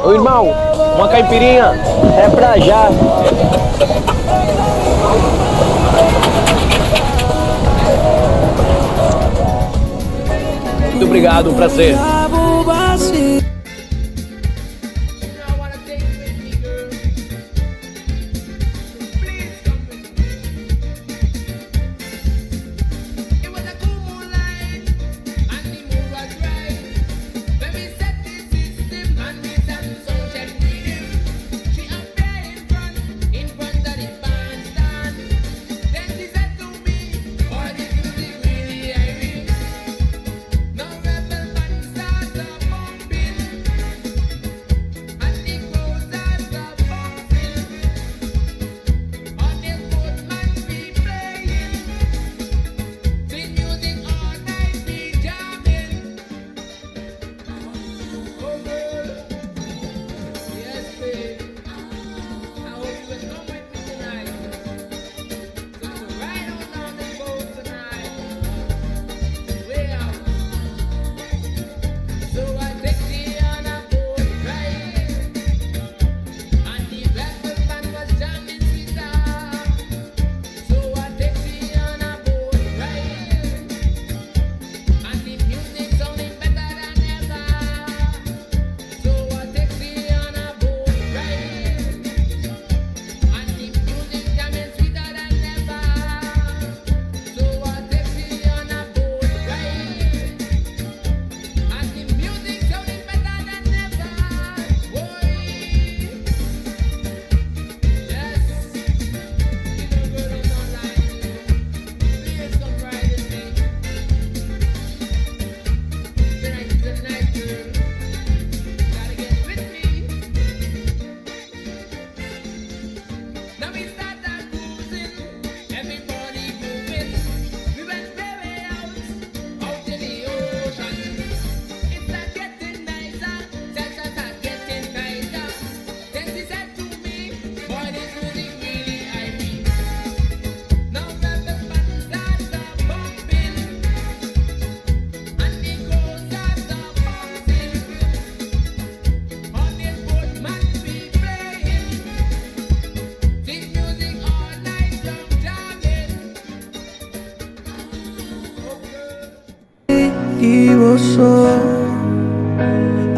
Ô irmão, uma caipirinha. É pra já. Muito obrigado, um prazer. saboroso.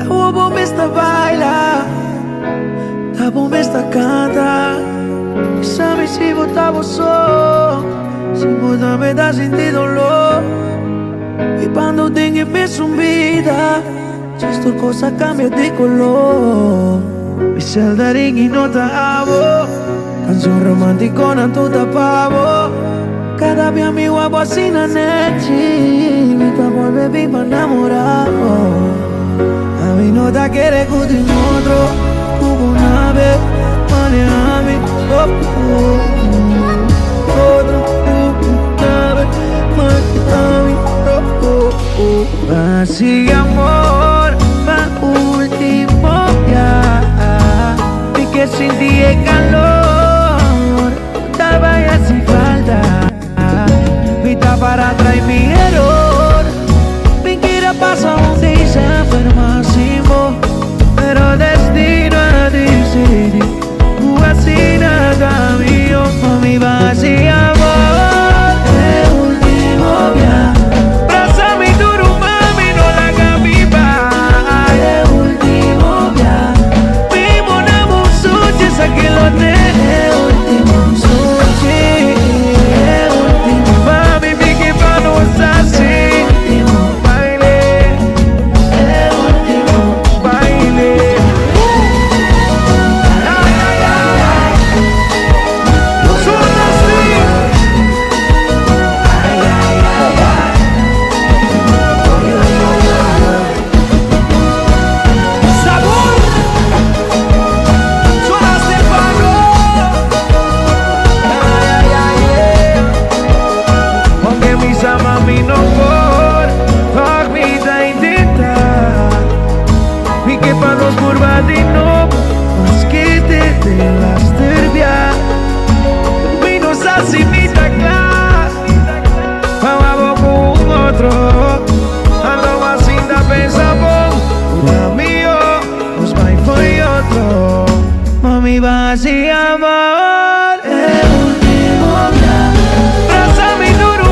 O bom está baila, tá bom está canta. E sabe se botar só, se botar me dá sentido lo. E quando tenho me sumbida, esta cosa cambia de color. Mi saldaring y no te amo. Canción romanticona tu tapavo. Cada vez mi guapo así na nechi. Mi te vuelve viva enamorado. A mí no te quiere cuti otro. Hubo una vez, maneame. Otro, una vez, maneame. Así amor, pa' último ya. Vi que sin ti hay calor, tal vaya sin falta. Vita para atrás mi error. Vi que era pasar un día se enferma sin vos. Pero destino a decidir. Así nada mío, mami va así amor. El último viaje. Que lo de último sushi, último mami, mi que pa' no así, último baile, último baile. Ay, ay, ay, ay. Son así. Ay, ay, ay, ay. Sabor. Mami no por vida intentar. Mi que pa' nos curvas y no más que te las turbia. Mi nos hace mi tacla. Vamos con otro. Ando más sin da pensar por mío. Nos va y fue otro. Mami va así amor. El último viaje. Abrázame duro.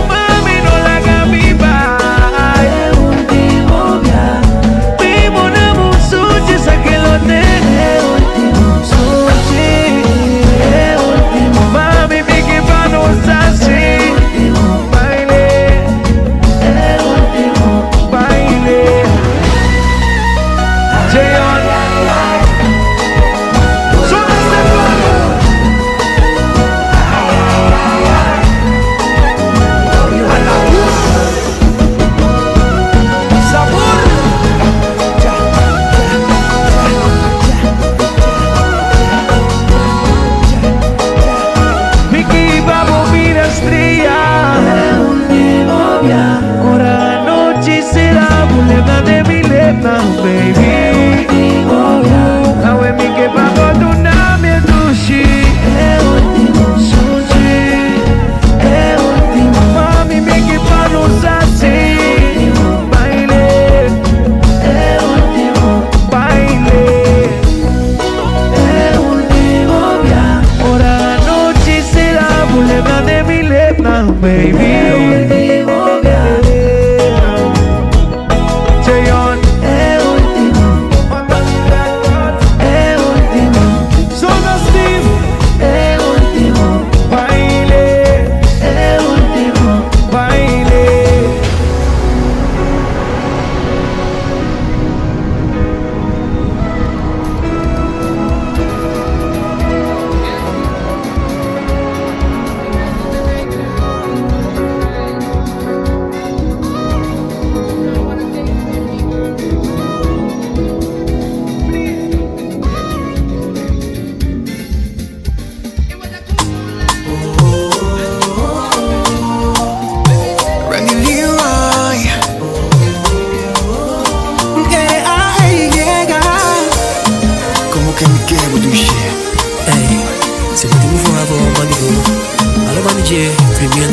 Final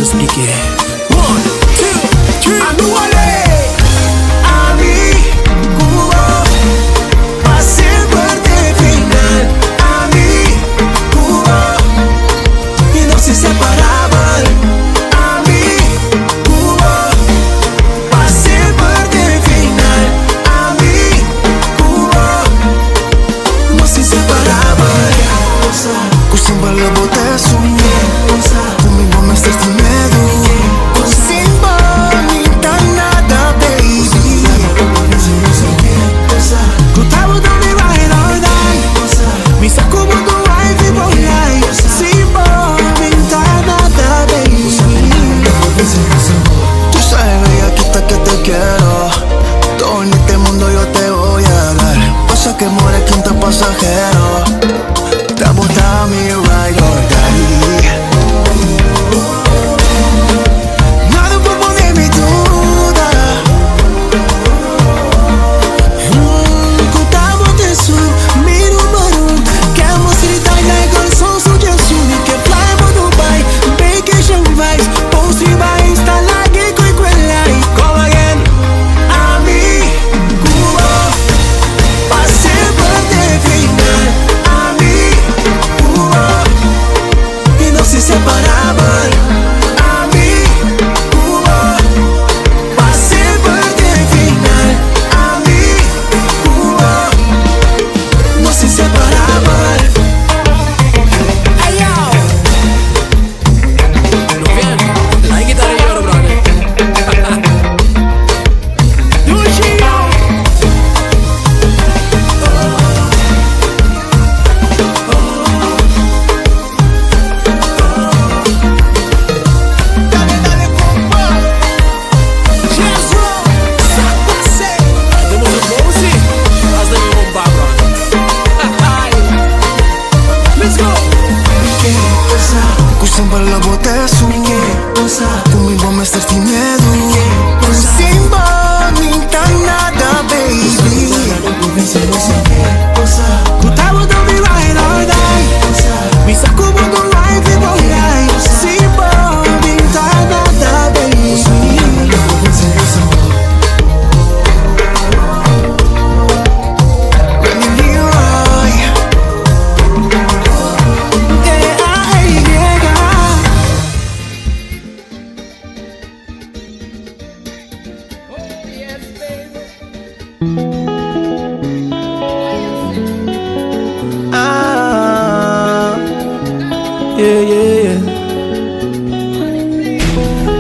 Cu sâmbălă botesu Comigo me estás de medo Simba minta nada baby Crutavo da mi ride or die Mi sa como do life e boy Simba minta nada baby Tú sabes bellaquita que te quiero Todo en este mundo yo te voy a dar Pasa que muere quinta pasajero Te ha botado mi ride or die Nada por ponerme duda Contamos de su mi número Que amo se lhe dá na canção sou Jesus Que fly mo Dubai Vacation vibes Post vai instalar que coi quella Come again Ami Cuba Passe por de final Ami Cuba E não se separaban Ami Cuba Passe por de final Ami Cuba Não se separaban Hey yo! ¿No bien? Hay guitarra y oro, brother. Hacemos un bouncy, haz de mi bomba, brother. Let's go! Cu sâmbălă botesu Comigo me estás de medo Simba minta nada baby Crutavo da mi ride or die Mi sa como do life e boy Simba minta nada baby Yeah, yeah, yeah.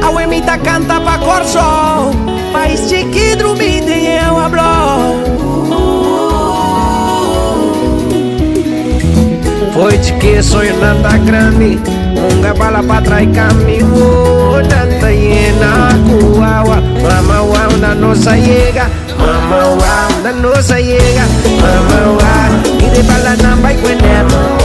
A Wemita canta pa corso País chiquidro me tem eu hablo Foi de que sonho nada grande Unga bala pra trás caminho Tanta hiena cuaua Mama wow da nossa llega Mama wow da nossa llega Mama wow E de bala namba e whenever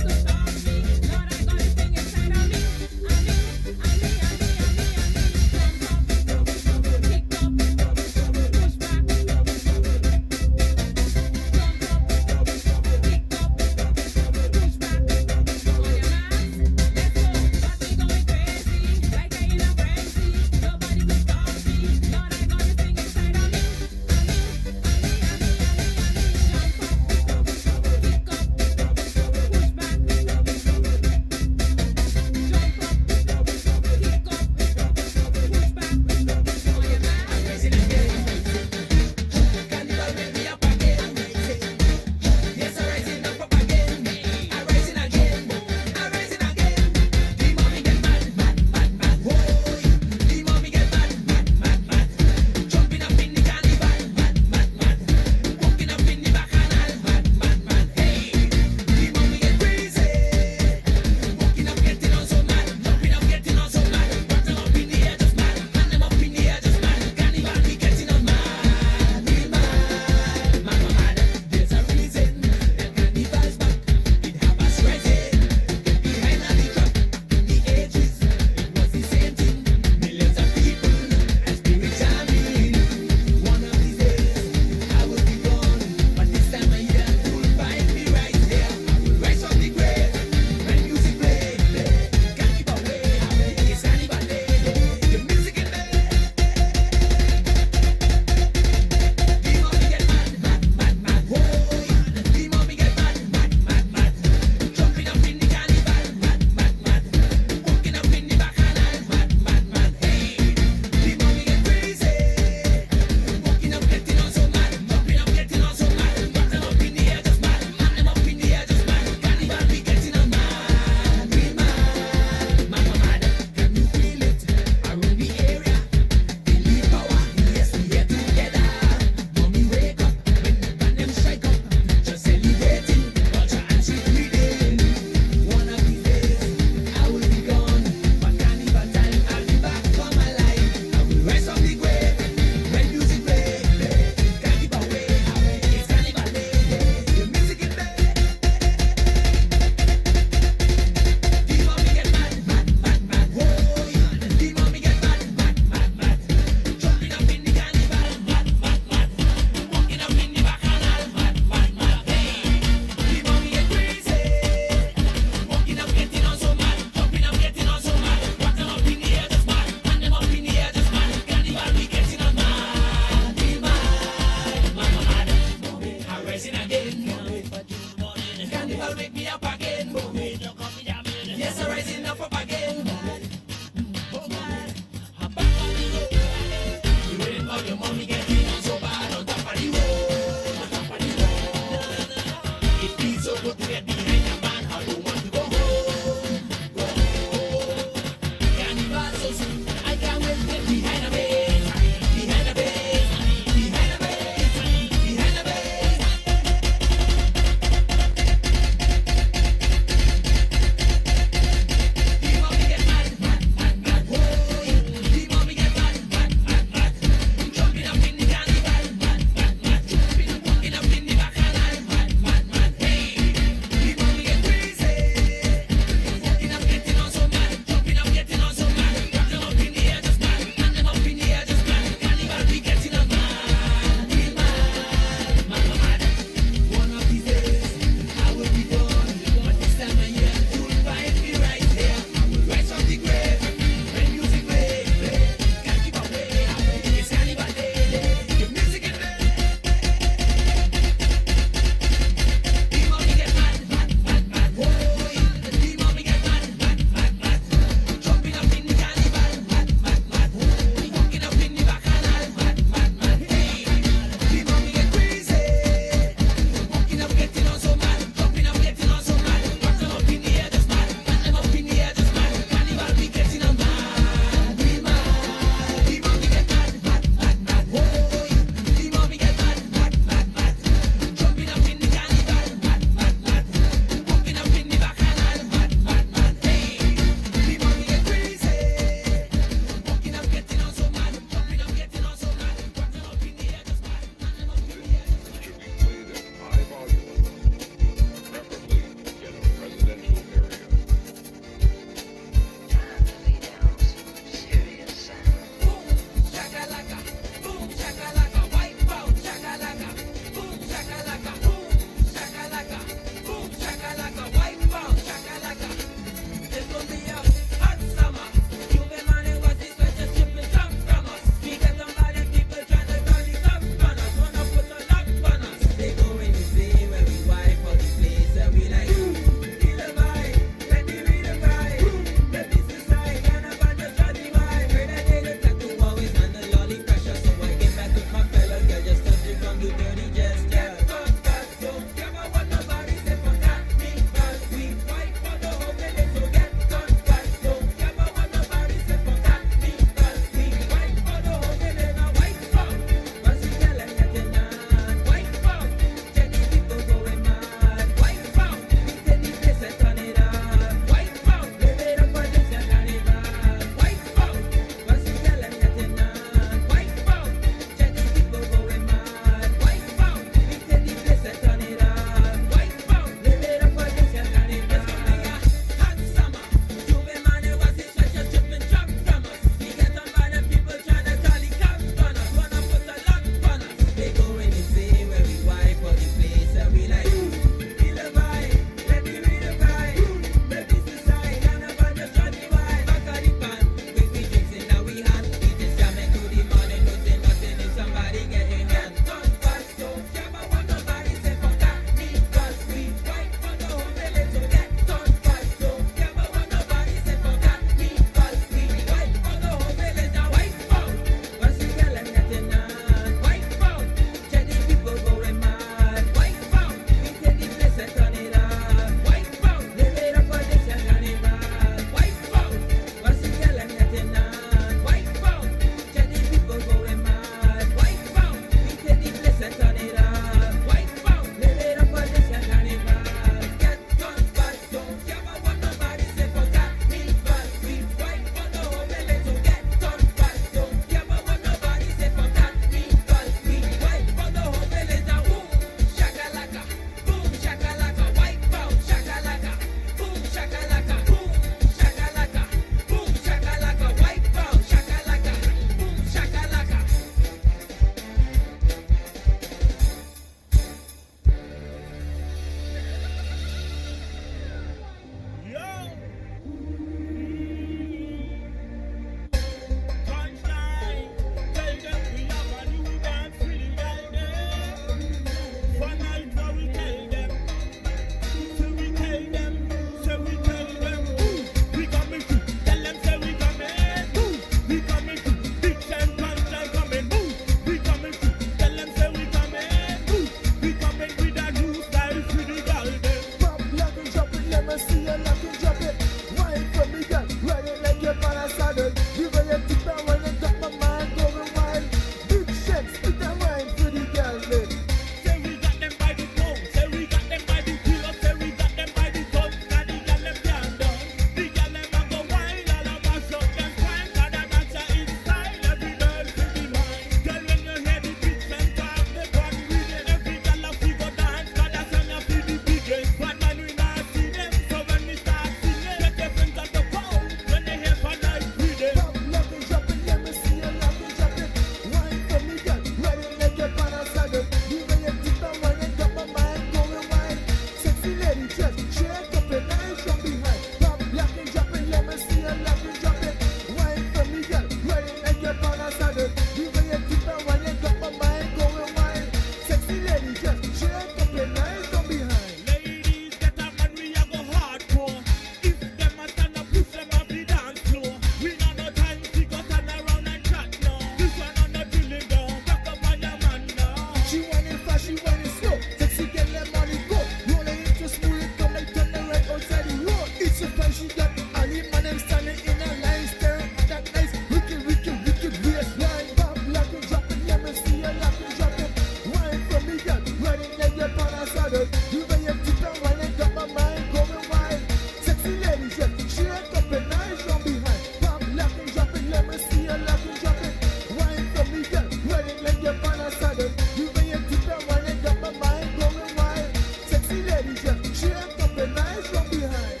saddle. You when you tip and wine and got my mind going wild. Sexy lady, shake up and nice from behind. Pop, lock and drop it, let me see you lock and drop it. Wine for me, girl, wedding like you're on a saddle. You when you tip and wine and got my mind going wild. Sexy lady, shake up and nice from behind.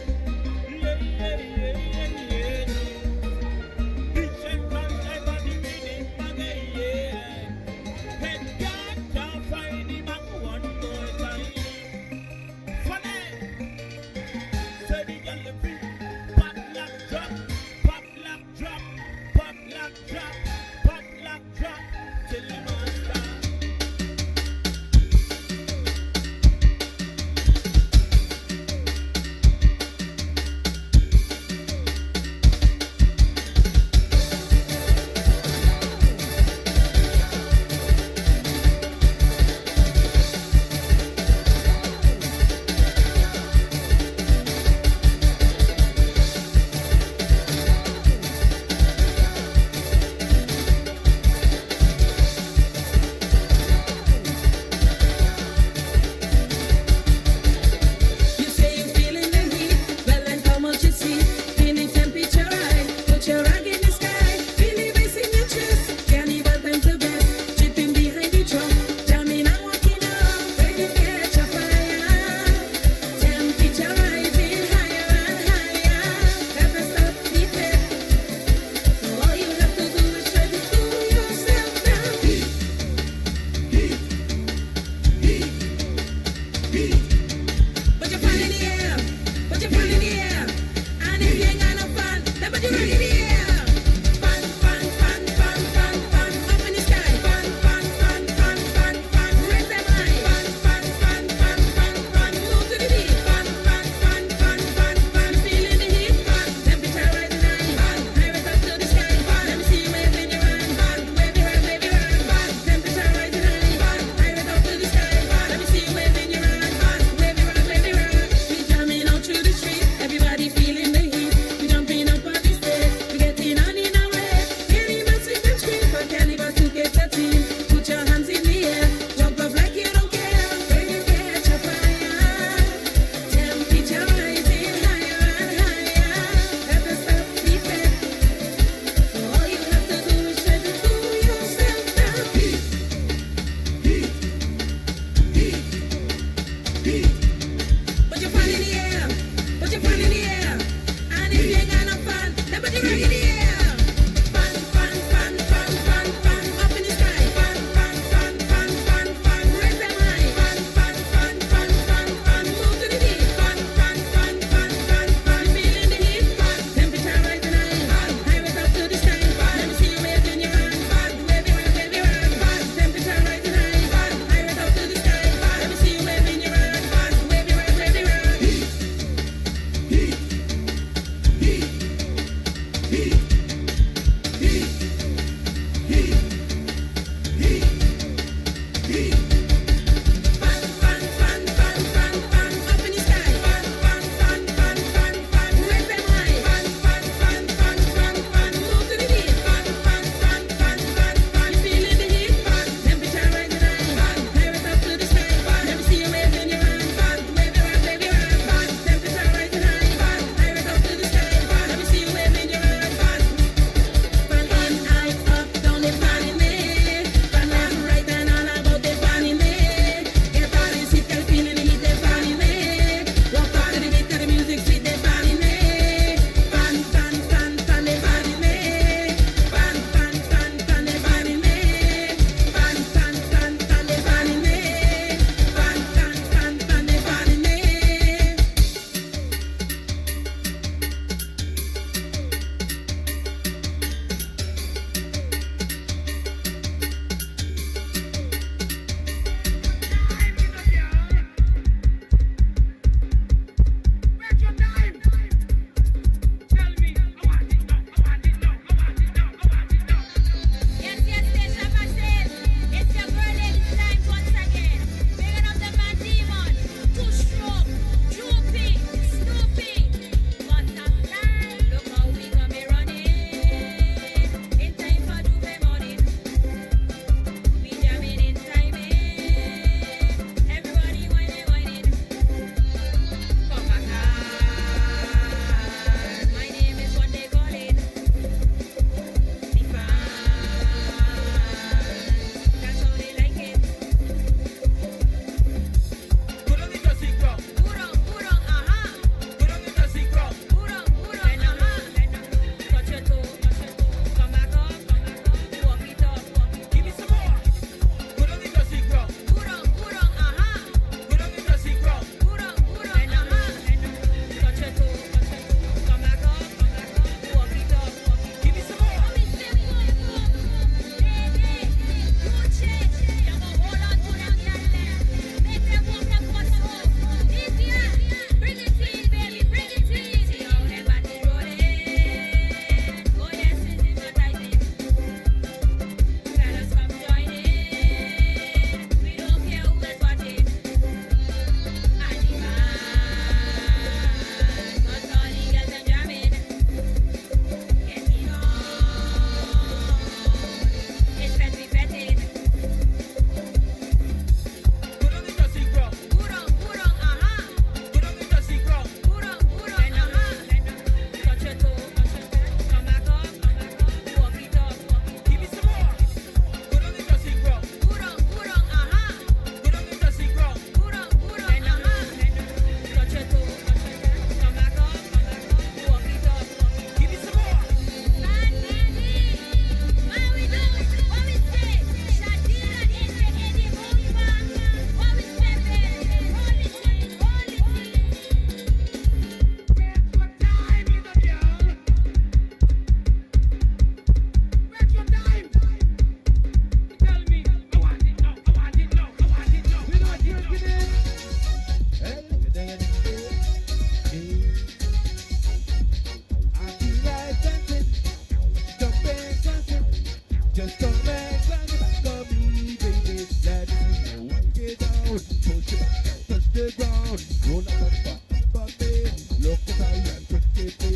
the ground. Roll up a bump me. Look at how you cricket me.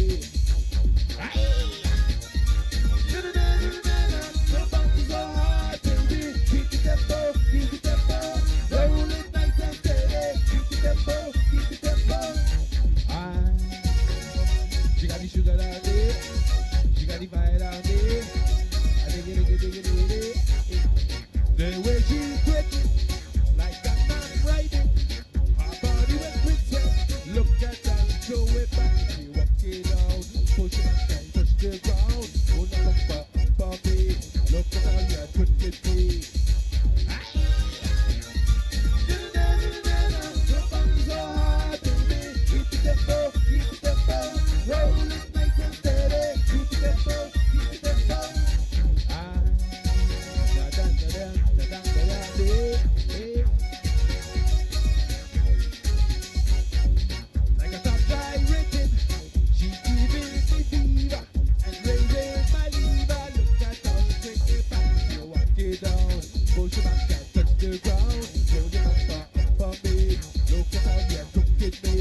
The bump is so hard, baby. Keep the tempo, keep the tempo. Roll it nice and steady. Keep the tempo, keep the tempo. She got the sugar down there. She got the fire down there. I dig it. The way she quit, like that man riding. Her body went quick, look at her, throw it back. She walk it out, push it back and touch the ground. Oh, no, Bobby, look at how you twist it, me. The bum's so hard, baby. Keep the tempo, keep the tempo. Roll it nice and steady. Keep the tempo, keep the tempo. Like a top guy written, she giving me fever and raising my lever. Look at how she take it back, you walk it down, push it back and touch the ground. Roll it up for me, look at how you crooked me.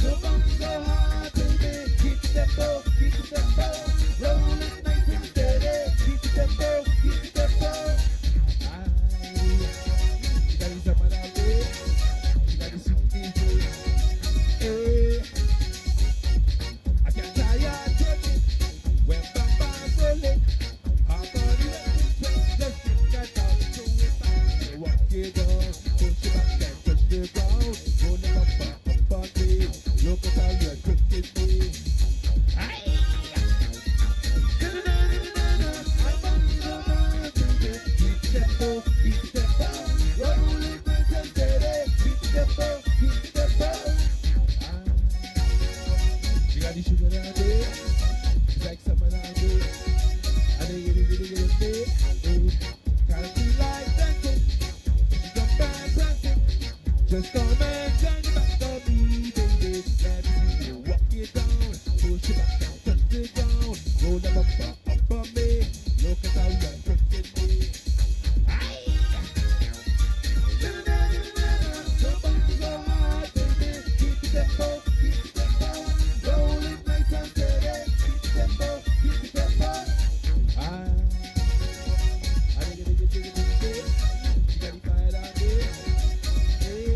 The bump's so hard, baby. Keep the tempo, keep the tempo. Roll it nice and steady. Keep the tempo, keep the tempo. She got the summer down there. She got the sweet face. Hey, I can't tire turning when Bamba's rolling. Her body went just look at how she throw it back. They walk it on, push it back and touch the ground. Roll it up on me. Look at how you're cooking me. Keep the tempo, keep the tempo. Roll it nice and steady. Keep the tempo, keep the tempo. She got the sugar down there. She's like summer down there. I dig it. Kinda feel like dancing. She come back dancing. Just come and turn it back on me, baby. Let me see you walk it down. Push it back and touch the ground. Roll them up on me. Look at how you're tricking me. The bump's so hard, baby. Keep the tempo, keep the tempo. Roll it nice and steady. Keep the tempo, keep the tempo. I dig it. She got the fire down there. Hey.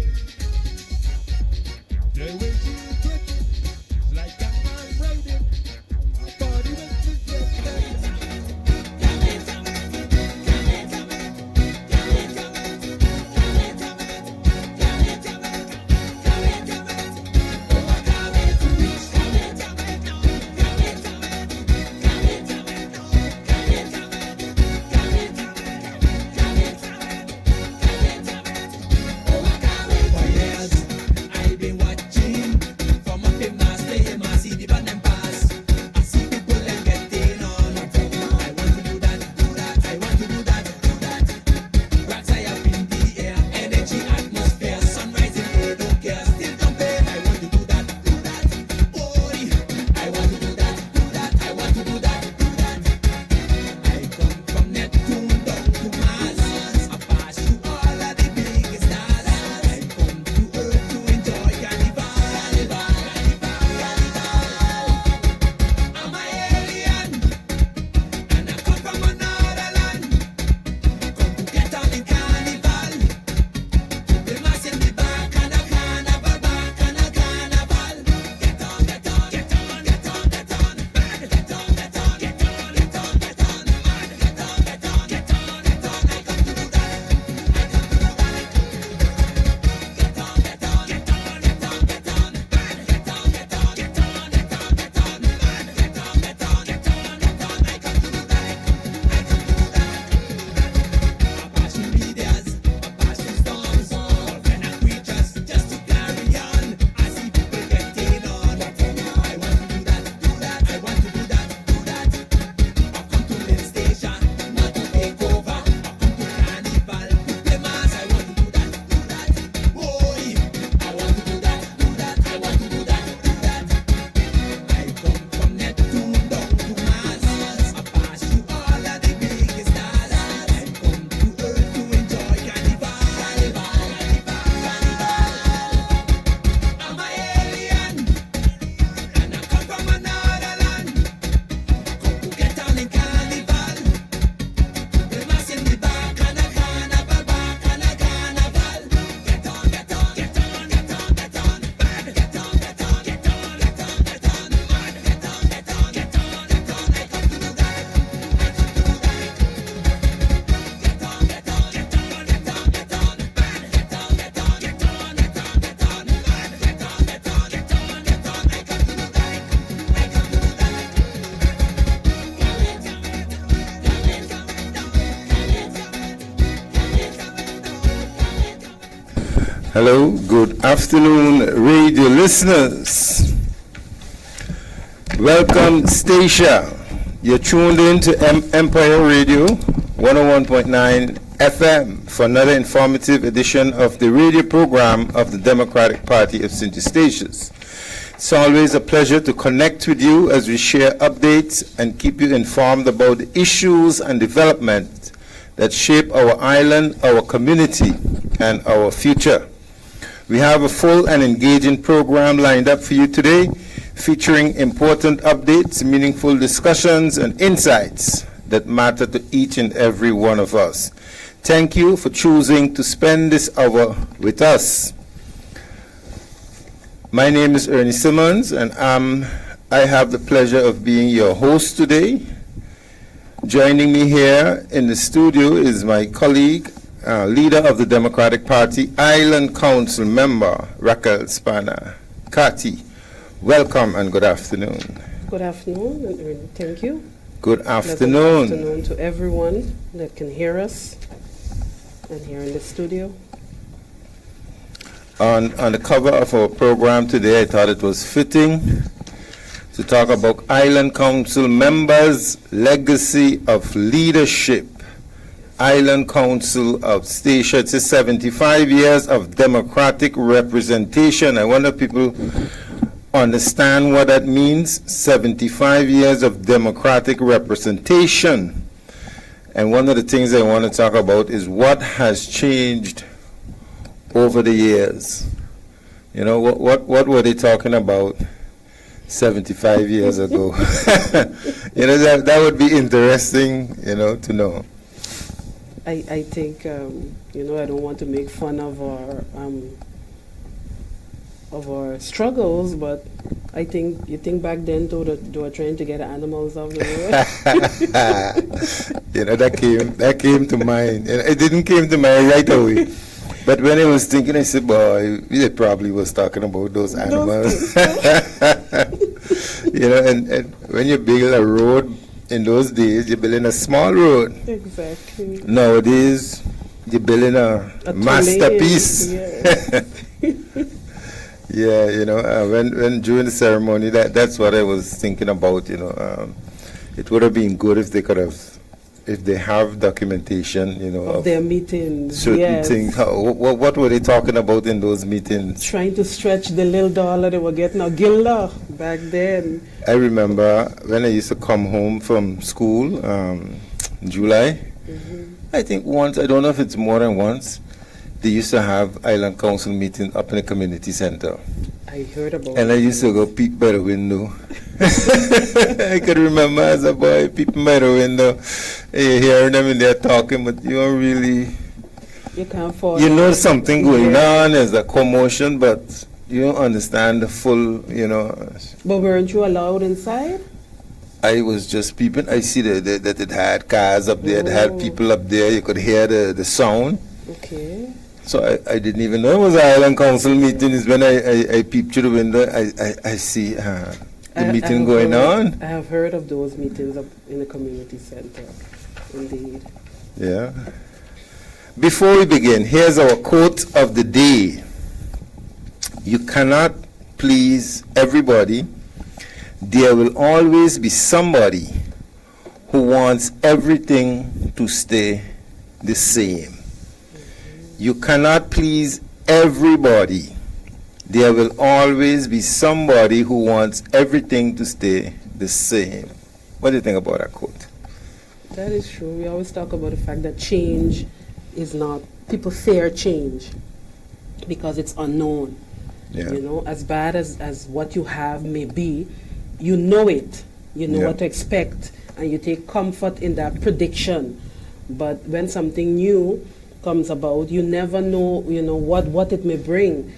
Hello, good afternoon, radio listeners. Welcome, Stacia. You're tuned in to Empire Radio 101.9 FM for another informative edition of the radio program of the Democratic Party of St. Eustatius. It's always a pleasure to connect with you as we share updates and keep you informed about the issues and development that shape our island, our community, and our future. We have a full and engaging program lined up for you today, featuring important updates, meaningful discussions, and insights that matter to each and every one of us. Thank you for choosing to spend this hour with us. My name is Ernie Simmons, and I have the pleasure of being your host today. Joining me here in the studio is my colleague, leader of the Democratic Party, Island Council member, Raquel Spana. Kati, welcome and good afternoon. Good afternoon, and thank you. Good afternoon. Good afternoon to everyone that can hear us and here in the studio. On the cover of our program today, I thought it was fitting to talk about Island Council members' legacy of leadership. Island Council of Stacia, it's 75 years of democratic representation. I wonder if people understand what that means. 75 years of democratic representation. And one of the things I want to talk about is what has changed over the years. You know, what were they talking about 75 years ago? You know, that would be interesting, you know, to know. I think, you know, I don't want to make fun of our struggles, but I think, you think back then they were trying to get animals off the road? You know, that came to mind. It didn't came to mind right away. But when I was thinking, I said, boy, they probably was talking about those animals. You know, and when you build a road, in those days, you're building a small road. Exactly. Nowadays, you're building a masterpiece. Yeah. Yeah, you know, when during the ceremony, that's what I was thinking about. You know, it would have been good if they could have, if they have documentation, you know, of their meetings. Certain yes. things. What were they talking about in those meetings? Trying to stretch the little dollar they were getting a gilda back then. I remember when I used to come home from school, in July. I think once, I don't know if it's more than once, they used to have Island Council meeting up in the community center. I heard about And I used to go peek by the window. I could remember as a boy peeping by the window, hearing them in there talking, but you don't really... You can't fall. You know something going on, there's a commotion, but you don't understand the full, you know... But weren't you allowed inside? I was just peeping. I see that it had cars up there, it had people up there, you could hear the sound. Okay. So I didn't even know it was an Island Council meeting. Is when I peeped through the window, I see the meeting going on. I have heard of those meetings up in the community center, indeed. Yeah. Before we begin, here's our quote of the day. You cannot please everybody. There will always be somebody who wants everything to stay the same. You cannot please everybody. There will always be somebody who wants everything to stay the same. What do you think about that quote? That is true. We always talk about the fact that change is not, people fear change because it's unknown. Yeah. You know, as bad as what you have may be, you know it. You know what to expect, and you take comfort in that prediction. But when something new comes about, you never know, you know, what it may bring.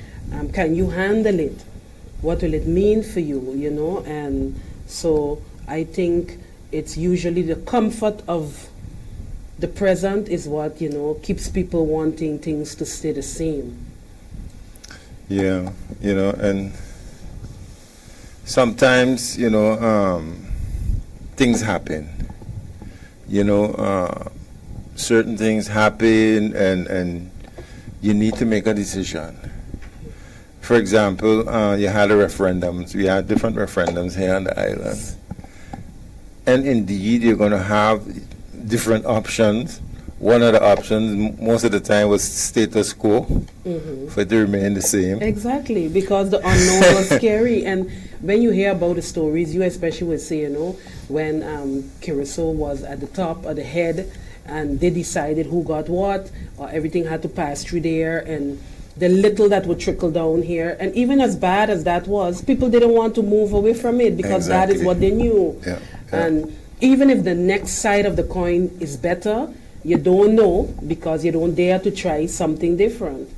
Can you handle it? What will it mean for you, you know? And so I think it's usually the comfort of the present is what, you know, keeps people wanting things to stay the same. Yeah, you know, and sometimes, you know, things happen. You know, certain things happen, and you need to make a decision. For example, you had a referendums. We had different referendums here on the island. And indeed, you're going to have different options. One of the options, most of the time, was status quo, for it to remain the same. Exactly, because the unknown was scary. And when you hear about the stories, you especially would say, when Curacao was at the top, at the head, and they decided who got what, or everything had to pass through there, and the little that would trickle down here. And even as bad as that was, people didn't want to move away from it because that is what they knew. Yeah. And even if the next side of the coin is better, you don't know because you don't dare to try something different.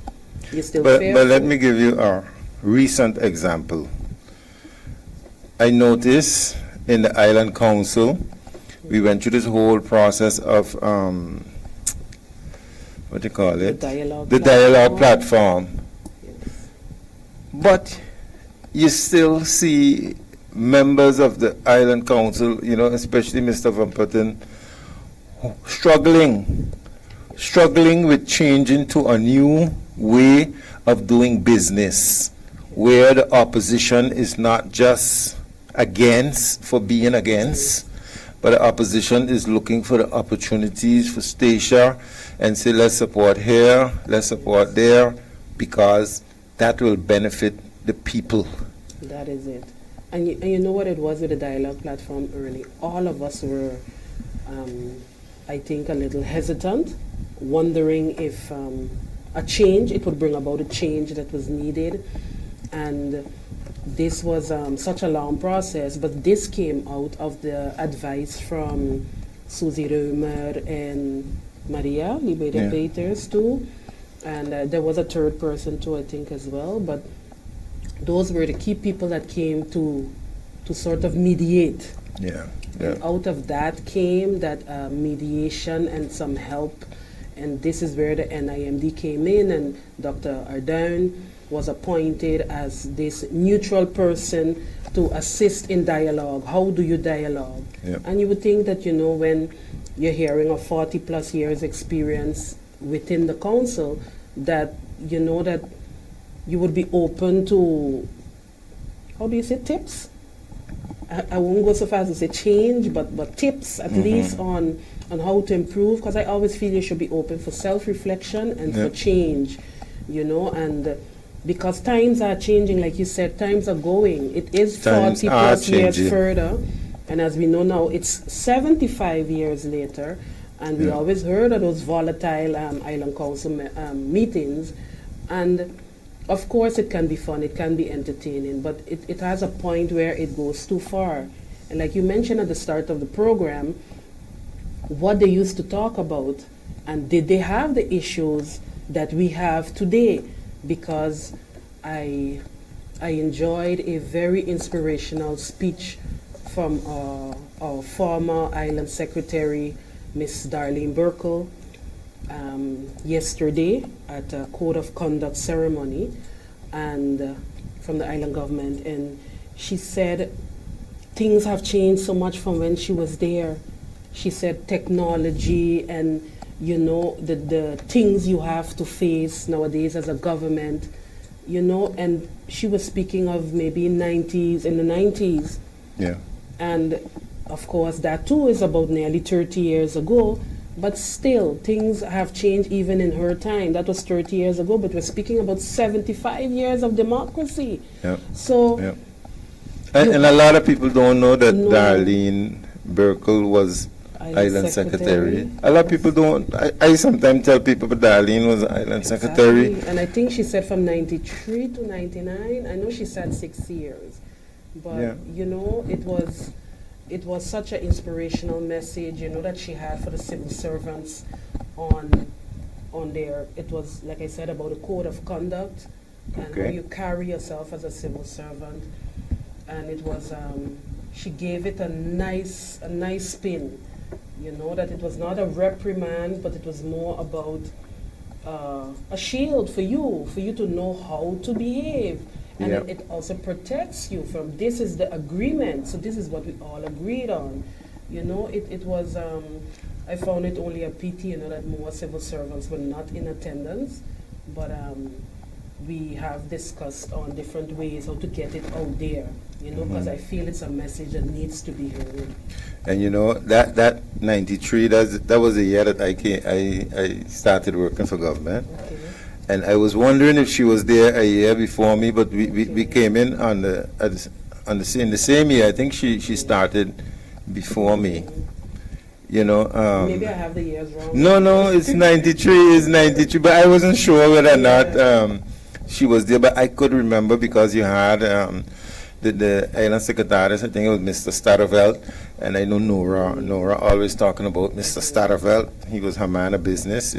You still fearful. But let me give you a recent example. I noticed in the Island Council, we went through this whole process of, what do you call it? The dialogue platform. Yes. But you still see members of the Island Council, especially Mr. Van Putten, struggling with changing to a new way of doing business, where the opposition is not just against for being against, but the opposition is looking for the opportunities for Stacia and say, let's support here, let's support there, because that will benefit the people. That is it. And you know what it was with the dialogue platform early? All of us were, I think, a little hesitant, wondering if it would bring about a change that was needed. And this was such a long process, but this came out of the advice from Susie Römer and Maria Libeda Peters too. And there was a third person too, I think, as well. But those were the key people that came to sort of mediate. Yeah. And out of that came that mediation and some help. And this is where the NIMD came in, and Dr. Ardern was appointed as this neutral person to assist in dialogue. How do you dialogue? Yep. And you would think that, when you're hearing a 40 plus years experience within the council, that that you would be open to, how do you say, tips? I won't go so far as to say change, but tips at least on how to improve, because I always feel you should be open for self-reflection and for change, and because times are changing, like you said, times are going. It is 40 plus years further, and as we know now, it's 75 years later, and we always heard of those volatile Island Council meetings, and of course it can be fun, it can be entertaining, but it has a point where it goes too far. And like you mentioned at the start of the program, what they used to talk about, and did they have the issues that we have today? Because I enjoyed a very inspirational speech from our former Island Secretary, Miss Darlene Burkle, yesterday at a Code of Conduct ceremony and from the island government, and she said things have changed so much from when she was there. She said technology and the things you have to face nowadays as a government, and she was speaking of maybe in the 90s. Yeah. And of course that too is about nearly 30 years ago, but still things have changed even in her time. That was 30 years ago, but we're speaking about 75 years of democracy. Yeah. So yeah. And a lot of people don't know that Darlene Burkle was Island Secretary. A lot of people don't. I sometimes tell people, but Darlene was Island Secretary. And I think she said from 93 to 99. I know she said 6 years. But, it was such an inspirational message, that she had for the civil servants on there. It was, like I said, about a code of conduct and how you carry yourself as a civil servant. And it was, she gave it a nice spin. That it was not a reprimand, but it was more about a shield for you to know how to behave. And it also protects you from, this is the agreement, so this is what we all agreed on. It was, I found it only a pity, that more civil servants were not in attendance. but we have discussed on different ways how to get it out there, because I feel it's a message that needs to be heard. And that 93, that was the year that I started working for government. Okay. And I was wondering if she was there a year before me, but we came in in the same year. I think she started before me. Maybe I have the years wrong. No, it's 93, it's 93, but I wasn't sure whether or not she was there, but I could remember because you had the island secretary, I think it was Mr. Stadeveld, and I know Nora always talking about Mr. Stadeveld. He was her man of business,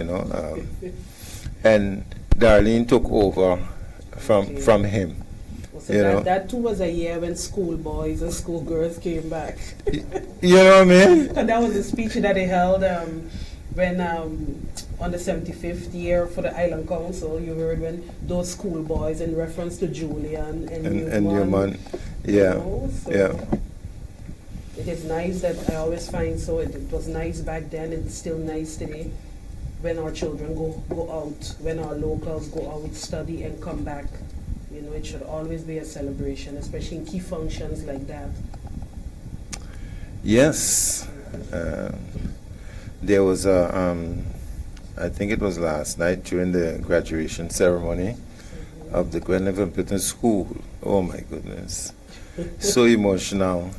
and Darlene took over from him. So that too was a year when schoolboys and schoolgirls came back. You know what I mean? And that was the speech that they held when on the 75th year for the Island Council. You heard when those schoolboys, in reference to Julian and Newman. Yeah. It is nice that I always find it was nice back then. It's still nice today. When our children go out, when our locals go out, study and come back, it should always be a celebration, especially in key functions like that. Yes. There was I think it was last night during the graduation ceremony of the Glenavon Pitton School. Oh my goodness. So emotional,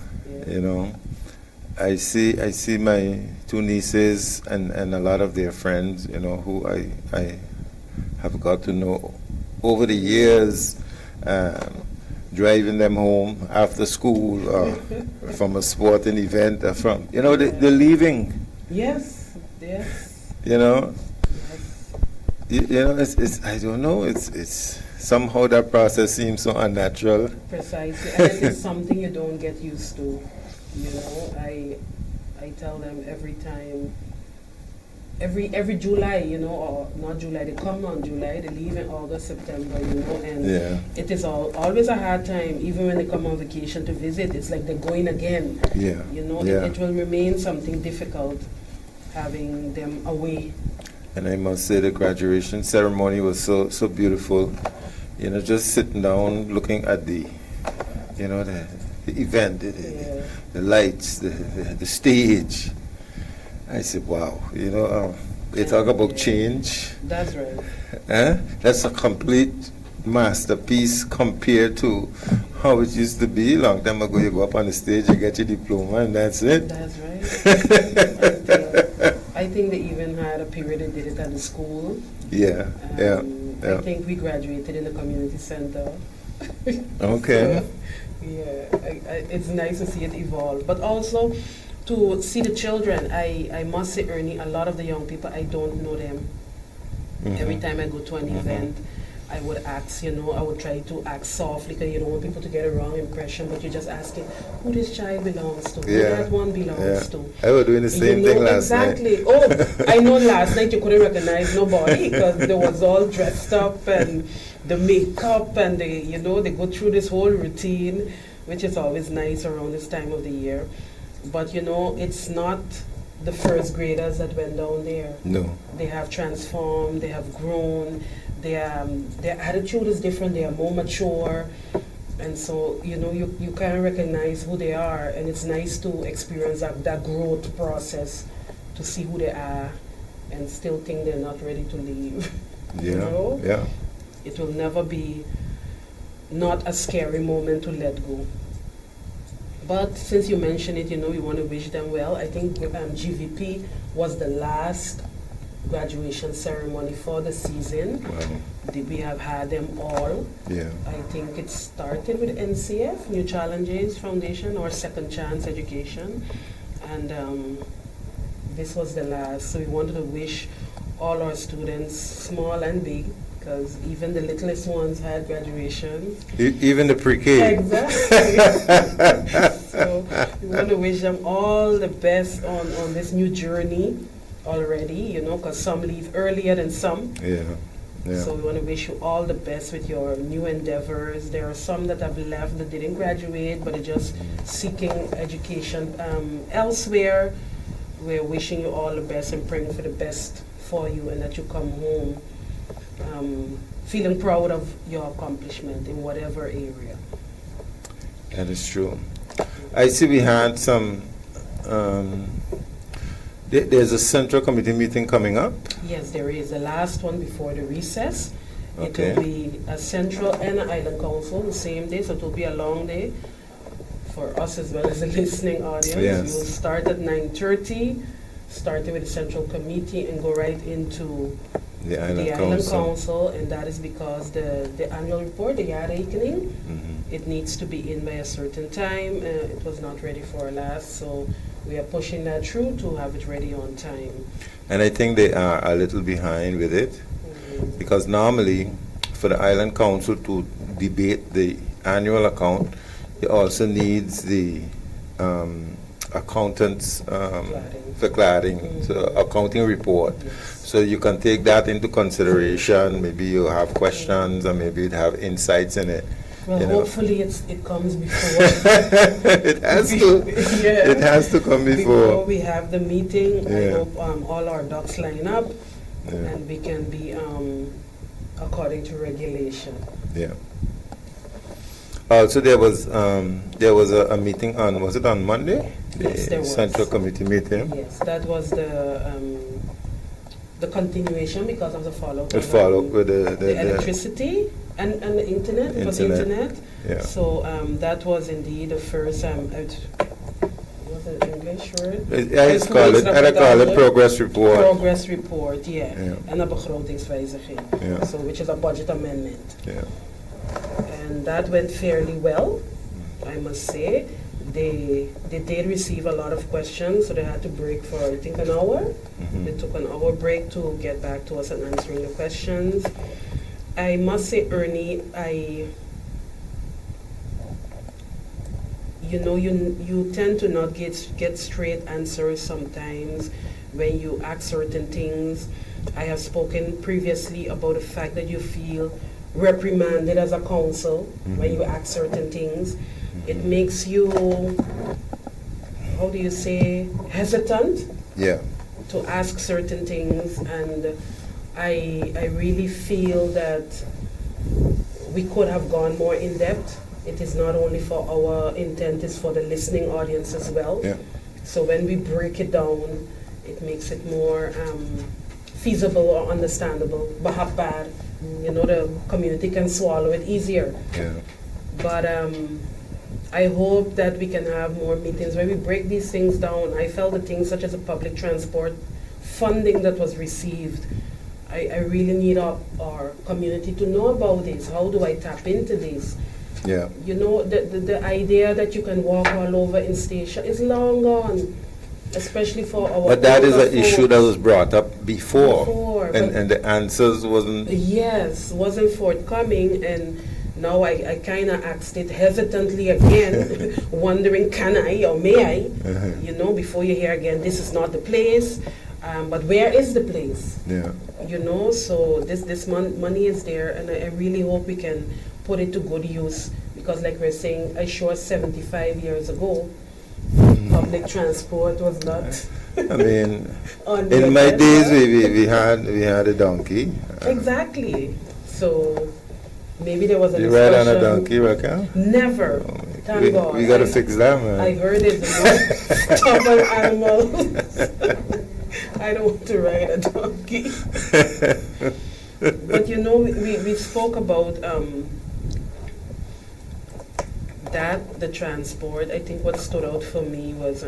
I see my two nieces and a lot of their friends, who I have got to know over the years, driving them home after school from a sporting event, they're leaving. Yes. It's I don't know, it's somehow that process seems so unnatural. Precisely, and it is something you don't get used to. I tell them every time, every July, or not July, they come on July, they leave in August, September, and it is always a hard time, even when they come on vacation to visit. It's like they're going again. It will remain something difficult having them away. And I must say the graduation ceremony was so beautiful. Just sitting down, looking at the event, the lights, the stage. I said, wow, they talk about change. That's right. That's a complete masterpiece compared to how it used to be. Long time ago, you go up on the stage, you get your diploma, and that's it. That's right. I think they even had a period they did it at the school. Yeah. I think we graduated in the community center. Okay. So, it's nice to see it evolve. But also, to see the children, I must say, Ernie, a lot of the young people, I don't know them. Every time I go to an event, I would ask, I would try to act softly because you don't want people to get a wrong impression, but you're just asking who this child belongs to, who that one belongs to. I was doing the same thing last night. Exactly. Oh, I know last night you couldn't recognize nobody because they was all dressed up and the makeup and they go through this whole routine, which is always nice around this time of the year. But it's not the first graders that went down there. No. They have transformed, they have grown, their attitude is different, they are more mature, and so you kind of recognize who they are, and it's nice to experience that growth process, to see who they are and still think they're not ready to leave. It will never be not a scary moment to let go. But since you mentioned it, we want to wish them well. I think GVP was the last graduation ceremony for the season. Wow. We have had them all. Yeah. I think it started with NCF, New Challenges Foundation, or Second Chance Education. And this was the last. So we wanted to wish all our students, small and big, because even the littlest ones had graduations. Even the pre-K. Exactly. So we want to wish them all the best on this new journey already, because some leave earlier than some. Yeah. So we want to wish you all the best with your new endeavors. There are some that have left that didn't graduate, but are just seeking education elsewhere. We're wishing you all the best and praying for the best for you, and that you come home feeling proud of your accomplishment in whatever area. That is true. I see we had some, there's a central committee meeting coming up. Yes, there is. The last one before the recess. Okay. It will be a central and an island council the same day, so it will be a long day for us as well as the listening audience. Yes. We will start at 9:30, starting with the central committee and go right into The Island the Council. Island Council, and that is because the annual report, the jaarrekening, Mhm. it needs to be in by a certain time. It was not ready for last, so we are pushing that through to have it ready on time. And I think they are a little behind with it, because normally for the Island Council to debate the annual account, it also needs the accountants for cladding, so accounting report. So you can take that into consideration. Maybe you have questions, or maybe you have insights in it. Well, you know. hopefully it comes before. It has to. Yeah. It has to come Before before. we have the meeting, I Yeah. hope all our ducks line up Yeah. and we can be according to regulation. Yeah. Also, there was a meeting on, was it on Monday? Yes, there was. Central Committee meeting. Yes, that was the continuation because of the follow-up. It followed with the electricity and the internet. It was internet. Yeah. So that was indeed the first was it English word? I call it progress report. Progress report, yeah. Yeah. En een begrotingswijziging. Yeah. So which is a budget amendment. Yeah. And that went fairly well, I must say. They did receive a lot of questions, so they had to break for, I think, an hour. Mhm. They took an hour break to get back to us and answering the questions. I must say, Ernie, you tend to not get straight answers sometimes when you ask certain things. I have spoken previously about the fact that you feel reprimanded as a council when you ask certain things. It makes you, how do you say, hesitant Yeah. to ask certain things, and I really feel that we could have gone more in depth. It is not only for our intent, it's for the listening audience as well. Yeah. So when we break it down, it makes it more feasible or understandable. Bahapar, the community can swallow it easier. Yeah. But I hope that we can have more meetings where we break these things down. I felt the things such as the public transport funding that was received, I really need our community to know about this. How do I tap into this? Yeah. The idea that you can walk all over in station is long gone, especially for our But that is older an issue folk. that was brought up before, but- and the answers wasn't. Yes, wasn't forthcoming, and now I kind of asked it hesitantly again, wondering, can I or may I? Before you hear again, this is not the place, but where is the place? Yeah. So this money is there, and I really hope we can put it to good use, because like we're saying, I sure 75 years ago, public transport was not. I mean, on the in my agenda. days, we had a donkey. Exactly. So maybe there was a You discussion. ride on a donkey, Raquel? Never. Thank God. We got to fix that, man. I heard it's the most stubborn animal. I don't want to ride a donkey. But we spoke about the transport. I think what stood out for me was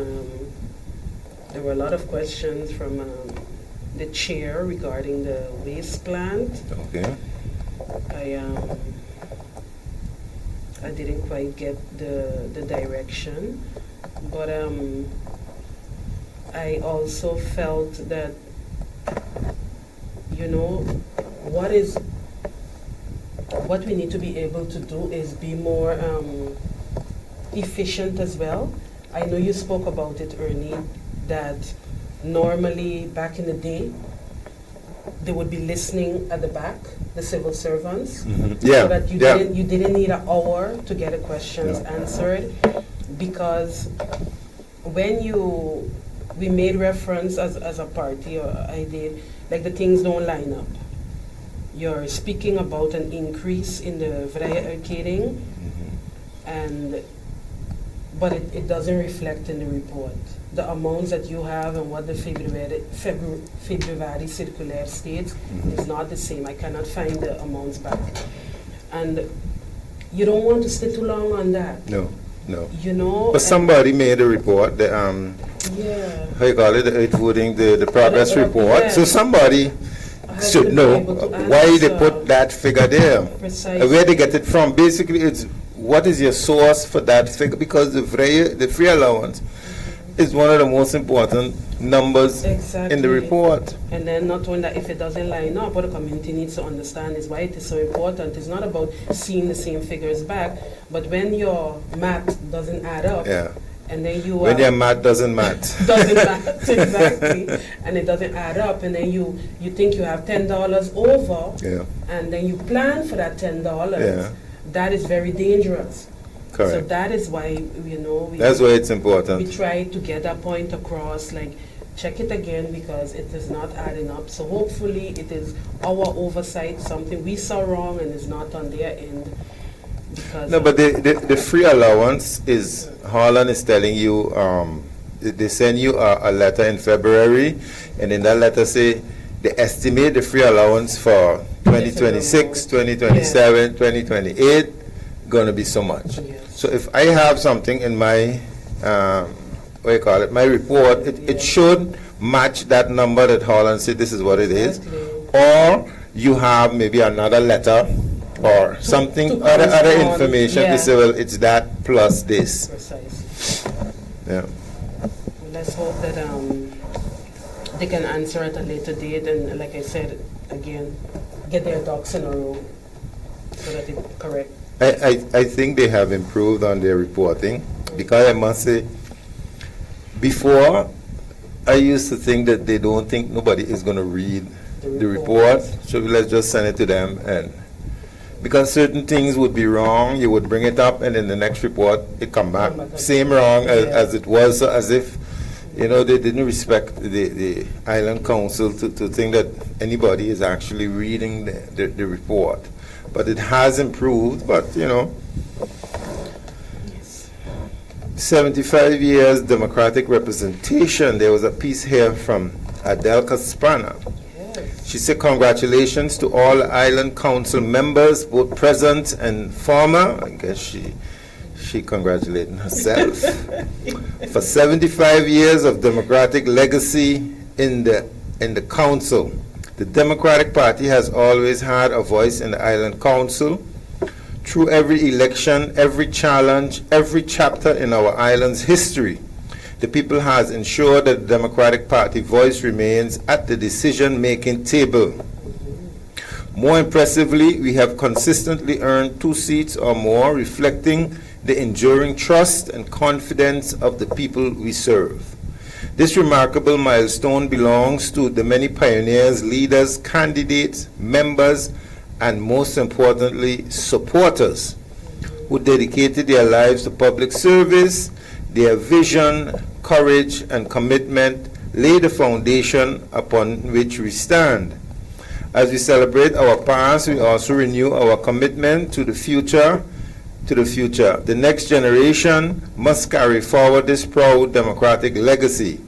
there were a lot of questions from the chair regarding the waste plant. Okay. I didn't quite get the direction, but I also felt that what we need to be able to do is be more efficient as well. I know you spoke about it, Ernie, that normally back in the day they would be listening at the back, the civil servants, Yeah. so that you didn't need an hour to get the questions Yeah. answered, because when we made reference as a party, or I did, like the things don't line up. you're speaking about an increase in the vrije uitkering, but it doesn't reflect in the report. The amounts that you have and what the February circular states is not the same. I cannot find the amounts back. And you don't want to stay too long on that. No. You know? But somebody made a report, the how you call it, the voting, the progress report. Yeah. So somebody should know why they put that figure there. Precisely. Where they get it from. Basically, it's what is your source for that figure? Because the free allowance is one of the most important numbers in the report. And then not only that, if it doesn't line up, what the community needs to understand is why it is so important. It's not about seeing the same figures back, but when your math doesn't add up, and then when your math doesn't match. doesn't match, exactly, and it doesn't add up, and then you think you have $10 over, and then you plan for that $10, that is very dangerous. Correct. So that is why, that's why it's important. We try to get that point across, like, check it again because it is not adding up. So hopefully it is our oversight, something we saw wrong and is not on their end. No, but the free allowance is, Holland is telling you, they send you a letter in February, and in that letter say, they estimate the free allowance for 2026, 2027, 2028, going to be so much. So if I have something in my, my report, it should match that number that Holland said this is what it is. Or you have maybe another letter or something, other information. They say, well, it's that plus this. Precisely. Yeah. Let's hope that they can answer at a later date, and like I said, again, get their ducks in a row so that it's correct. I think they have improved on their reporting, because I must say, before I used to think that they don't think nobody is going to read the report, so let's just send it to them, and because certain things would be wrong, you would bring it up, and in the next report it come back same wrong as it was, as if they didn't respect the Island Council to think that anybody is actually reading the report. But it has improved, but 75 years democratic representation. There was a piece here from Adelka Spana. She said, congratulations to all Island Council members, both present and former. I guess she congratulating herself for 75 years of democratic legacy in the council. The Democratic Party has always had a voice in the Island Council. Through every election, every challenge, every chapter in our island's history, the people has ensured that the Democratic Party voice remains at the decision-making table. More impressively, we have consistently earned 2 seats or more, reflecting the enduring trust and confidence of the people we serve. This remarkable milestone belongs to the many pioneers, leaders, candidates, members, and most importantly, supporters who dedicated their lives to public service. Their vision, courage, and commitment lay the foundation upon which we stand. As we celebrate our past, we also renew our commitment to the future. The next generation must carry forward this proud democratic legacy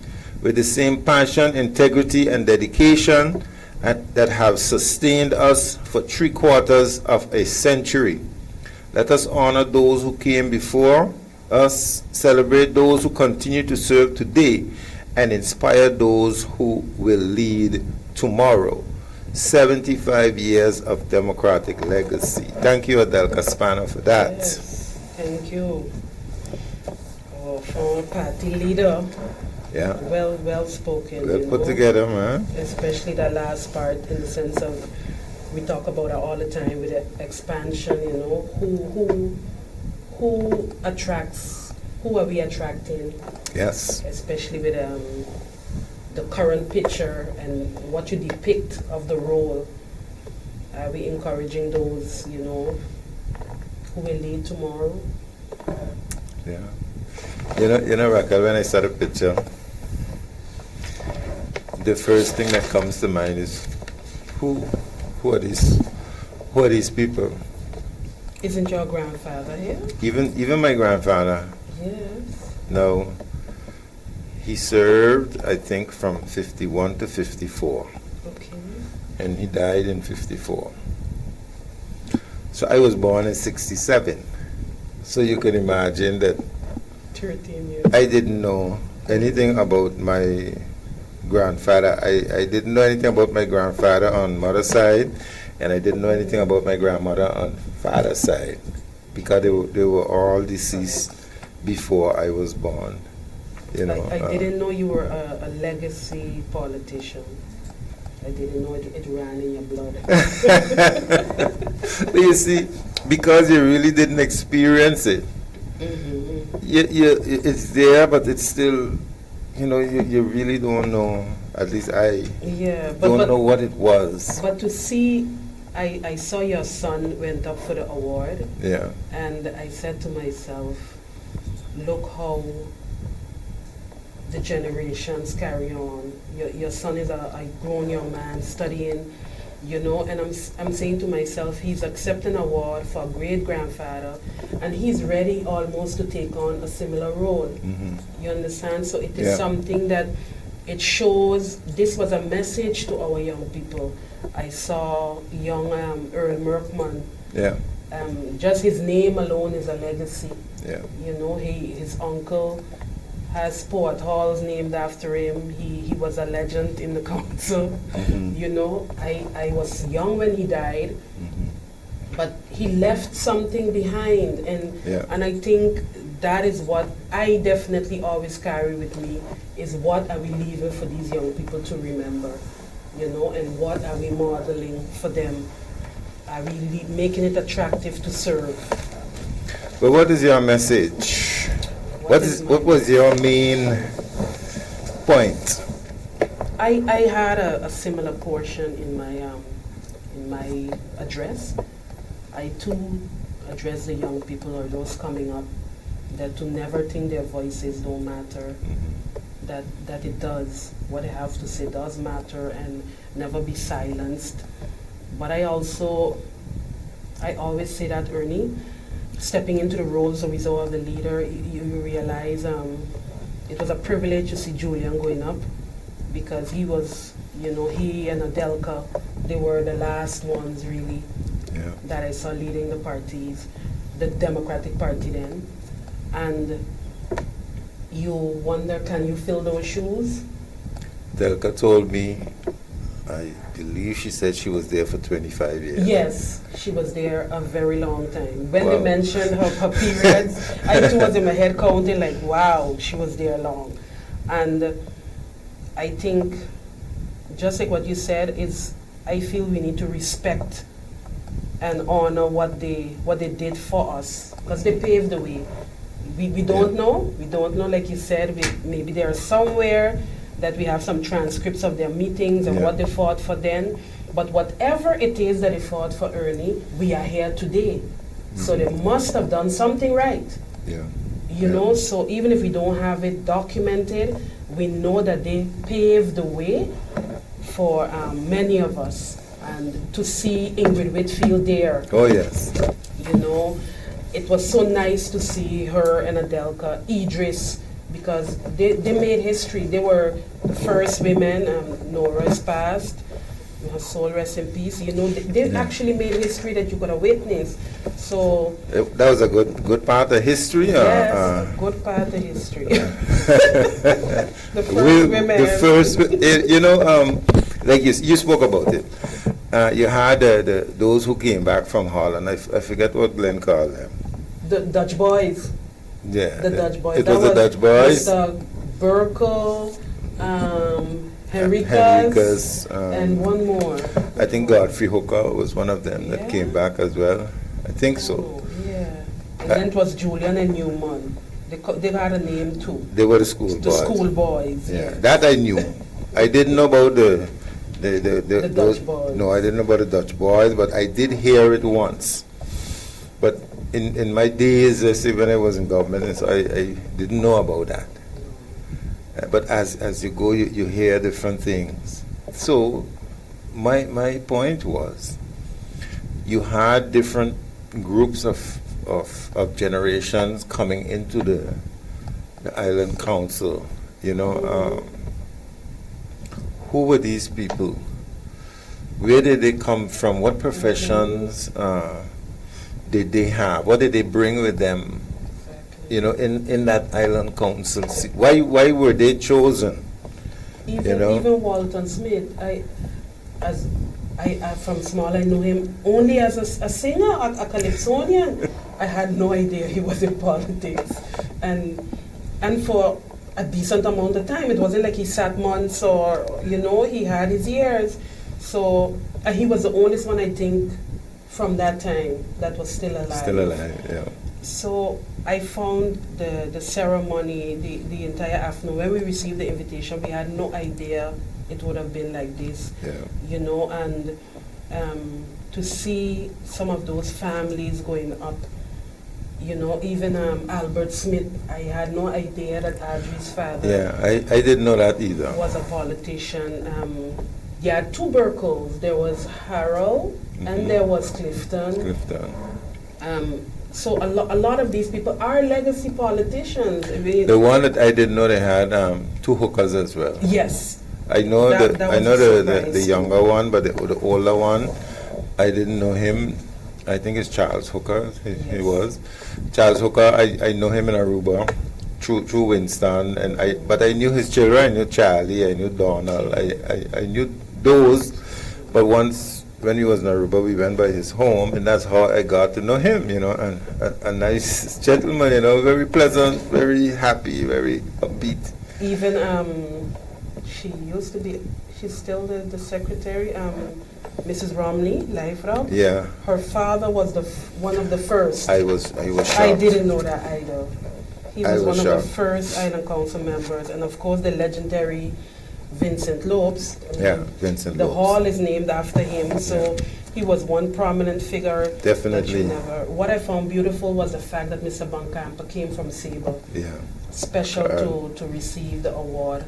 with the same passion, integrity, and dedication that have sustained us for 3/4 of a century. Let us honor those who came before us, celebrate those who continue to serve today, and inspire those who will lead tomorrow. 75 years of democratic legacy. Thank you, Adelka Spana, for that. Yes, thank you. Our former party leader. Yeah. Well spoken. Well put together, man. Especially that last part, in the sense of, we talk about it all the time with the expansion, who attracts, who are we attracting? Yes. Especially with the current picture and what you depict of the role. Are we encouraging those, who will lead tomorrow? Yeah. Raquel, when I saw the picture, the first thing that comes to mind is who who are these people? Isn't your grandfather here? Even my grandfather. Yes. No. He served, I think, from 51 to 54. Okay. And he died in 54. So I was born in 67. So you can imagine that 13 years. I didn't know anything about my grandfather. I didn't know anything about my grandfather on mother's side, and I didn't know anything about my grandmother on father's side, because they were all deceased before I was born. You know, I didn't know you were a legacy politician. I didn't know it ran in your blood. But you see, because you really didn't experience it, it's there, but it's still, you really don't know. At least I don't know what it was. But to see, I saw your son went up for the award. Yeah. And I said to myself, look how the generations carry on. Your son is a grown young man studying, and I'm saying to myself, he's accepting an award for a great grandfather, and he's ready almost to take on a similar role. You understand? So it is something that it shows. This was a message to our young people. I saw young Earl Merkman. Yeah. Just his name alone is a legacy. Yeah. His uncle has sport halls named after him. He was a legend in the council. I was young when he died, but he left something behind, and I think that is what I definitely always carry with me, is what are we leaving for these young people to remember, and what are we modeling for them? Are we making it attractive to serve? But what is your message? What was your main point? I had a similar portion in my address. I too address the young people or those coming up, that to never think their voices don't matter, that it does. What they have to say does matter, and never be silenced. But I always say that, Ernie, stepping into the roles of the leader, you realize it was a privilege to see Julian going up, because he was, he and Adelka, they were the last ones really that I saw leading the parties, the Democratic Party then. And you wonder, can you fill those shoes? Adelka told me, I believe she said she was there for 25 years. Yes, she was there a very long time. When they mentioned her periods, I too was in my head counting like, wow, she was there long. And I think, just like what you said, I feel we need to respect and honor what they did for us, because they paved the way. We don't know. We don't know, like you said, maybe they're somewhere that we have some transcripts of their meetings and what they fought for then. But whatever it is that they fought for, Ernie, we are here today. So they must have done something right. So even if we don't have it documented, we know that they paved the way for many of us. And to see Ingrid Whitfield there. Oh, yes. It was so nice to see her and Adelka, Idris, because they made history. They were the first women. Nora is passed. Her soul rest in peace. They actually made history that you could have witnessed. So that was a good part of history. Yes, a good part of history. The first women. Like you spoke about it. You had those who came back from Holland. I forget what Glenn called them. The Dutch boys. Yeah. The Dutch boys. It was the Dutch boys. Mr. Burkel, Henricus, and one more. I think Godfrey Hooker was one of them that came back as well. I think so. Oh, yeah. And then it was Julian and Newman. They had a name too. They were the school boys. The school boys. Yeah, yes. that I knew. I didn't know about the Dutch boys. No, I didn't know about the Dutch boys, but I did hear it once. But in my days, when I was in government, so I didn't know about that. But as you go, you hear different things. So my point was, you had different groups of generations coming into the island council. Who were these people? Where did they come from? What professions did they have? What did they bring with them? In that island council. Why were they chosen? Even Walton Smith, from small, I knew him only as a singer, a calypsonian. I had no idea he was in politics, and for a decent amount of time. It wasn't like he sat months or he had his years. So he was the only one, I think, from that time that was still alive. Still alive, yeah. So I found the ceremony, the entire afternoon. When we received the invitation, we had no idea it would have been like this. Yeah. And to see some of those families going up, even Albert Smith, I had no idea that Audrey's father. Yeah, I didn't know that either. Was a politician. Yeah, two Burkles. There was Harold and there was Clifton. So a lot of these people are legacy politicians. The one that I didn't know, they had two hookers as well. Yes. I know that I know the younger one, but the older one, I didn't know him. I think it's Charles Hooker. He was Charles Hooker. I know him in Aruba through Winston, but I knew his children. I knew Charlie. I knew Donald. I knew those, but once when he was in Aruba, we went by his home, and that's how I got to know him. And a nice gentleman. Very pleasant, very happy, very upbeat. Even she used to be. She's still the secretary. Mrs. Romney, Liefra. Yeah. Her father was one of the first. I was shocked. I didn't know that either. He was one shocked. of the first Island Council members, and of course the legendary Vincent Lopes. Vincent The Lopes. hall is named after him, so he was one prominent figure. Definitely. What I found beautiful was the fact that Mr. Bankampa came from Sable. Yeah. Special to receive the award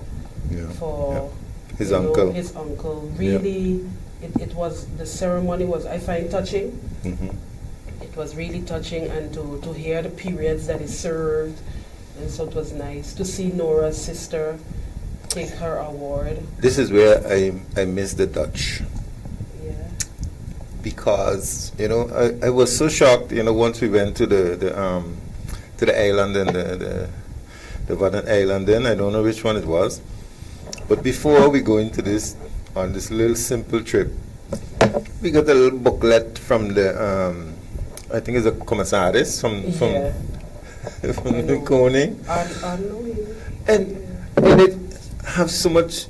for his uncle. His uncle. Really, it was, the ceremony was, I find, touching. Mm-hmm. It was really touching, and to hear the periods that he served, and so it was nice to see Nora's sister take her award. This is where I miss the Dutch. Yeah. Because I was so shocked. Once we went to the island and the Wadden Island. Then I don't know which one it was. But before we go into this, on this little simple trip, we got a little booklet from the I think it's a commissaris from the Koning, and it have so much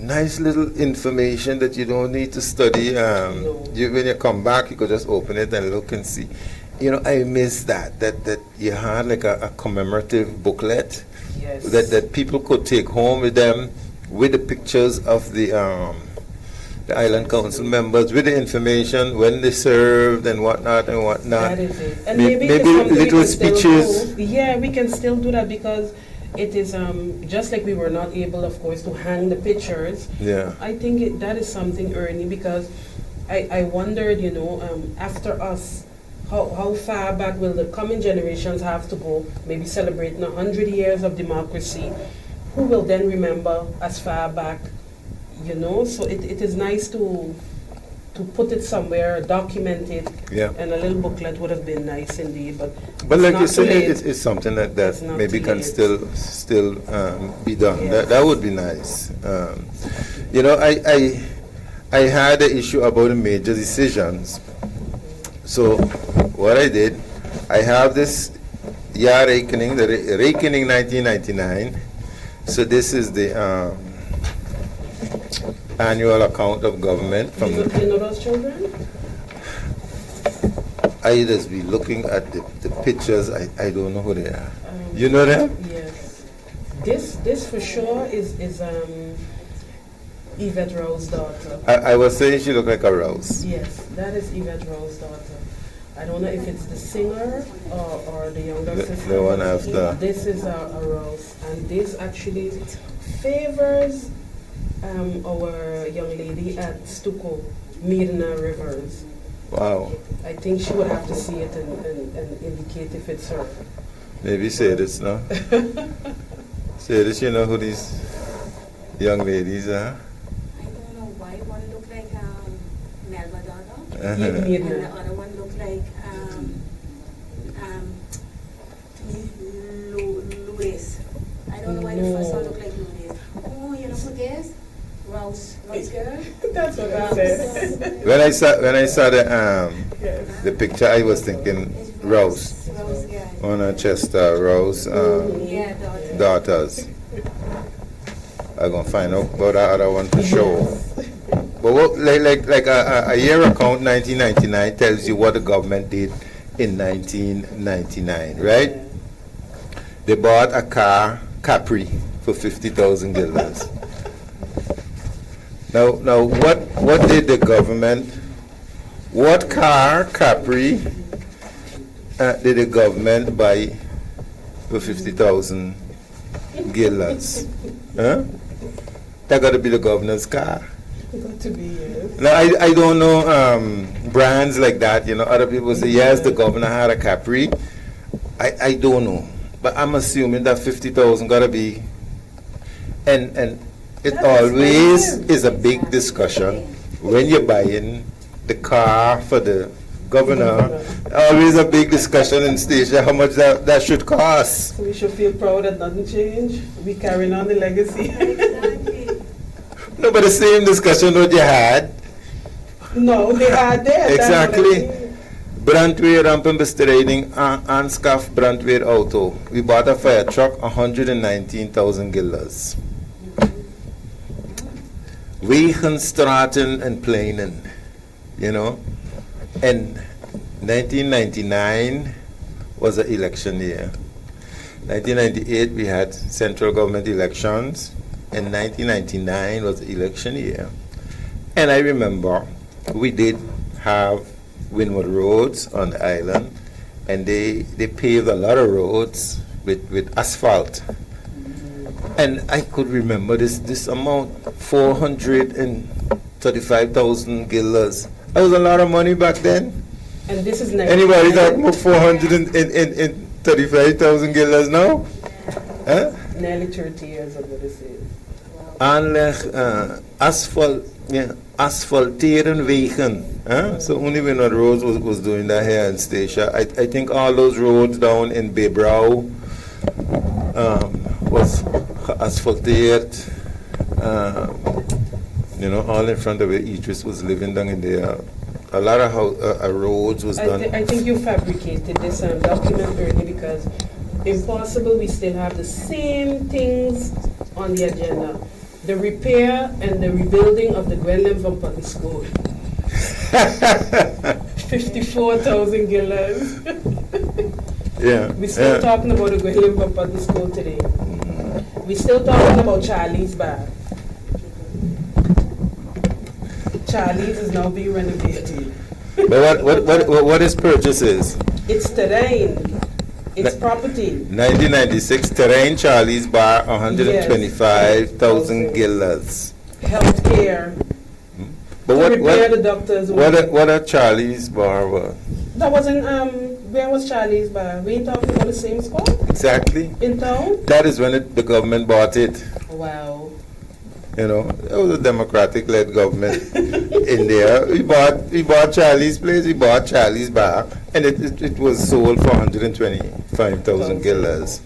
nice little information that you don't need to study. When you come back, you could just open it and look and see. I miss that you had like a commemorative booklet that people could take home with them, with the pictures of the Island Council members, with the information, when they served and whatnot. That is it. And maybe little speeches. Yeah, we can still do that, because it is just like we were not able, of course, to hang the pictures. Yeah. I think that is something, Ernie, because I wondered, after us, how far back will the coming generations have to go, maybe celebrating 100 years of democracy? Who will then remember as far back, So it is nice to put it somewhere, document it, and a little booklet would have been nice indeed. But like you said, it's something that maybe can still be done. Yes. That would be nice. I had an issue about the major decisions. So what I did, I have this year reckoning, the reckoning 1999. So this is the annual account of government from you know those children? I just be looking at the pictures. I don't know who they are. You know them? Yes. This for sure is Yvette Rowe's daughter. I was saying she looked like a Rose. Yes, that is Yvette Rowe's daughter. I don't know if it's the singer or the younger sister. The one after. This is a Rose, and this actually favors our young lady at Stuco, Mirna Rivers. Wow. I think she would have to see it and indicate if it's her. Maybe say this now. Say this, you know who these young ladies are? I don't know why one looked like Melba Dodo, Uh-huh. and the Mirna. other one looked like Louis. I don't know why the first one looked like Louis. Oh, you know who this? Rose girl. That's what I said. When I saw the picture, I was thinking Rose. Rose girl. Oranjestad, Rose Yeah, daughter. daughters. I'm gonna find out about that other one for sure. But what, like a year account, 1999 tells you what the government did in 1999, right? They bought a car, Capri, for 50,000 guilders. Now, what did the government? What car, Capri, did the government buy for 50,000 guilders? Huh? That got to be the governor's car. Got to be, yes. Now, I don't know brands like that. You know, other people say, yes, the governor had a Capri. I don't know. But I'm assuming that 50,000 got to be. And it That's always expensive. is a big discussion when you're buying the car for the governor. Always a big discussion in station how much that should cost. So we should feel proud that nothing changed. We carrying on the legacy. Exactly. No, but the same discussion that you had. No, they had that. Exactly. Brandweer rampen besteding aanschaf brandweer auto. We bought a fire truck, 119,000 guilders. Wegen, straten en pleinen, you know. And 1999 was an election year. 1998 we had central government elections, and 1999 was the election year. And I remember we did have Windward roads on the island, and they paved a lot of roads with asphalt. And I could remember this amount, 435,000 guilders. That was a lot of money back then. And this is Anybody got more 435,000 guilders now? Huh? nearly 30 years ago this is. Aanleg, asfalteren wegen. So only when the roads was doing that here in Statia. I think all those roads down in Bebrau was asphalteerd. You know, all in front of where Idris was living down in there. A lot of roads was done. I think you fabricated this document early because impossible we still have the same things on the agenda. The repair and the rebuilding of the Gwendolyn Van Putten School. 54,000 guilders. Yeah. We're still talking about the Gwendolyn Van Putten School today. We're still talking about Charlie's Bar. Charlie's is now being renovated. But what his purchase is? It's terrain. It's property. 1996, Terrain Charlie's Bar, 125,000 Yes. guilders. Healthcare. But To repair the doctors. what a Charlie's Bar was? That wasn't, where was Charlie's Bar? We ain't talking about the same spot? Exactly. In town? That is when the government bought it. Wow. You know, it was a democratic-led government in there. We bought Charlie's Place, we bought Charlie's Bar, and it was sold for 125,000 guilders.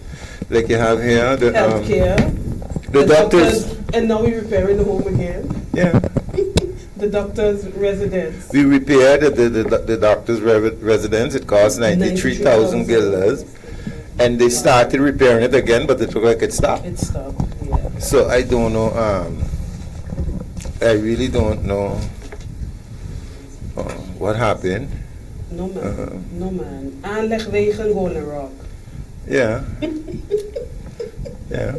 Like you have here, the Healthcare. the doctors. And now we're repairing the home again. Yeah, The doctor's residence. we repaired the doctors' residence. It cost 93,000 guilders, and they started repairing it again, but it looked like it stopped. It stopped, yeah. So I don't know. I really don't know what happened. No man, no man. Aanlegwegen Golden Rock. Yeah. Yeah.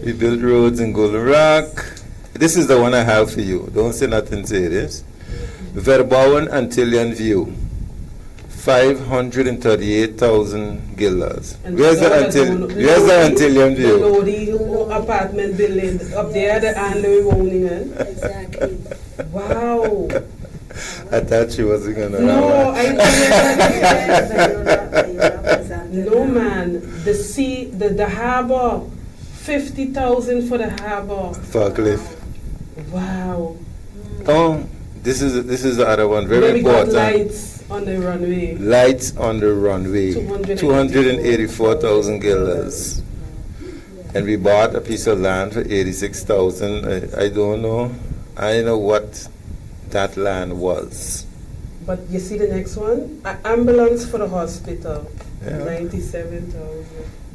We built roads in Golden Rock. This is the one I have for you. Don't say nothing serious. Verbouwen Antillian View. 538,000 guilders. And Where's the Antillian The view? Lodi apartment building up there, the Anne Woningen. Exactly. Wow. I thought she wasn't gonna. No, I No, no man. The sea, the harbor, 50,000 for the harbor. Falkliff. Wow. Oh, this is the other one. Very Then we got important. lights on the runway. Lights on the runway. 284,000 guilders. And we bought a piece of land for 86,000. I don't know. I know what that land was. But you see the next one? Ambulance for the hospital. Yeah. 97,000.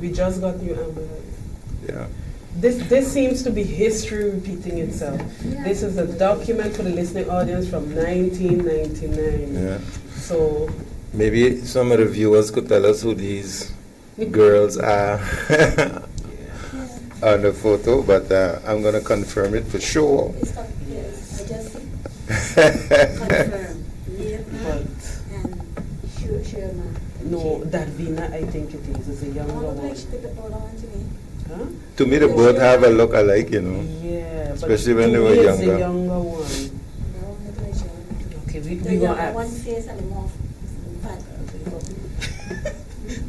We just got new ambulance. Yeah. This seems to be history repeating itself. This is a document for the listening audience from 1999. Yeah. So Maybe some of the viewers could tell us who these girls are on the photo, but I'm going to confirm it for sure. Yes, I just confirm. but And Sherman. no, that Vina, I think it is a younger All one. like she did the photo on to me. Huh? To me, they both have a look alike, you know. Yeah, Especially but when to they were me it's younger. the younger one. No, look like Sherman. Okay, we The gonna younger one ask. face and the more fat.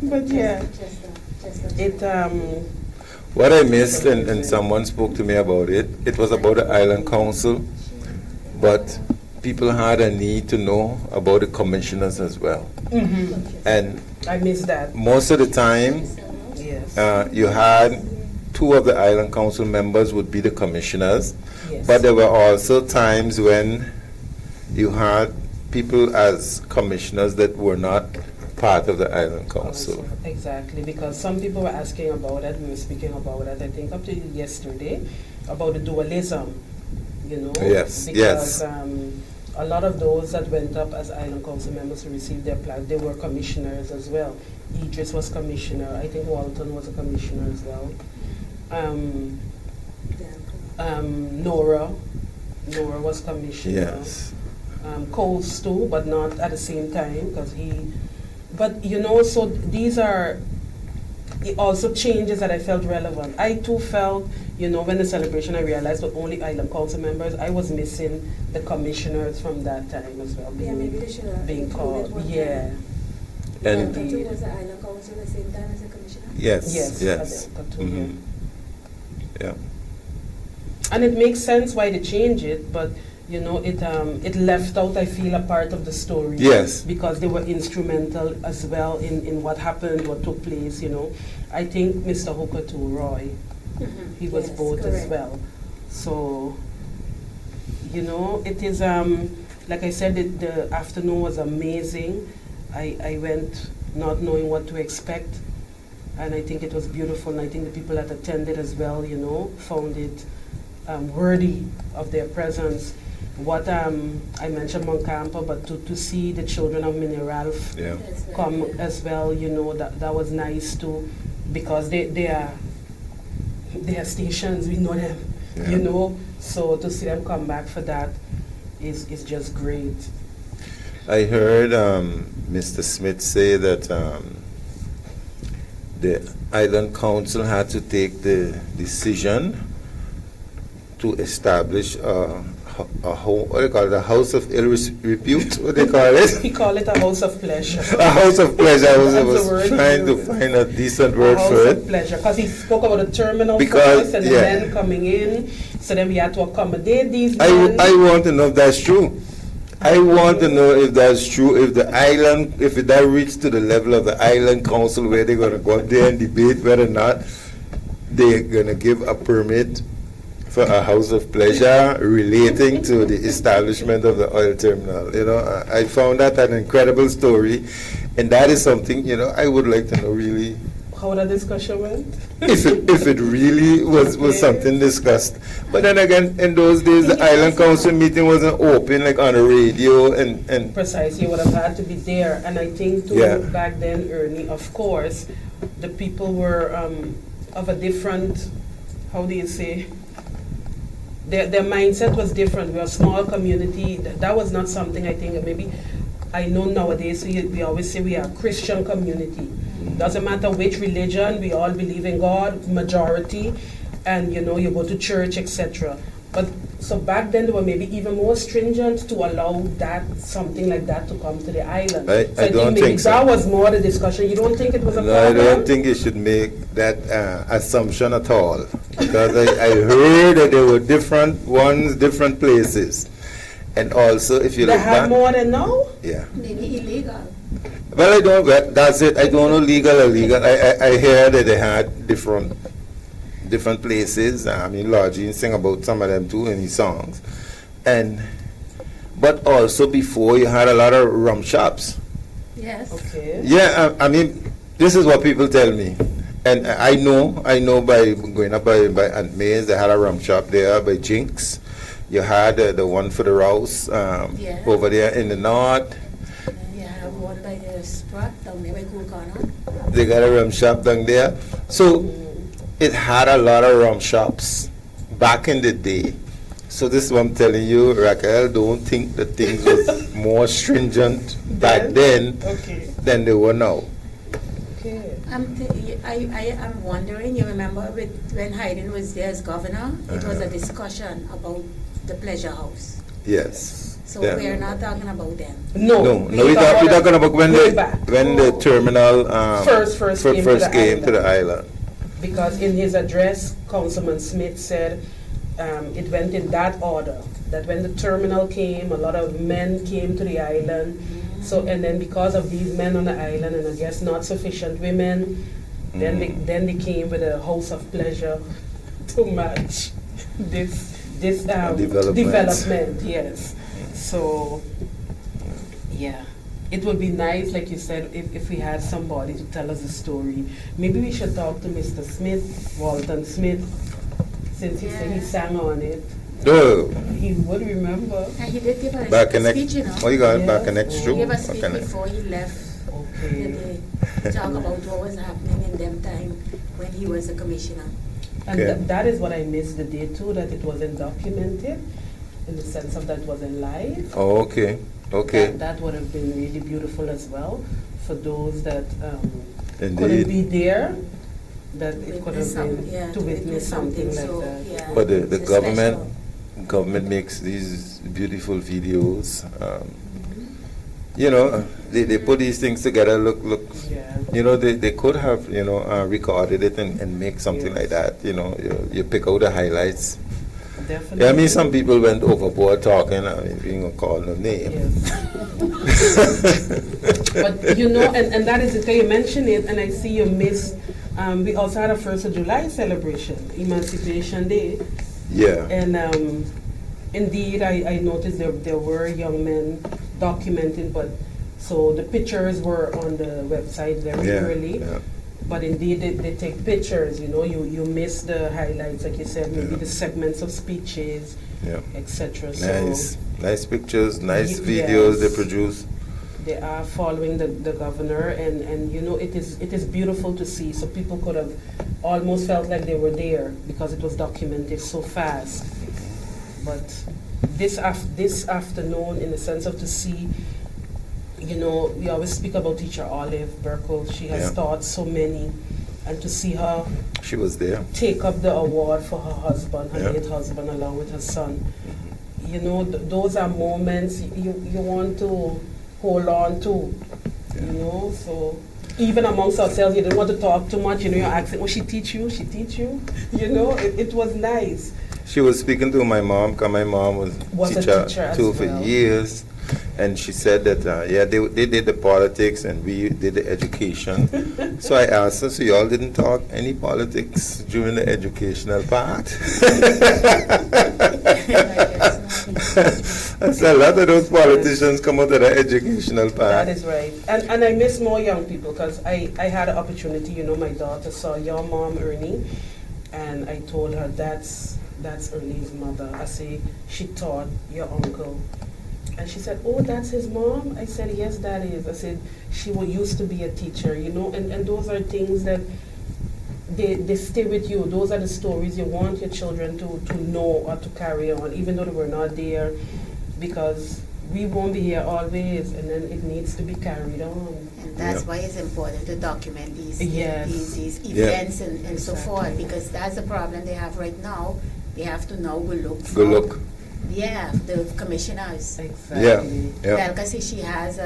But yeah, Just it What I missed, and someone spoke to me about it, it was about the Island Council, but people had a need to know about the commissioners as well. And I missed that. most of the time, Yes. you had two of the Island Council members would be the commissioners, Yes. but there were also times when you had people as commissioners that were not part of the Island Council. Exactly, because some people were asking about it. We were speaking about it, I think, up to yesterday, about the dualism, you know? Yes, because, yes. A lot of those that went up as Island Council members to receive their plaque, they were commissioners as well. Idris was commissioner. I think Walton was a commissioner as well. Nora was commissioner. Yes. Coles too, but not at the same time, because he. But you know, so these are also changes that I felt relevant. I too felt, you know, when the celebration I realized that only Island Council members, I was missing the commissioners from that time as well. Yeah, maybe they should have being included called, one yeah. And Katu was the Island Council at the same time as the commissioner? yes, Yes, yes. Katu, Mhm. Yeah. And it makes sense why they change it, but you know, it left out, I feel, a part of the story. Yes. Because they were instrumental as well in what happened, what took place, you know. I think Mr. Hooker too, Roy, he was Yes, both as correct. well. So, you know, it is, like I said, the afternoon was amazing. I went not knowing what to expect, and I think it was beautiful, and I think the people that attended as well, you know, found it worthy of their presence. What I mentioned Moncampa, but to see the children of Minnie Ralph Yeah. come as well, you know, that was nice too, because they are stations, we know them, Yeah. you know, so to see them come back for that is just great. I heard Mr. Smith say that the Island Council had to take the decision to establish a what do they call it? A house of ill repute? What they call it? We call it a house of pleasure. A house of pleasure. I That's the was word trying to he used. find a decent A word house for of it. pleasure, because he spoke about the terminal Because, first and the yeah. men coming in, so then we had to accommodate these I men. want to know if that's true. I want to know if that's true, if the island, if that reached to the level of the Island Council where they're going to go up there and debate whether or not they're going to give a permit for a house of pleasure relating to the establishment of the oil terminal. You know, I found that an incredible story, and that is something, you know, I would like to know really How the discussion went? if it really was Okay. something discussed. But then again, in those days, the Island Council meeting wasn't open like on the radio and Precisely, would have had to be there. And I think too, Yeah. back then, Ernie, of course, the people were of a different, how do you say, their mindset was different. We're a small community. That was not something I think maybe I know nowadays we always say we are a Christian community. Doesn't matter which religion, we all believe in God, majority, and you go to church, etc. But so back then they were maybe even more stringent to allow something like that to come to the island. I don't think maybe think so. that was more the discussion. You don't think it was a No, I problem? don't think you should make that assumption at all. Because I heard that there were different ones, different places. And also, if you They look have back, more than now? yeah. Maybe illegal. Well, I don't. That's it. I don't know legal or illegal. I hear that they had different places. I mean, Lodgy sing about some of them too in his songs, but also before you had a lot of rum shops. Yes. Okay. Yeah, I mean, this is what people tell me, and I know by going up by Aunt May's, they had a rum shop there by Jinx. You had the one for the Rouse Yeah. over there in the north. And you have one by the Sprat down there by Cool Corner. They got a rum shop down there. So it had a lot of rum shops back in the day. So this is what I'm telling you, Raquel, don't think that things was more stringent back then Okay. than they were now. Okay. I am wondering, you remember when Hayden was there as governor, it was a discussion about the pleasure house. Yes. So Yeah. we're not talking about them. No, we're talking about when the terminal First came to the came to the island. island. Because in his address, Councilman Smith said it went in that order, that when the terminal came, a lot of men came to the island. So, and then because of these men on the island, and I guess not sufficient women, then they came with a house of pleasure to match this development. Yes. So, yeah. It would be nice, like you said, if we had somebody to tell us the story. Maybe we should talk to Mr. Smith, Walton Smith, since he said he sang on it. Oh, He would remember. And he did give a back in speech, you know. what you got? Yes. Back in next He true. gave a speech before he left. Okay. They talk about what was happening in them time when he was a commissioner. And Okay. that is what I missed the day too, that it wasn't documented, in the sense of that it wasn't live. Oh, okay. Okay. That would have been really beautiful as well, for those that couldn't Indeed. be there, that it could have been Yeah, to witness something like so, that. yeah, But the it's government makes these beautiful videos. They put these things together. Look. Yeah. They could have recorded it and make something like that. You pick out the highlights. Definitely. Yeah, I mean, some people went overboard talking. I mean, we ain't gonna call no name. Yes. But and that is it. You mentioned it, and I see you miss. We also had a 1st of July celebration, Emancipation Day. Yeah. And indeed, I noticed there were young men documenting, but so the pictures were on the website very early. Yeah. But indeed, they take pictures. You miss the highlights, like you said, maybe the segments of speeches, Yeah. etc. Nice pictures, nice videos they Yes. produce. They are following the governor, and it is beautiful to see. So people could have almost felt like they were there because it was documented so fast. But this afternoon, in the sense of to see, we always speak about teacher Olive Burkle. She has taught so many, and to see her She was there. take up the award for her husband, her late husband, along with her son. Those are moments you want to hold on to, so even amongst ourselves, you don't want to talk too much, you're asking, oh, she teach you? It was nice. She was speaking to my mom, because my mom was A teacher teacher as too for well. years. And she said that, they did the politics and we did the education. So I asked her, so y'all didn't talk any politics during the educational part? I said, a lot of those politicians come out of the educational part. That is right. And I miss more young people, because I had an opportunity, my daughter saw your mom, Ernie, and I told her that's Ernie's mother. I say, she taught your uncle. And she said, oh, that's his mom? I said, yes, that is. I said, she used to be a teacher, and those are things that they stay with you. Those are the stories you want your children to know or to carry on, even though they were not there, because we won't be here always, and then it needs to be carried on. And that's Yeah. why it's important to document these Yes. these Yeah. events and so forth, because that's the problem they have right now. They have to now go look for Good look. Yeah, the commissioners. Exactly. Yeah. Delka says she has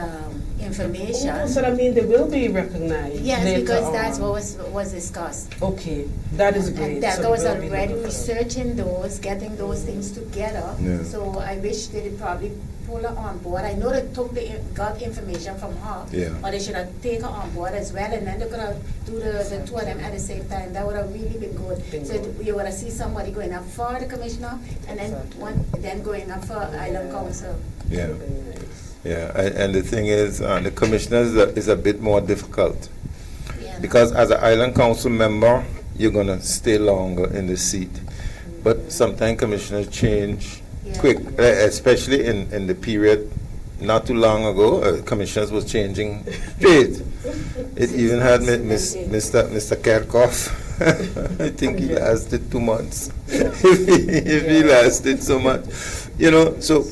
information. Oh, so that means they will be recognized. Yes, later because that's on. what was discussed. Okay, that is great. And Delka So was they will be already looking for it. researching those, getting those things together. Yeah. So I wish they'd probably pull her on board. I know they got information from her, Yeah. or they should have taken her on board as well, and then they could have do the two of them at the same time. That would have really been good. So you would have see somebody going up for the commissioner, and then Exactly. then going up for Island Council. Yeah. Very nice. Yeah, and the thing is, the commissioner is a bit more difficult Yeah, because as an island council member, you're gonna stay longer in the seat. But sometimes commissioners change Yeah. quick, especially in the period not too long ago. Commissioners was changing straight. It even had Mr. Kerkhoff. I think he lasted 2 months. if he lasted so much, so.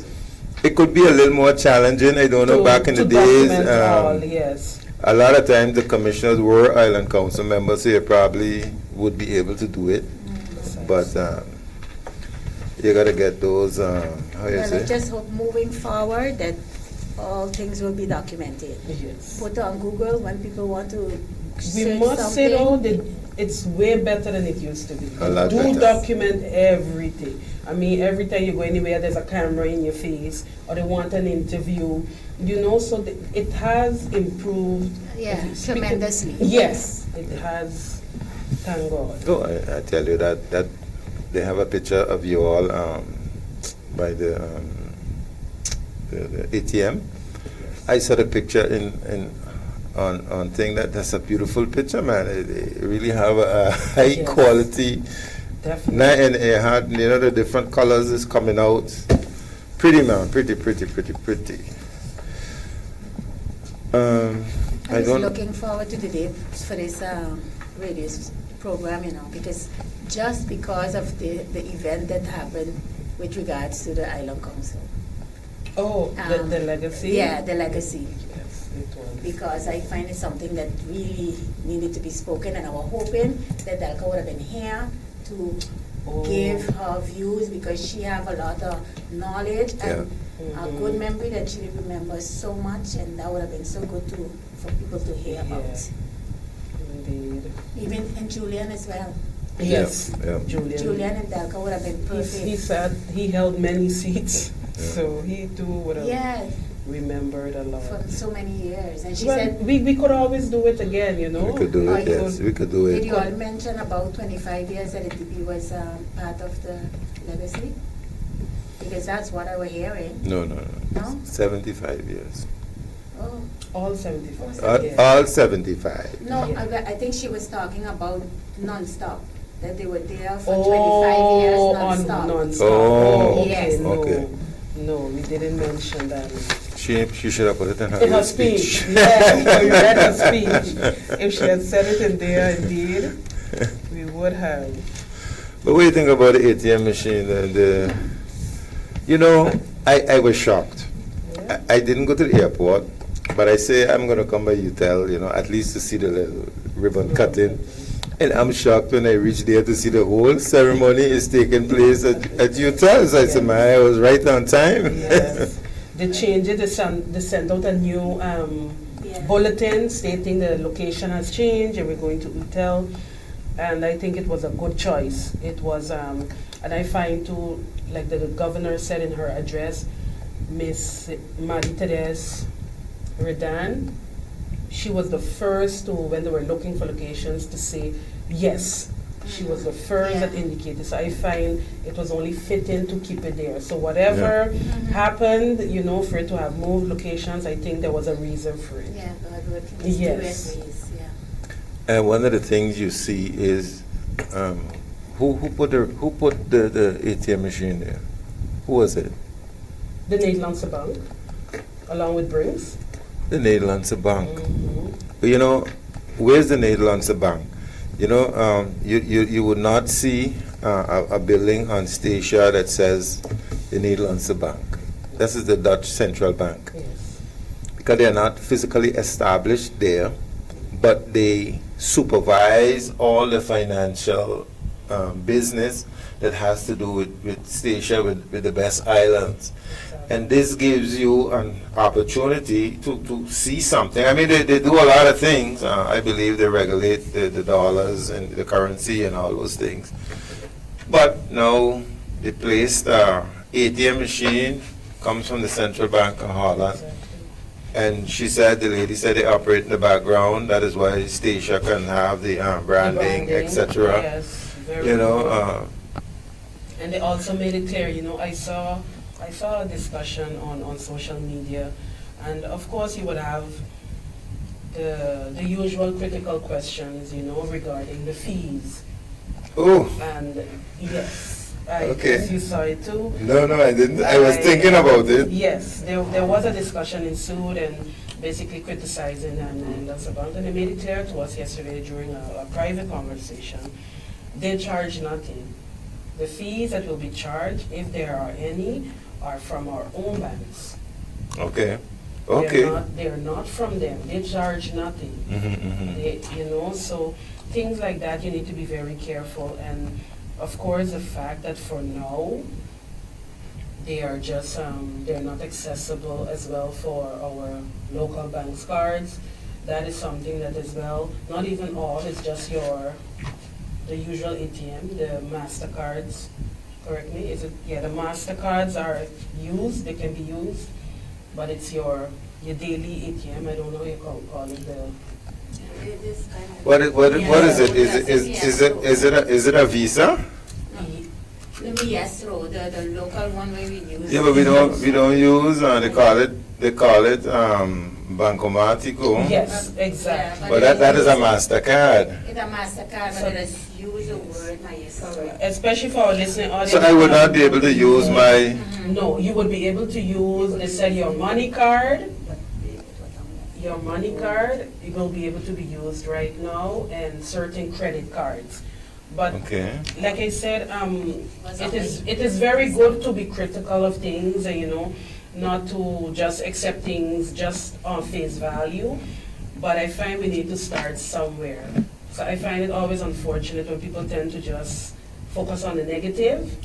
It could be a little more challenging. I don't know. Back in the days, document all, yes. a lot of times the commissioners were island council members, so you probably would be able to do it. But you got to get those. How you Well, I say? just hope moving forward that all things will be documented. Yes. Put on Google when people want to We search must say though something. that it's way better than it used to be. A lot Do better. document everything. I mean, every time you go anywhere, there's a camera in your face, or they want an interview. So it has improved. Yeah, Speaking- tremendously. Yes, it has. Thank God. Oh, I tell you that they have a picture of you all by the ATM. I saw the picture on thing that's a beautiful picture, man. It really have a high Yes. quality. Definitely. And it had, the different colors is coming out. Pretty, man. Pretty. I'm I just don't. looking forward to the day for this radio program, because just because of the event that happened with regards to the Island Council. Oh, the legacy? Yeah, the legacy. Yes, it was. Because I find it something that really needed to be spoken, and I was hoping that Delka would have been here to give her views, because she have a lot of knowledge and a good memory that she remembers so much, and that would have been so good for people to hear about. Indeed. Even and Julian as well. Yes, Yeah. Julian and Delka would have been perfect. He said he held many seats, so he too would have Yeah, remembered a lot. for so many years. And she Well, said, we could always do it again, We could do Oh, it, you yes. We could do did it. you all mention about 25 years that the DP was part of the legacy? Because that's what I was hearing. No. No? 75 years. Oh. All 75. All yes. All 75. No, Yeah. I think she was talking about non-stop, that they were there for Oh, 25 years on non-stop. non-stop. Oh, okay. yes. No, Okay. no, we didn't mention that. She should have put it in her, In her speech, yeah, we read her speech. If she had said it in there, indeed, we would have. But what do you think about the ATM machine? I was shocked. Yeah. I didn't go to the airport, but I say I'm going to come by UTEL, at least to see the little ribbon cutting. And I'm shocked when I reached there to see the whole ceremony is taking place at UTEL. So I said, man, I was right on time. Yes. They changed it, they sent out a new bulletin stating the location has changed and we're going to Utel. And I think it was a good choice. It was, and I find too, like the governor said in her address, Miss Marie-Therese Redan, she was the first to, when they were looking for locations, to say yes. She was the first that indicated. So I find it was only fitting to keep it there. So whatever happened, for it to have moved locations, I think there was a reason for it. Yeah, God working Yes. mysterious ways, yeah. And one of the things you see is who put the ATM machine there? Who was it? The Nederlandse Bank, along with Brings. The Nederlandse Bank. But where's the Nederlandse Bank? You would not see a building on Statia that says the Nederlandse Bank. This is the Dutch Central Bank. Yes. Because they are not physically established there, but they supervise all the financial business that has to do with Statia, with the best islands. And this gives you an opportunity to see something. I mean, they do a lot of things. I believe they regulate the dollars and the currency and all those things. But now, they placed ATM machine, comes from the Central Bank of Holland. And she said, the lady said they operate in the background. That is why Statia can have the branding, etc. Yes, very You know, good. And they also made it clear, you know, I saw a discussion on social media, and of course you would have the usual critical questions, you know, regarding the fees. oh, And yes, I Okay. guess you saw it too. no, I didn't. I was thinking about it. Yes, there was a discussion ensued and basically criticizing and that's about, and they made it clear to us yesterday during a private conversation. They charge nothing. The fees that will be charged, if there are any, are from our own banks. Okay. Okay. They're not from them. They charge nothing. They, you know, so things like that you need to be very careful. And of course, the fact that for now they are just they're not accessible as well for our local banks cards. That is something that as well, not even all, it's just the usual ATM, the MasterCards. Correct me, is it? Yeah, the MasterCards are used, they can be used, but it's your daily ATM. I don't know what you call it. This kind of- What is it? Is it a Visa? Maybe yes, through the local one where we use. Yeah, but we don't use. They call it Bankomatico. Yes, exactly. But that is a Mastercard. It's a MasterCard, but it is use the word Maestro. Especially for our listening audience. So I would not be able to use my. No, you would be able to use, they said your money card. Your money card, it will be able to be used right now, and certain credit cards. But Okay. like I said, it is very good to be critical of things, and you know, not to just accept things just on face value. But I find we need to start somewhere. So I find it always unfortunate when people tend to just focus on the negative.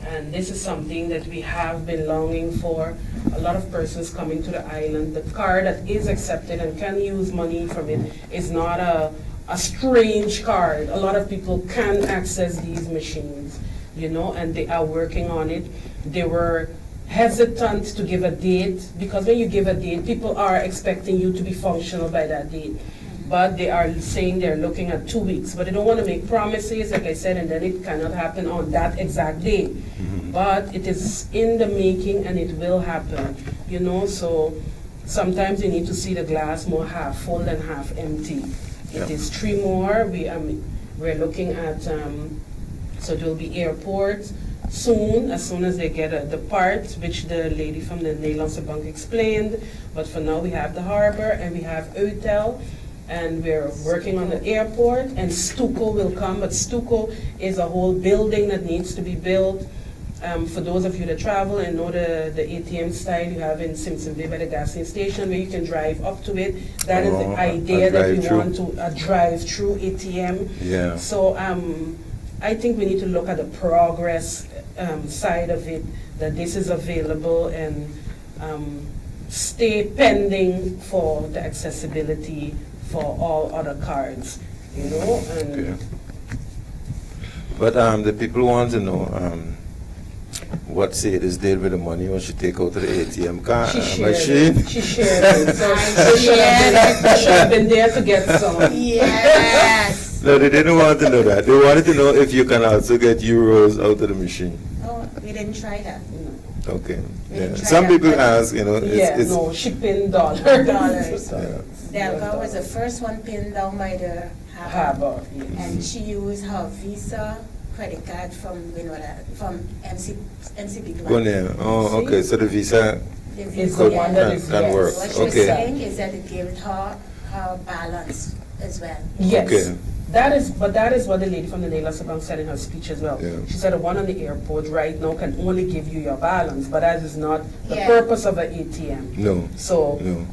And this is something that we have been longing for. A lot of persons coming to the island, the card that is accepted and can use money from it is not a strange card. A lot of people can access these machines, you know, and they are working on it. They were hesitant to give a date, because when you give a date, people are expecting you to be functional by that date. But they are saying they're looking at 2 weeks, but they don't want to make promises, like I said, and then it cannot happen on that exact day. But it is in the making and it will happen, you know, so sometimes you need to see the glass more half full than half empty. It is 3 more, we're looking at, so there will be airports soon as they get the part, which the lady from the Nederlandse Bank explained. But for now we have the harbor and we have Hotel. And we're working on the airport, and Stuco will come, but Stuco is a whole building that needs to be built. For those of you that travel and know the ATM style you have in Simpson Bay by the gasoline station, where you can drive up to it. That is the idea that we want to drive-through ATM. Yeah. So I think we need to look at the progress side of it, that this is available, and stay pending for the accessibility for all other cards, you know. And Okay. But the people want to know what Sadie's did with the money when she take out the ATM card she shared machine. it. She shared it. So she should have been there to get some. Yes. No, they didn't want to know that. They wanted to know if you can also get euros out of the machine. Oh, we didn't try that. Okay. We Yeah. didn't try Some that, people but- ask, you know, it's No, she pinned dollars. yeah. The alcohol was the first one pinned down by the harbor. Harbor, yes. And she used her Visa credit card from MCB Go Bank. there. Oh, okay. So the Visa The It's Visa, the Could- one that is, can yes. work. What she was Okay. saying is that it gave her balance as well. Yes, Okay. That is what the lady from the Naila Sabang said in her speech as well. Yeah. She said the one on the airport right now can only give you your balance, but that is not the Yeah. purpose of an ATM. No. So No.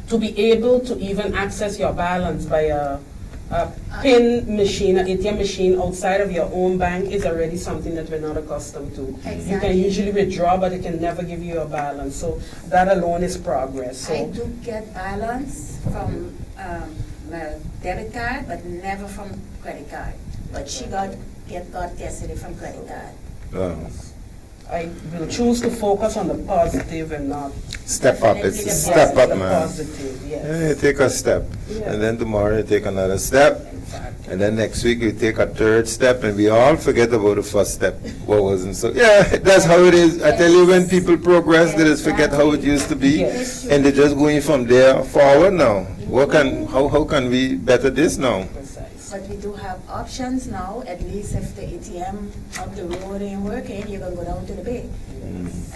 to be able to even access your balance by a PIN machine, an ATM machine outside of your own bank is already something that we're not accustomed to. You can Exactly. usually withdraw, but it can never give you a balance. So that alone is progress. I So do get balance from my debit card, but never from credit card. But she got yesterday from credit card. I will choose to focus on the positive and not Step up. It's a Yes, step up, the man. positive. Yes. Yeah, you take a step, Yeah. and then tomorrow you take another step, Exactly. and then next week you take a third step, and we all forget about the first step. What wasn't so? Yeah, that's how it is. I tell you, when people progress, they just forget how it used to be, Yes. and they're just going from there forward now. How can we better this now? Precise. But we do have options now, at least if the ATM up the road ain't working, you can go down to the bank.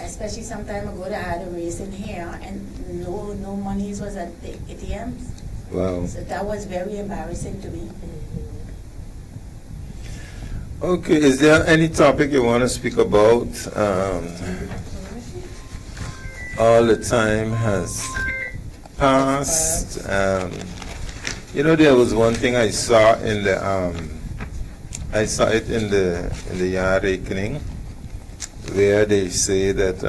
Especially some time ago, I had a race in here and no monies was at the ATMs. Wow. So that was very embarrassing to me. Okay, is there any topic you want to speak about? All the time has passed. You know, there was one thing I saw in the yard reckoning, where they say that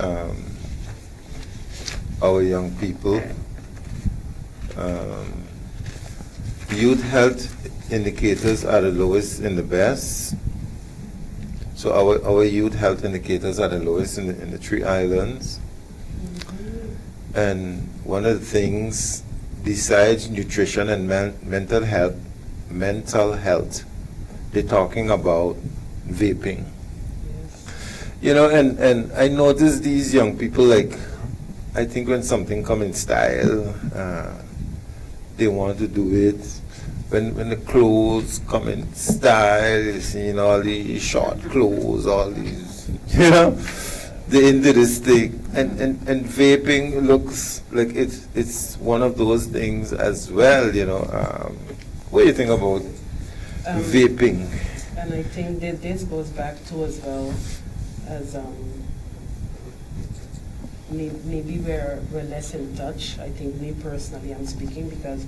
our young people, youth health indicators are the lowest and the best. So our youth health indicators are the lowest in the 3 islands. And one of the things, besides nutrition and mental health, they're talking about vaping. You know, and I notice these young people, like, I think when something come in style, they want to do it. When the clothes come in style, you see, you know, all these short clothes, all these, you know, they're into this thing. And vaping looks like it's one of those things as well, you know. What do you think about vaping? And I think that this goes back to as well as maybe we're less in touch. I think me personally, I'm speaking because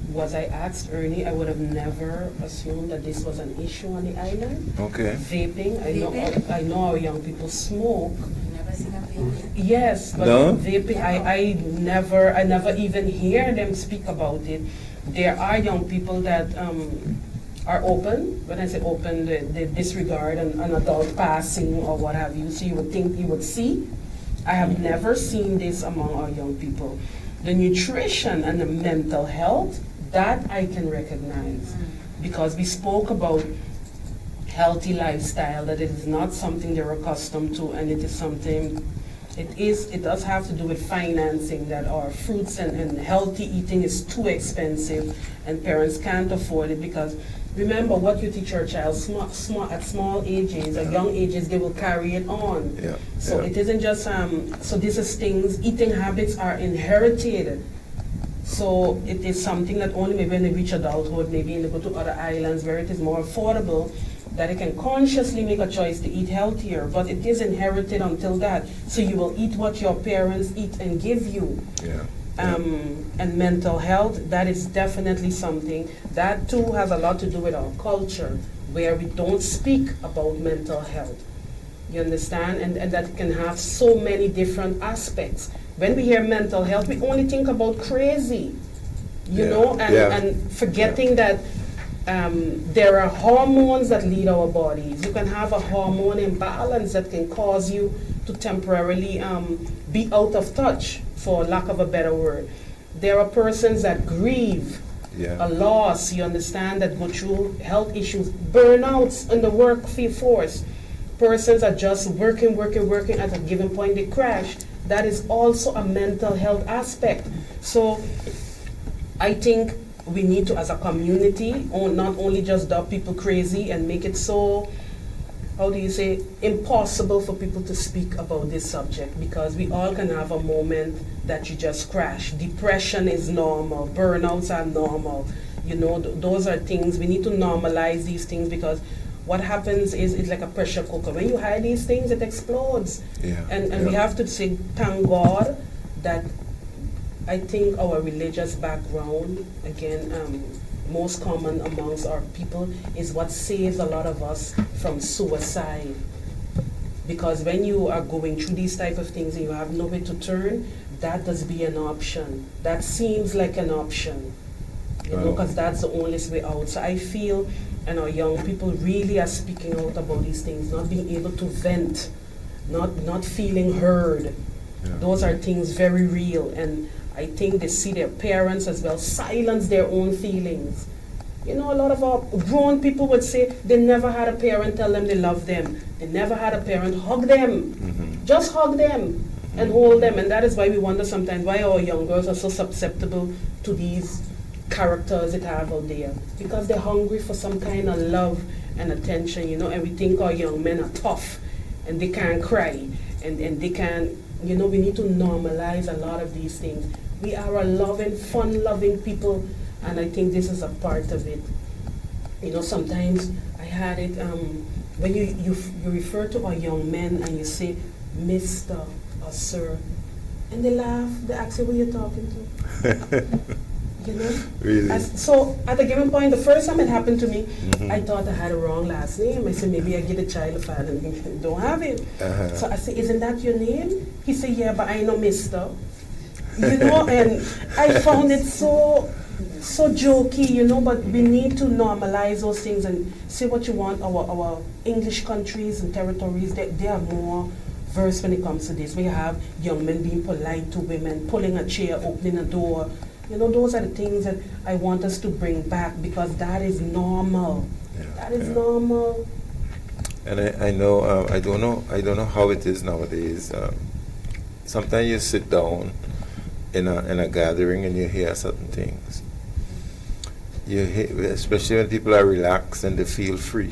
was I asked Ernie, I would have never assumed that this was an issue on the island. Okay. Vaping, Vaping? I know our young people smoke. Never seen a baby. Yes, but No? vaping, I never even hear them speak about it. There are young people that are open. When I say open, they disregard an adult passing or what have you. So you would think you would see. I have never seen this among our young people. The nutrition and the mental health, that I can recognize. Because we spoke about healthy lifestyle, that it is not something they're accustomed to, and it is something, it does have to do with financing, that our fruits and healthy eating is too expensive and parents can't afford it. Because remember, what you teach your child at small ages, at young ages, they will carry it on. Yeah. So yeah. it isn't just, so this is things, eating habits are inherited. So it is something that only maybe when they reach adulthood, maybe they go to other islands where it is more affordable, that they can consciously make a choice to eat healthier, but it is inherited until that. So you will eat what your parents eat and give you. Yeah. And mental health, that is definitely something. That too has a lot to do with our culture, where we don't speak about mental health. You understand? And that can have so many different aspects. When we hear mental health, we only think about crazy, you Yeah. know, Yeah. and forgetting that there are hormones that lead our bodies. You can have a hormone imbalance that can cause you to temporarily be out of touch, for lack of a better word. There are persons that grieve Yeah. a loss, you understand, that go through health issues, burnouts in the workforce. Persons are just working, at a given point they crash. That is also a mental health aspect. So I think we need to, as a community, not only just dub people crazy and make it so, how do you say, impossible for people to speak about this subject, because we all can have a moment that you just crash. Depression is normal, burnouts are normal, You know, those are things, we need to normalize these things, because what happens is it's like a pressure cooker. When you hide these things, it explodes. And we have to say, thank God that I think our religious background, again, most common amongst our people, is what saves a lot of us from suicide. Because when you are going through these type of things and you have nowhere to turn, that does be an option. That seems like an option, you know, because that's the only way out. So I feel, and our young people really are speaking out about these things, not being able to vent, not feeling heard. Those are things very real, and I think they see their parents as well silence their own feelings. You know, a lot of our grown people would say they never had a parent tell them they love them. They never had a parent hug them. Just hug them and hold them. And that is why we wonder sometimes why our young girls are so susceptible to these characters that have out there. Because they're hungry for some kind of love and attention, you know, and we think our young men are tough and they can't cry and they can't, you know, we need to normalize a lot of these things. We are a loving, fun-loving people, and I think this is a part of it. You know, sometimes I had it, when you refer to a young man and you say, Mr. or Sir, and they laugh, they ask you who you're talking to. You know? Really? So at a given point, the first time it happened to me, I thought I had a wrong last name. I said, maybe I get a child of father and don't have it. So I said, isn't that your name? He said, yeah, but I know Mr. You know, and I found it so jokey, you know, but we need to normalize those things and say what you want. Our English countries and territories, they are more versed when it comes to this. We have young men being polite to women, pulling a chair, opening a door. You know, those are the things that I want us to bring back, because that is normal. That is normal. And I know, I don't know how it is nowadays. Sometimes you sit down in a gathering and you hear certain things. You hear, especially when people are relaxed and they feel free,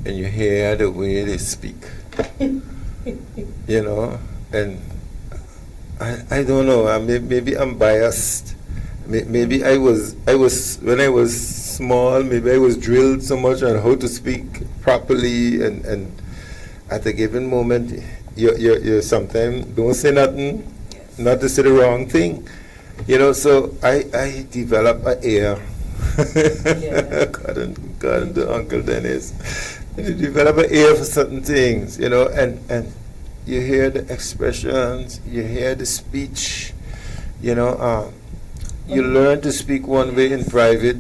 and you hear the way they speak. You know, and I don't know. Maybe I'm biased. Maybe I was when I was small. Maybe I was drilled so much on how to speak properly, and at a given moment, you sometimes don't say nothing, not to say the wrong thing. You know, so I develop an ear. God to Uncle Dennis. You develop an ear for certain things, you know, and you hear the expressions, you hear the speech, you know. You learn to speak one way in private,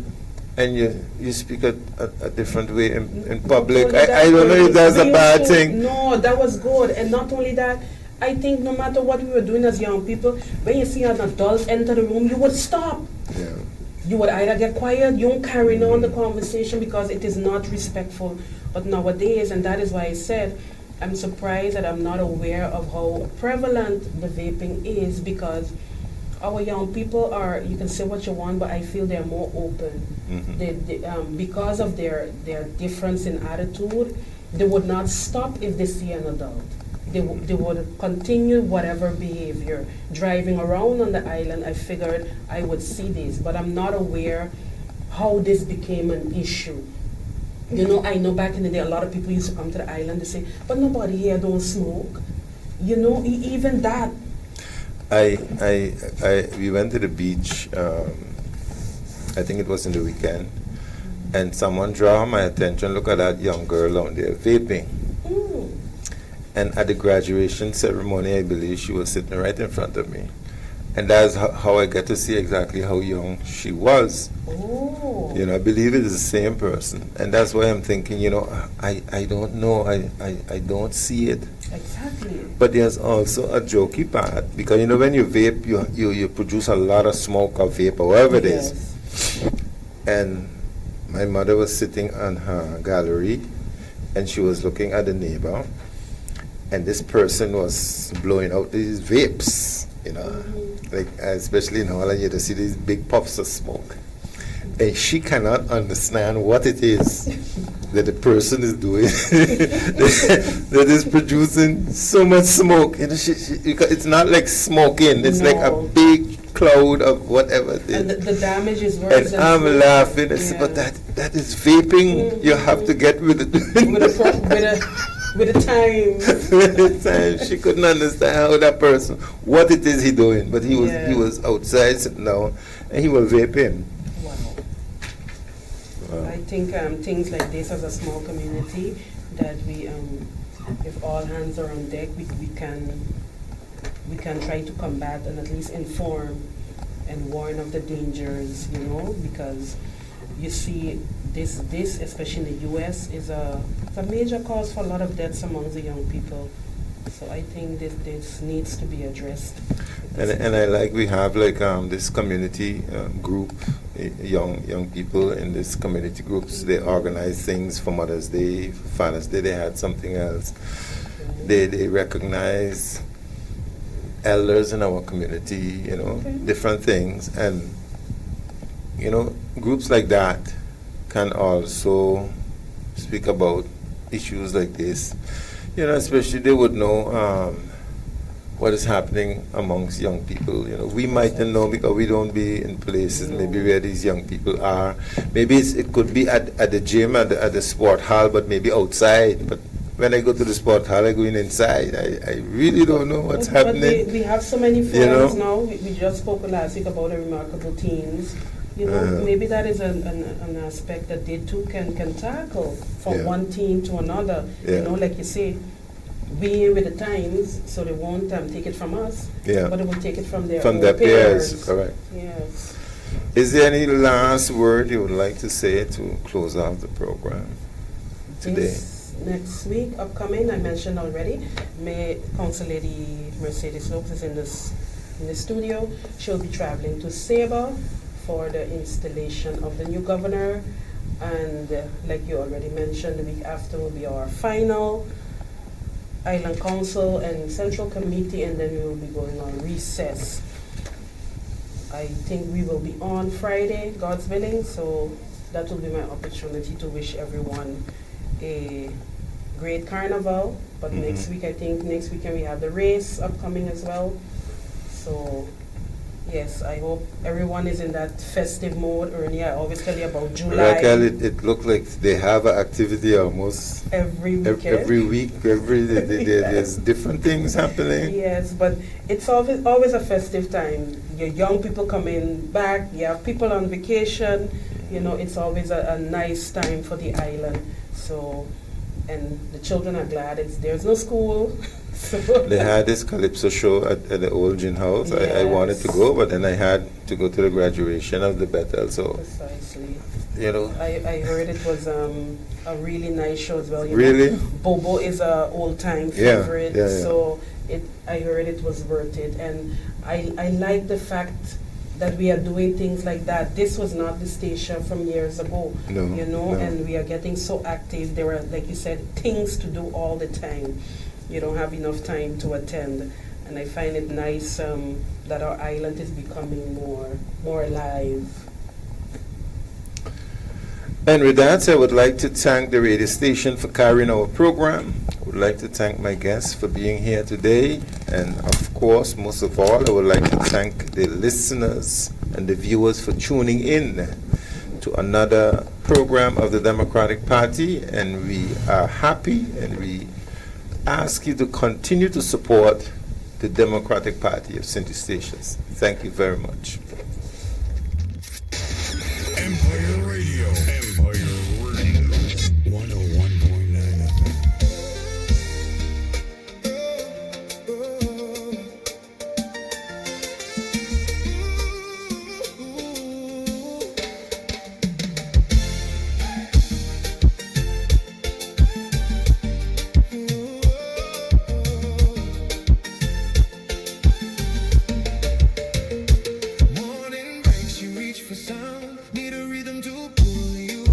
and you speak a different way in public. I don't know if that's a bad thing. No, that was good. And not only that, I think no matter what we were doing as young people, when you see an adult enter the room, you would stop. Yeah. You would either get quiet, you won't carry on the conversation because it is not respectful. But nowadays, and that is why I said, I'm surprised that I'm not aware of how prevalent the vaping is, because our young people are, you can say what you want, but I feel they're more open. Because of their difference in attitude, they would not stop if they see an adult. They would continue whatever behavior. Driving around on the island, I figured I would see this, but I'm not aware how this became an issue. You know, I know back in the day, a lot of people used to come to the island and say, but nobody here don't smoke. You know, even that. We went to the beach, I think it was in the weekend, and someone drew my attention, look at that young girl down there vaping. And at the graduation ceremony, I believe she was sitting right in front of me. And that's how I get to see exactly how young she was. You know, I believe it is the same person. And that's why I'm thinking, you know, I don't know, I don't see it. Exactly. But there's also a jokey part, because you know when you vape, you produce a lot of smoke or vapor, whatever it is. And my mother was sitting on her gallery, and she was looking at the neighbor, and this person was blowing out these vapes, you know, like especially in Holland, you see these big puffs of smoke, and she cannot understand what it is that the person is doing that is producing so much smoke. You know, it's not like smoking. It's like a big cloud of whatever it And is. the damage is worse. And I'm smoke. laughing. I said, but Yeah. that is vaping. You have to get with it. with a time. With the time, she couldn't understand how that person, what it is he doing. But he Yeah. was outside sitting down, and he was vaping. Wow. Wow. I think things like this as a small community that we, if all hands are on deck, we can try to combat and at least inform and warn of the dangers, because you see this especially in the U.S. is it's a major cause for a lot of deaths among the young people. So I think this needs to be addressed. And I like we have like this community group, young people in this community groups. They organize things for Mother's Day, for Father's Day. They had something else. They recognize elders in our community, different things, and groups like that can also speak about issues like this. Especially they would know what is happening amongst young people. We mightn't know because we don't be in places maybe where these young people are. Maybe it could be at the gym, at the sport hall, but maybe outside. But when I go to the sport hall, I go inside. I really don't know what's happening. But we have so many forums now. We just spoke last week about the remarkable teens. Maybe that is an aspect that they too can tackle from one teen to another. Like you say, be with the times, so they won't take it from us, but they will take it from their peers. Correct. Yes. Is there any last word you would like to say to close off the program today? Next week, upcoming, I mentioned already, Council Lady Mercedes Lopes is in the studio. She'll be traveling to Saba for the installation of the new governor, and like you already mentioned, the week after will be our final Island Council and Central Committee, and then we will be going on recess. I think we will be on Friday, God's willing, so that will be my opportunity to wish everyone a great carnival. But next weekend we have the race upcoming as well. So yes, I hope everyone is in that festive mode. Ernie, I always tell you about July. Raquel, it looked like they have an activity almost every weekend. Every week, there's different things happening. Yes, but it's always a festive time. Your young people coming back, you have people on vacation, it's always a nice time for the island. So, and the children are glad there's no school. So they had this Calypso show at the old gin house. Yes. I wanted to go, but then I had to go to the graduation of the Bethel. So precisely. I heard it was a really nice show as well. Really? Bobo is a old-time favorite, so I heard it was worth it. And I like the fact that we are doing things like that. This was not the station from years ago, No. and we are getting so active. There are, like you said, things to do all the time. You don't have enough time to attend. And I find it nice that our island is becoming more alive. And with that, I would like to thank the radio station for carrying our program. I would like to thank my guests for being here today. And of course, most of all, I would like to thank the listeners and the viewers for tuning in to another program of the Democratic Party. And we are happy, and we ask you to continue to support the Democratic Party of St. Eustatius. Thank you very much. Empire Radio. 101.9 FM. Morning breaks, you reach for sound. Need a rhythm to pull you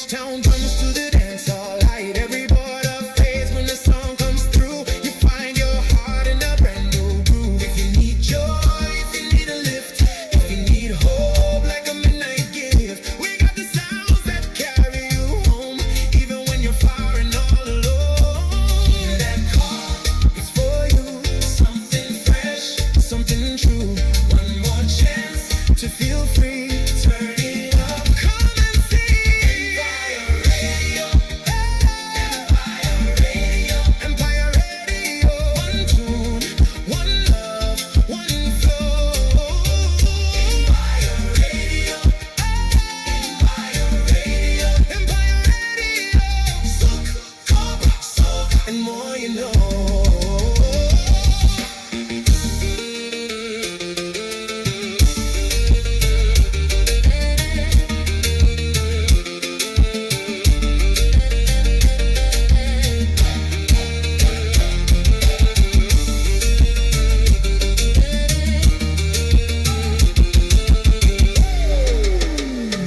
Each town comes to the dance all night. Every border fades when the song comes through. You find your heart in a brand new groove. If you need joy, if you need a lift, if you need hope like a midnight gift, we got the sounds that carry you home, even when you're far and all alone. That call is for you. Something fresh, something true. One more chance to feel free. Turn it up. Come and see. Empire Radio. Empire Radio. Empire Radio. One tune, one love, one flow. Empire Radio. Empire Radio. Empire Radio. Soak, cobra, soak, and more you know.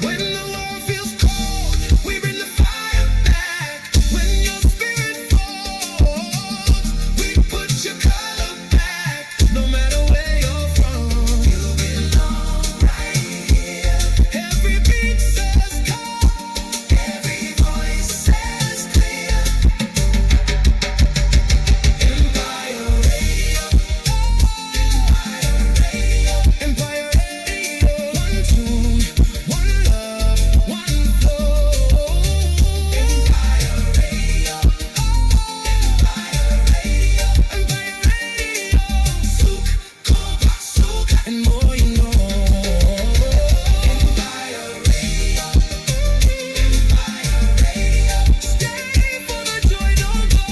When the war feels cold, we bring the fire back. When your spirit falls, we put your color back. No matter where you're from, you belong right here. Every beat says call, every voice says clear. Empire Radio, Empire Radio, Empire Radio. One tune, one love, one flow. Empire Radio, Empire Radio, Empire Radio. Souk, cobra, souk, and more you know. Empire Radio, Empire Radio. Stay for the joy, don't go.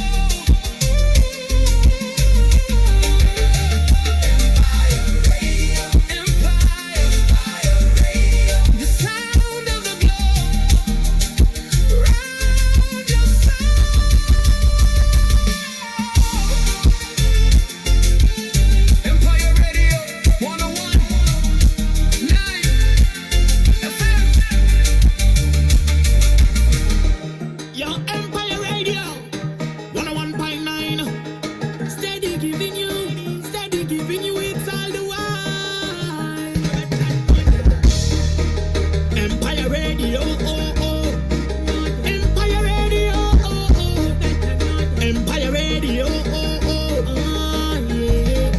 Empire Radio, Empire Radio. The sound of the glow round your Empire Radio 101.9 FM. Yo, Empire Radio 101.9. Steady giving you it's all the while. Empire Radio, oh, oh. Empire Radio, oh, oh. Empire Radio, oh, oh. Yeah.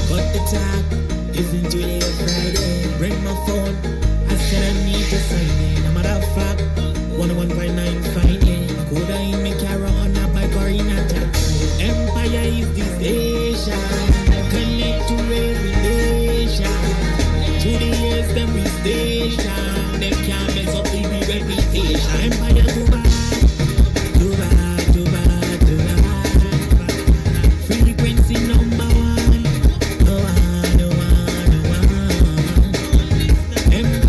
Cut the talk, isn't today a Friday? Bring my phone, I said I need to sign in. I'm a fact, 101.9 fine, yeah. Coulda in me car on a bike or in a taxi. Empire is the station, connect to every nation. To the years them we station, them can't mess up the reputation. Empire too bad, too bad, too bad, too bad. Frequency number one, no one, no one, no one. Empire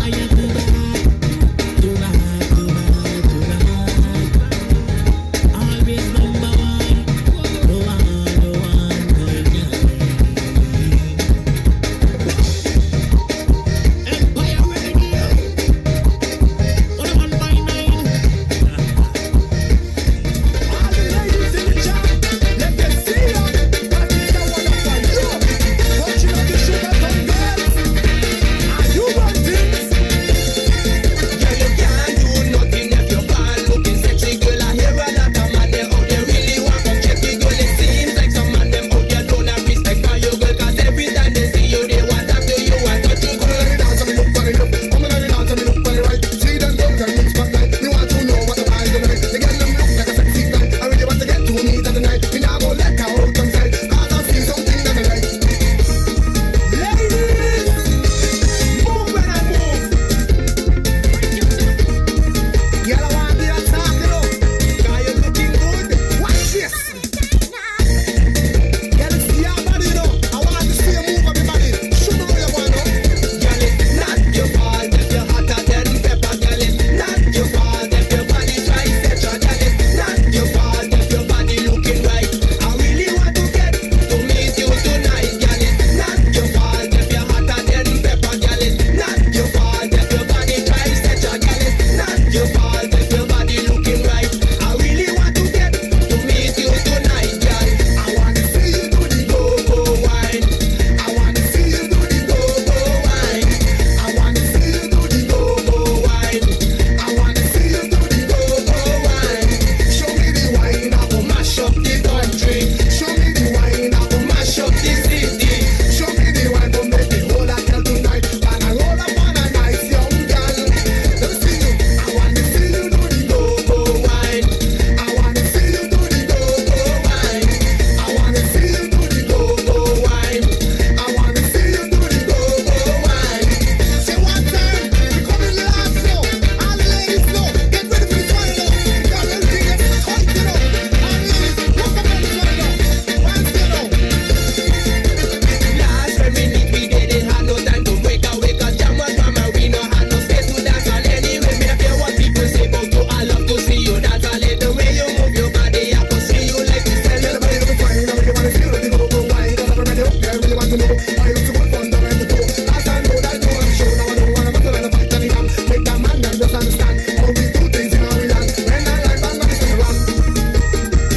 you know. I used to put fun down on the toe. As I know that you want to show, now I don't want to put on a fight and it make that man them just understand how we do things in our land. When I like bang, it's gonna run.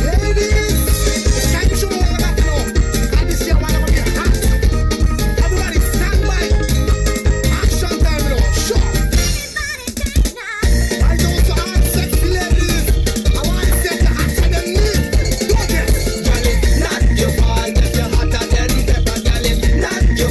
Ladies, it's time to show all that you know. And this year, while I'm here, hot. Everybody stand by. Action time, you know. Sure. I don't to all sexy ladies. I want to set the hotter than me. Don't it? Girl, it's not your fault if you're hotter than pepper, girl. It's not your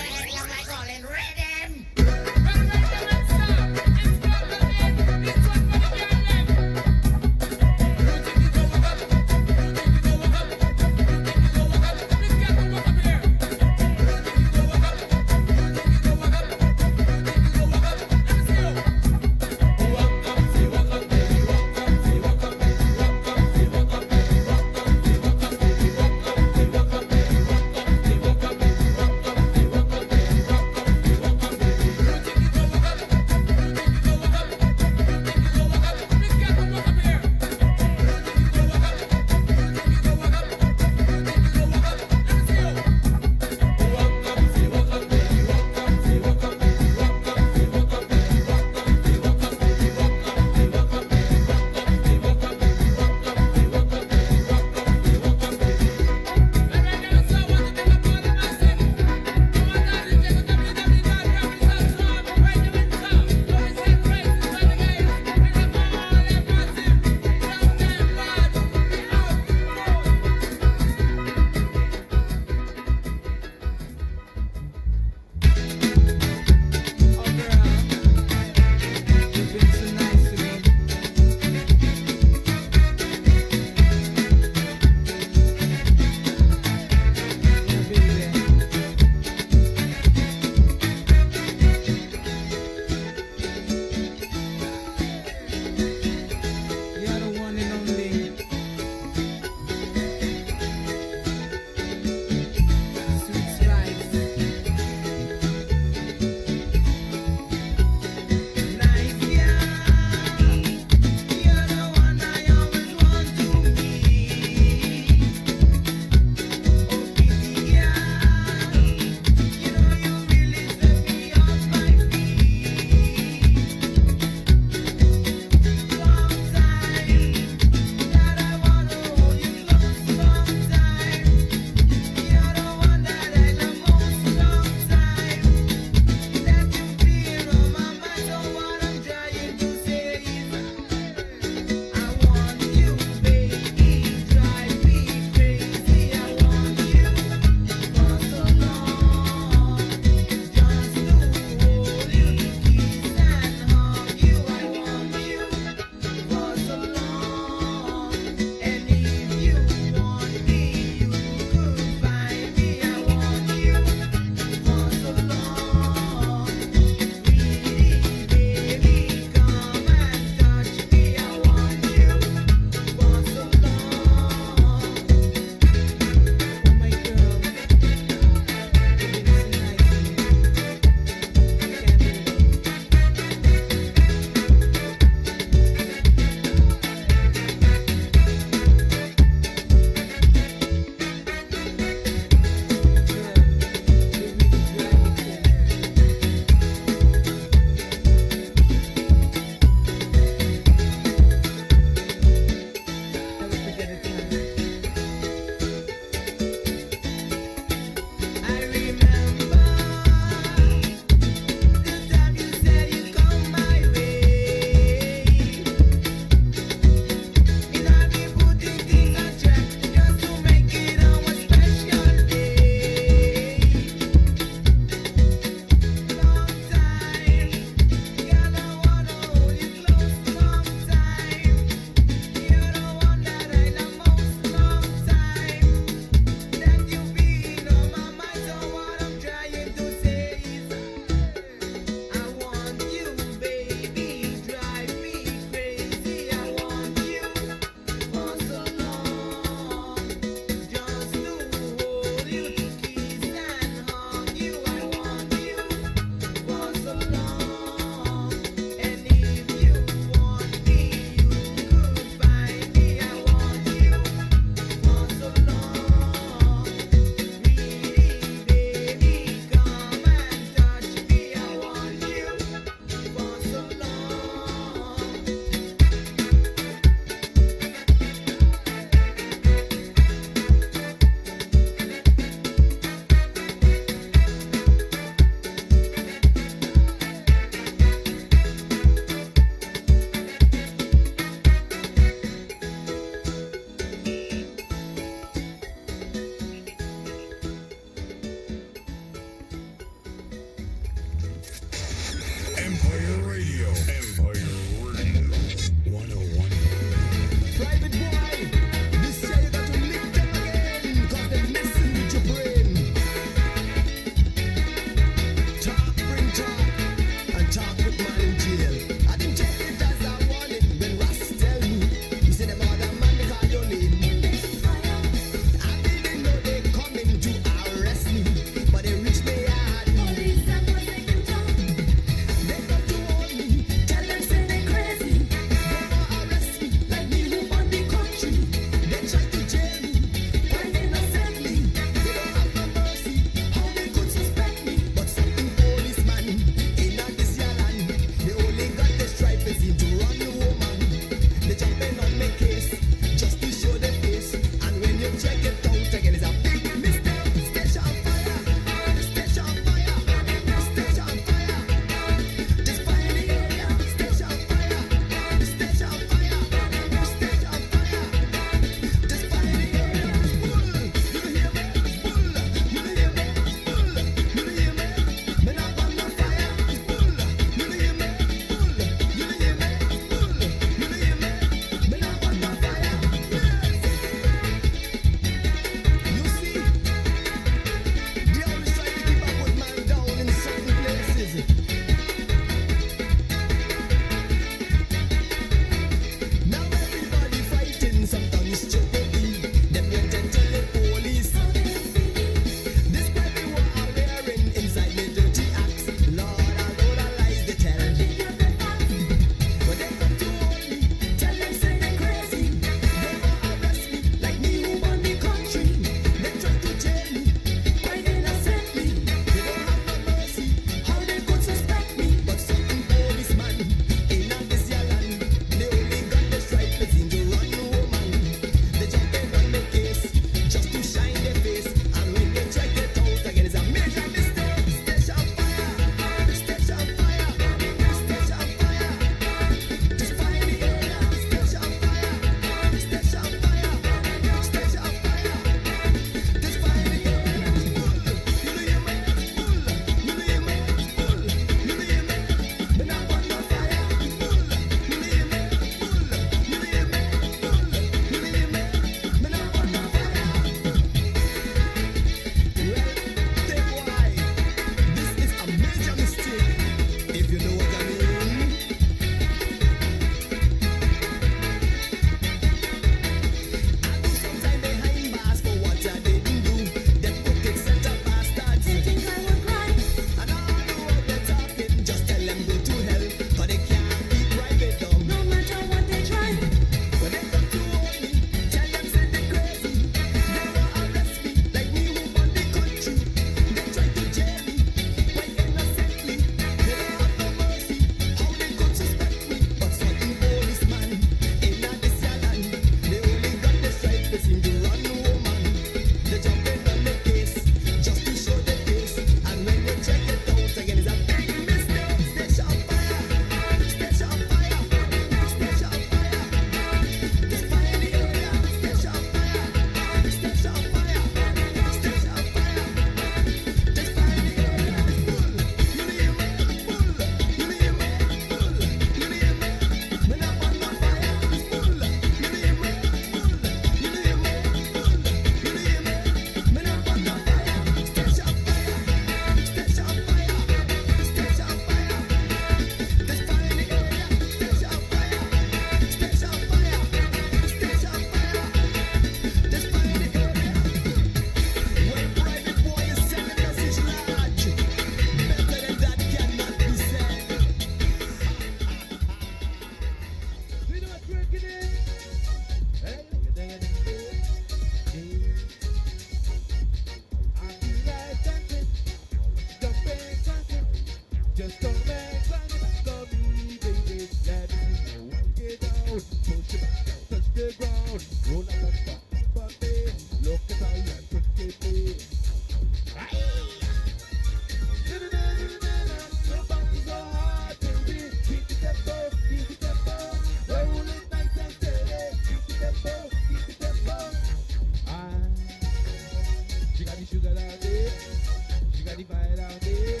got the fire down there.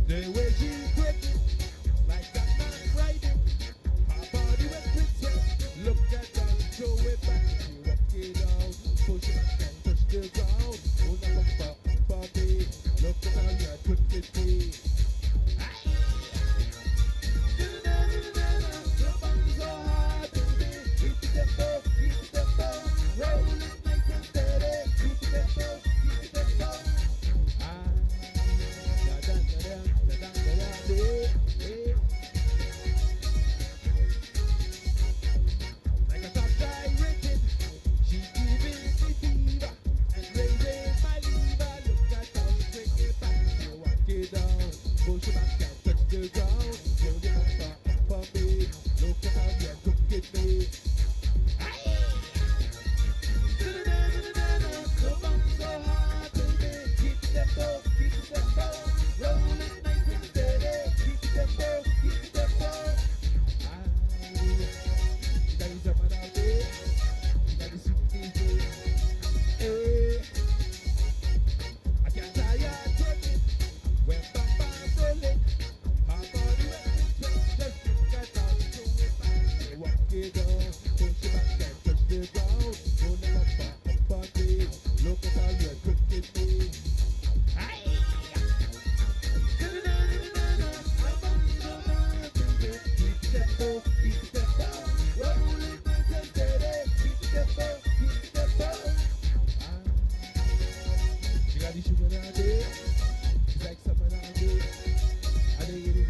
The way she twerking, like that man riding. Her body went twisted. Look at that, show it back. She walk it out, push it back and touch the ground. Oh, now Bobby, look at how you're twisted me. Your body's so hard, baby. Keep it up, roll it nice and steady. Keep it up, like a top guy rated, she giving me fever and raising my lever. Look at how she take it back, you walk it down, push it back and touch the ground. Roll it up for me, look at how you cook it me. Your body's so hard, baby. Keep it up, roll it nice and steady. Keep it up, that is up and out there. That is super. Hey, I can't tire twerking when Bamba rolling. Her body went just look at how she do it back. They walk it down, push it back and touch the ground. Roll it up on me. Look at how you're twisting me. She got the sugar down there. She's like something down there. I didn't get it.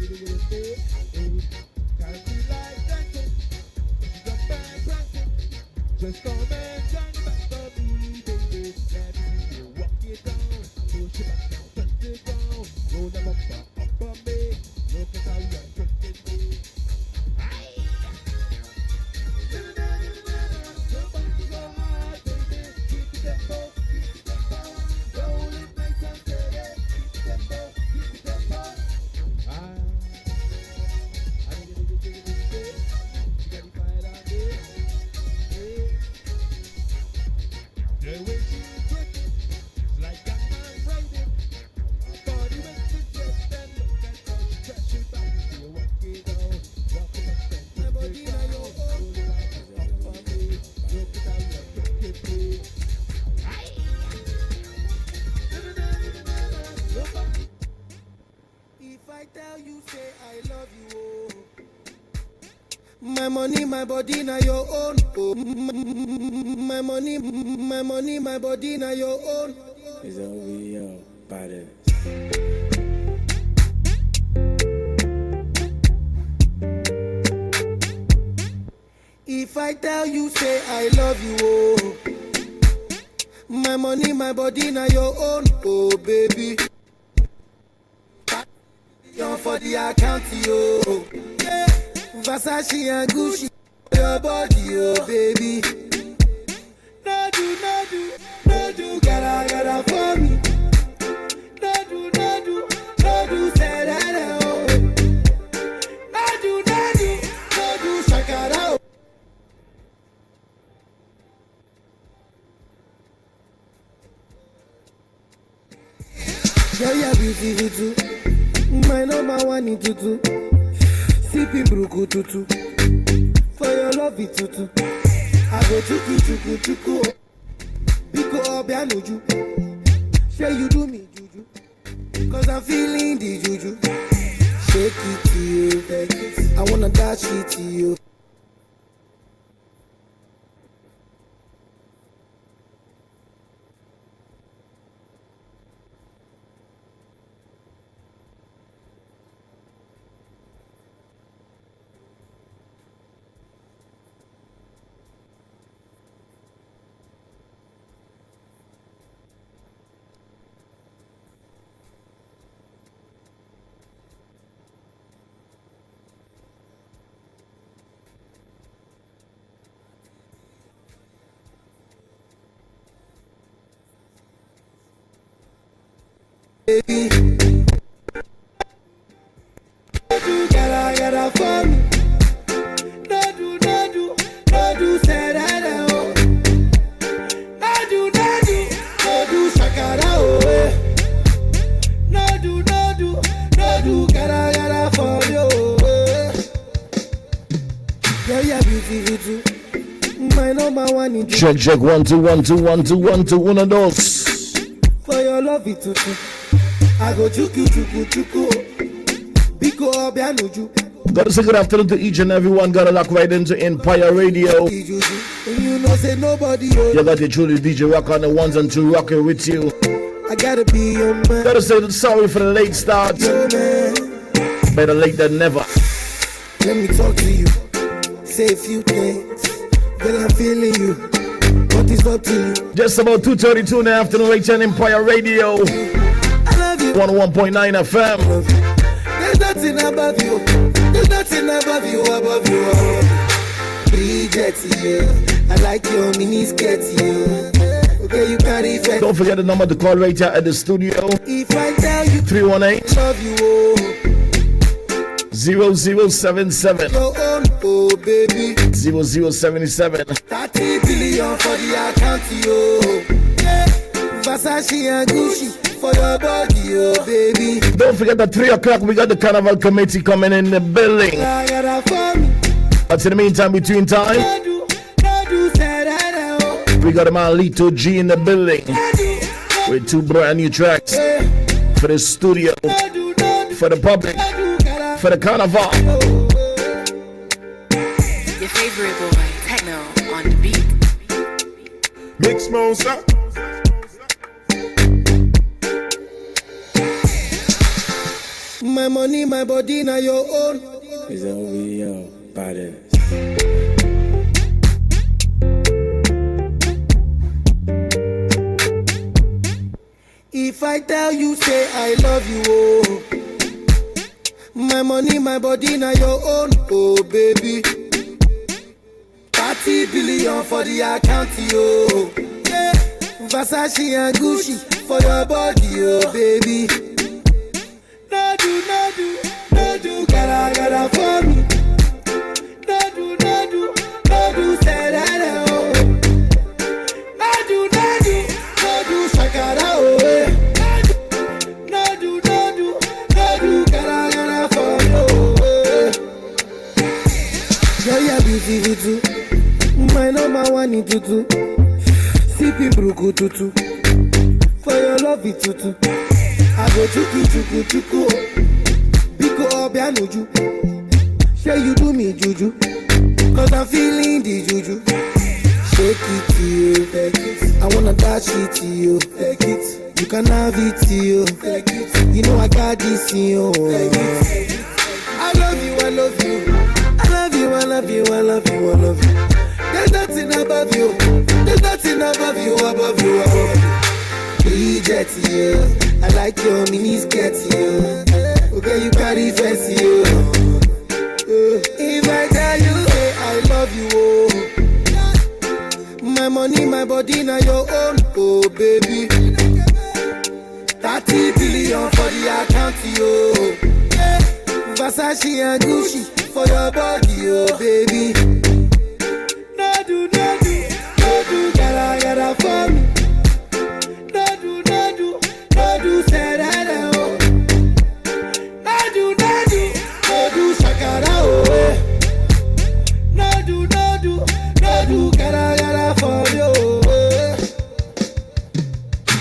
Can't be like dancing. If you jump back prancing, just come and turn it back for me, baby. Let me see you walk it down. Push it back and touch the ground. Roll them up on me. Look at how you're twisting me. Your body's so hard, baby. Keep it up, roll it nice and steady. Keep it up, I didn't get it. She got the fire down there. Hey. The way she twerking, it's like that man riding. Her body went twisted, then look at how she trash it back. You walk it down, walk it up and my body now your own. Up for me, look at how you're twisted me. If I tell you, say I love you, oh. My money, my body, now your own. Oh, my money, my body, now your own. It's OVO, body. If I tell you, say I love you, oh. My money, my body, now your own. Oh, baby. You're for the account, yo. Yeah. Versace and Gucci, your body, oh, baby. No do, gotta for me. No do, say that, oh. No do, shakara, oh. Yeah, you're beautiful too. My number one in tutu. Sipping bruku tutu. For your love it tutu. I go chuku. Biko obianuju. Say you do me juju. Cause I'm feeling the juju. Shake it to you. I wanna dash it to you. Baby, gotta for me. No do, say that, oh. No do, beautiful too. My number one in Check 1 2 1 2 1 2 1 2 1 of those. For your love it too. I go chuku. Biko obianuju. Gotta say good afternoon to each and everyone. Gotta lock right into Empire Radio. You know say nobody. You got your truly DJ Rock on the ones and two rocking with you. I gotta be your man. Gotta say sorry for the late start. Better late than never. Let me talk to you. Say a few things. Girl, I'm feeling you. What is up to you? Just about 2:32 in the afternoon, right on Empire Radio. I love you. 101.9 FM. There's nothing above you. There's nothing above you, above you. Bridget, yeah. I like your mini skirt, yeah. Okay, you carry fat. Don't forget the number to call right here at the studio. If I tell you 318 love you, oh. 0077 Your own, oh baby. 0077 30 billion for the account, yo. Yeah. Versace and Gucci for your body, oh baby. Don't forget at 3 o'clock we got the Carnival Committee coming in the building. But in the meantime, between time, we got a man Lito G in the building with 2 brand new tracks for the studio, for the public, for the Carnival. Your favorite boy, Techno, on the beat. Mix Mosa. My money, my body, now your own. It's OVO, body. If I tell you, say I love you, oh. My money, my body, now your own, oh baby. 30 billion for the account, yo. Yeah. Versace and Gucci for your body, oh baby. No do, gotta for me. No do, say that, oh. No do, shakara, oh. No do, gotta for me, oh. Girl, you're beautiful too. My number one in tutu. Sipping bruku tutu. For your love it tutu. I go chuku. Biko obianuju. Say you do me juju. Cause I'm feeling the juju. Shake it to you. Take it. I wanna dash it to you. Take it. You can have it to you. Take it. You know I got this in you. Take it. I love you. I love you. There's nothing above you. There's nothing above you, above you. Bridget, yeah. I like your mini skirt, yeah. Okay, you carry fancy, yeah. If I tell you, say I love you, oh. My money, my body, now your own, oh baby. 30 billion for the account, yo. Yeah. Versace and Gucci for your body, oh baby. No do, gotta for me. No do, say that, oh. No do, shakara, oh. No do, gotta for you, oh.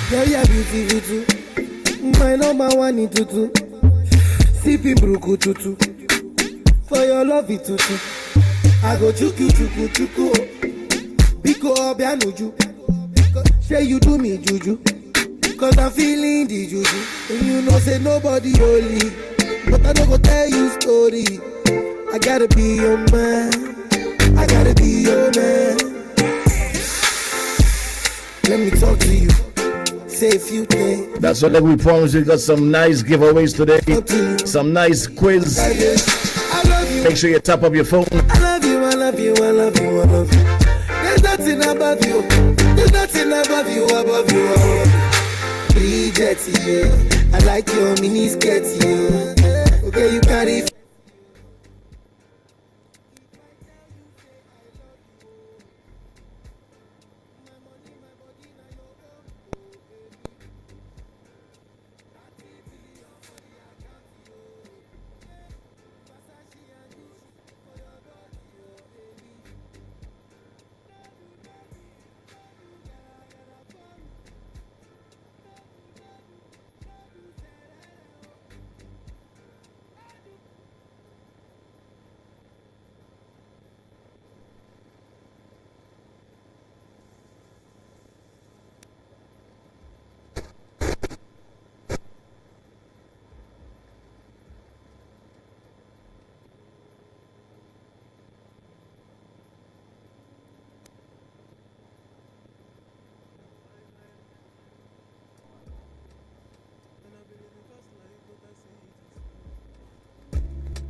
Girl, you're beautiful too. My number one in tutu. Sipping bruku tutu. For your love it tutu. I go chuku. Biko obianuju. Say you do me juju. Cause I'm feeling the juju. And you know say nobody holy. But I don't go tell you story. I gotta be your man. Let me talk to you. Say a few things. That's what we promised. We got some nice giveaways today. Some nice quiz. Make sure you tap up your phone. I love you. There's nothing above you. There's nothing above you, above you. Bridget, yeah. I like your mini skirt, yeah. Okay, you carry.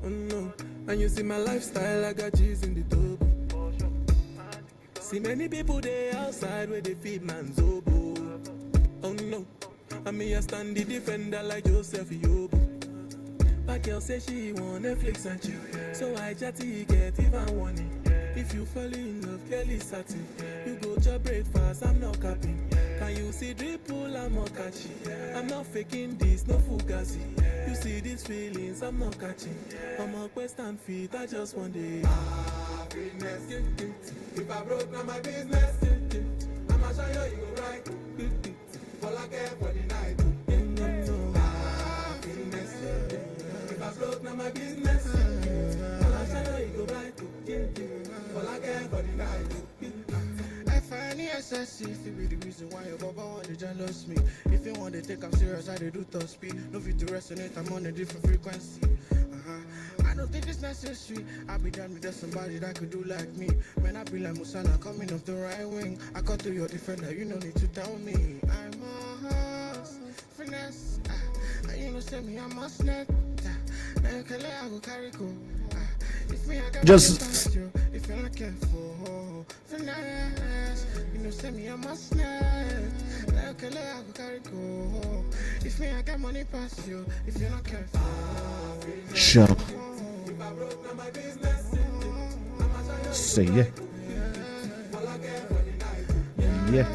Oh no, and you see my lifestyle, I got G's in the tub. See many people there outside where they feed man's oboe. Oh no, and me a stand the defender like Joseph Yobo. My girl say she want Netflix and chill, so I chatty get even warning. If you fall in love, Kelly satin. You go to breakfast, I'm not capping. Can you see dripple, I'm not catching. I'm not faking this, no fugazi. You see these feelings, I'm not catching. I'm a quest and feet, I just want the happiness. If I broke, now my business. I'ma show you, you go right. All I care for the night. Happiness. If I broke, now my business. I'ma show you, you go right. All I care for the night. I find it excessive, it be the reason why your baba want to jealous me. If you want to take I'm serious, I do top speed. No fit to resonate, I'm on a different frequency. I don't think it's necessary. I be done with just somebody that could do like me. When I be like Musala coming off the right wing, I cut to your defender, you no need to tell me. I'm a horse, finesse. And you know say me, I'm a snake. Now you can let I go carry go. If me, I got Just you, if you're not careful, finesse. You know say me, I'm a snake. Now you can let I go carry go. If me, I got money past you, if you're not careful. sure. Say yeah. Yeah.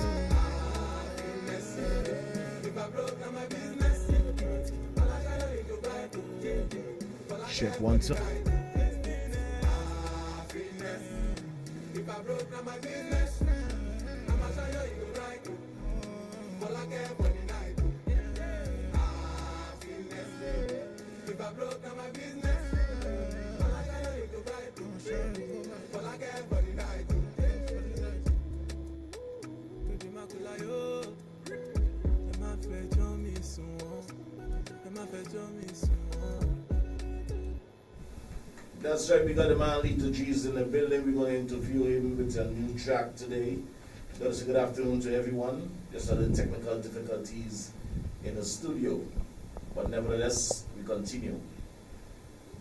Check one time. If I broke, now my business. I'ma show you, you go right. All I care for the night. Happiness. If I broke, now my business. I'ma show you, you go right. All I care for the night. Baby, my kulayo. Emma fẹjọ́ mi sùn wọ́n. Emma fẹjọ́ mi sùn wọ́n. That's right, we got the man Lito G's in the building. We're going to interview him with a new track today. Gotta say good afternoon to everyone. Just had the technical difficulties in the studio. But nevertheless, we continue.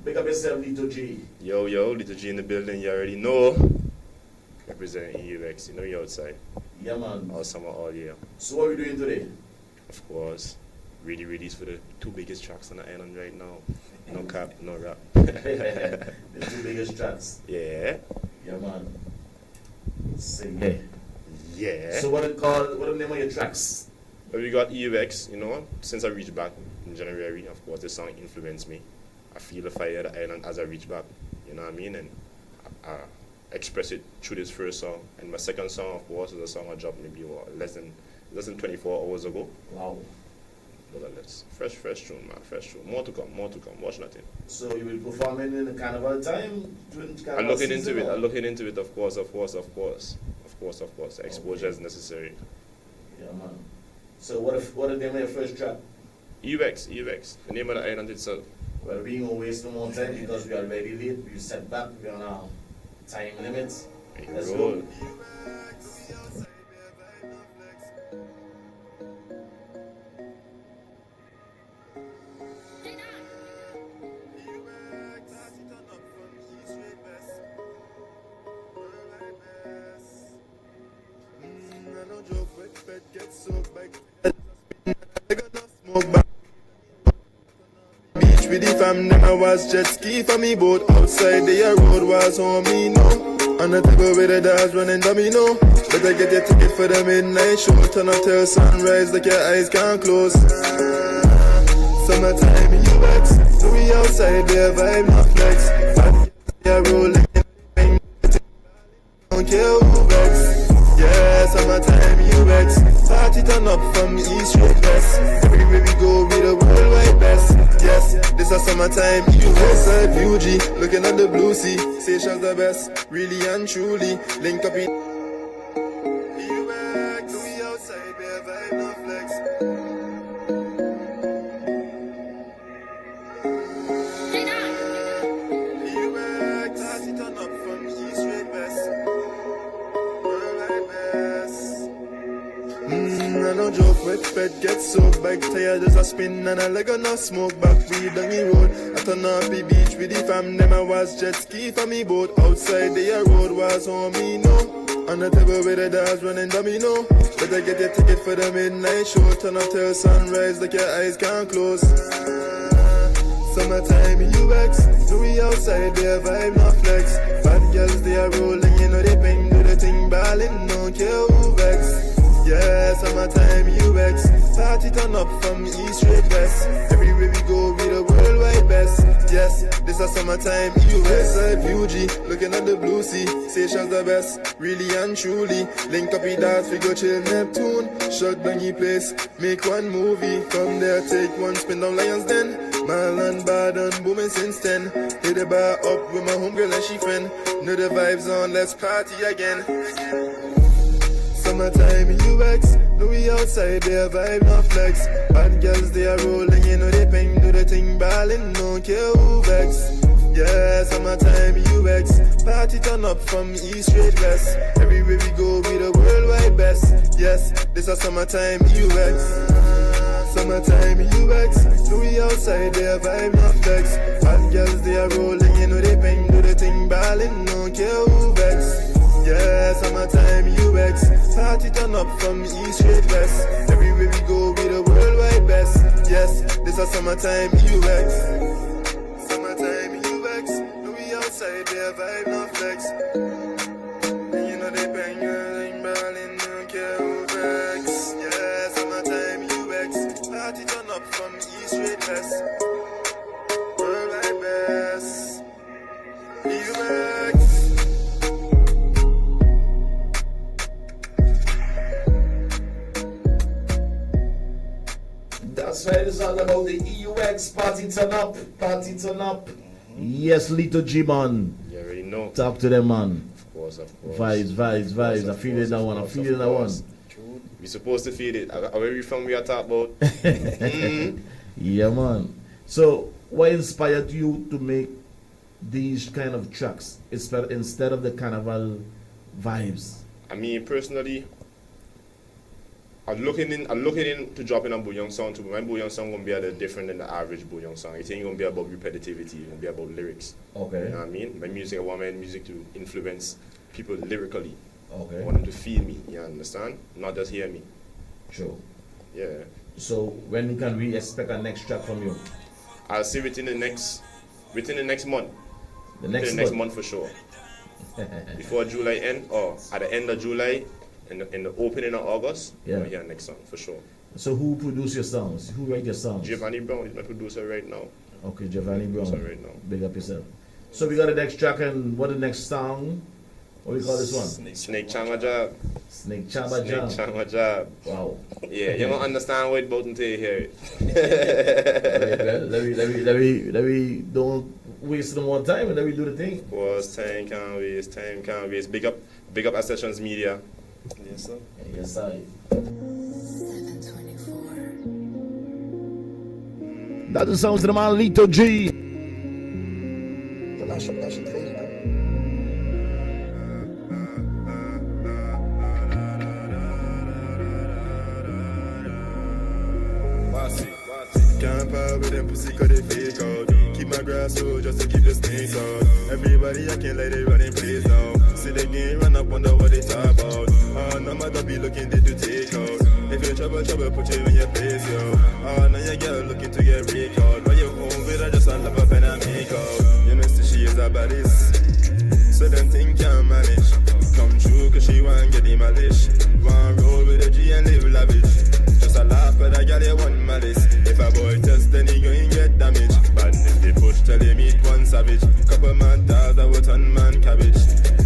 Big up yourself, Lito G. Yo, Lito G in the building, you already know. Representing EUX, you know you're outside. Yeah, man. All summer, all year. So what are we doing today? Of course, really release for the two biggest tracks on the island right now. No cap, no rap. The two biggest tracks. Yeah. Yeah, man. Say yeah. Yeah. So what the name of your tracks? Well, we got EUX, you know, since I reached back in January, of course, this song influenced me. I feel the fire of the island as I reach back, you know what I mean? And I express it through this first song. And my second song, of course, is a song I dropped maybe less than 24 hours ago. Wow. Nevertheless, fresh tune, man, fresh tune. More to come, watch nothing. So you will perform it in the carnival time? I'm looking into it, of course. Exposure is necessary. Yeah, man. So what the name of your first track? EUX, the name of the island itself. Well, we ain't gonna waste no more time because we are already late. We set back, we're on our time limits. Let's go. Beach with the fam, then I was jet ski for me boat. Outside the road was on me, no. On the table with the dogs running domino. Better get your ticket for the midnight show. Turn up till sunrise like your eyes can't close. Summertime in UX. So we outside, their vibe not flex. Yeah, rolling. Don't care who vex. Yeah, summertime UX. Party turn up from east straight west. Everywhere we go, we the worldwide best. Yes, this is summertime UX. Side UG, looking at the blue sea. Station's the best, really and truly. Link up in UX. We outside, their vibe not flex. UX. Party turn up from east straight west. I no joke with bed get soaked. Bike tired as a spin and a leg on a smoke. Back weed on the road. I turn up the beach with the fam. Them I was jet ski for me boat. Outside the road was on me, no. On the table with the dogs running domino. Better get your ticket for the midnight show. Turn up till sunrise like your eyes can't close. Summertime UX. So we outside there vibe no flex. Bad girls they are rolling, you know they bang, do the thing ballin', no care who vex. Yeah, summertime UX. Party turn up from east straight west. Everywhere we go, we the worldwide best. Yes, this a summertime UX. Side UG, looking at the blue sea. Station's the best, really and truly. Link up with that, we go chill Neptune. Shut down the place, make one movie. From there, take one spin down Lions Den. Marlon bad and booming since 10. Hit the bar up with my homegirl and she friend. Know the vibes on, let's party again. Summertime UX. Know we outside there vibe no flex. Bad girls they are rolling, you know they bang, do the thing ballin', no care who vex. Yeah, summertime UX. Party turn up from east straight west. Everywhere we go, we the worldwide best. Yes, this a summertime UX. Summertime UX. So we outside there vibe no flex. Bad girls they are rolling, you know they bang, do the thing ballin', no care who vex. Yeah, summertime UX. Party turn up from east straight west. Everywhere we go, we the worldwide best. Yes, this a summertime UX. Summertime UX. No, we outside there vibe no flex. And you know they bang, ballin', no care who vex. Yeah, summertime UX. Party turn up from east straight west. Worldwide best. UX. That's right, it's all about the EUX. Party turn up, party turn up. Yes, Little G man. You already know. Talk to them, man. Of course. Vibes. I feel it that one. I feel it that one. We supposed to feel it. Where we from? We are talking about. Yeah, man. So, what inspired you to make these kind of tracks instead of the carnival vibes? I mean, personally, I'm looking in to drop in a bouillon song too. My bouillon song gonna be a little different than the average bouillon song. It ain't gonna be about repetitivity. It's gonna be about lyrics. Okay. You know what I mean? My music, I want my music to influence people lyrically. Okay. I want them to feel me. You understand? Not just hear me. Sure. Yeah. So when can we expect a next track from you? I'll see within the next month. The next month for sure. Before July end or at the end of July. In the opening of August, we'll hear next song for sure. So who produce your songs? Who write your songs? Giovanni Brown is my producer right now. Okay, Giovanni Brown. Right now. Big up yourself. So we got the next track, and what the next song? What we call this one? Snake Chama Job. Snake Chama Job. Snake Chama Job. Wow. Yeah, you don't understand what it's about until you hear it. Let me don't waste no more time, and let me do the thing. Was time can't waste. Big up our Sessions Media. Yes, sir. Yes, sir. 724. That sounds to the man Lito G. Can't part with them pussy cause they fake out. Keep my grass so just to keep the snakes out. Everybody acting like they running place now. See the game run up, wonder what they talk about. No matter be looking they do take out. If you're trouble, put you in your place, yo. Now your girl looking to get recalled. But you home with her just a love up and a make out. You know see she is a baddest. So them think can't manage. Come true cause she want get the malice. Want roll with a G and live lavish. Just a laugh but I got you one malice. If a boy test then he going get damaged. But if they push till they meet one savage. Couple man dogs that would turn man cabbage.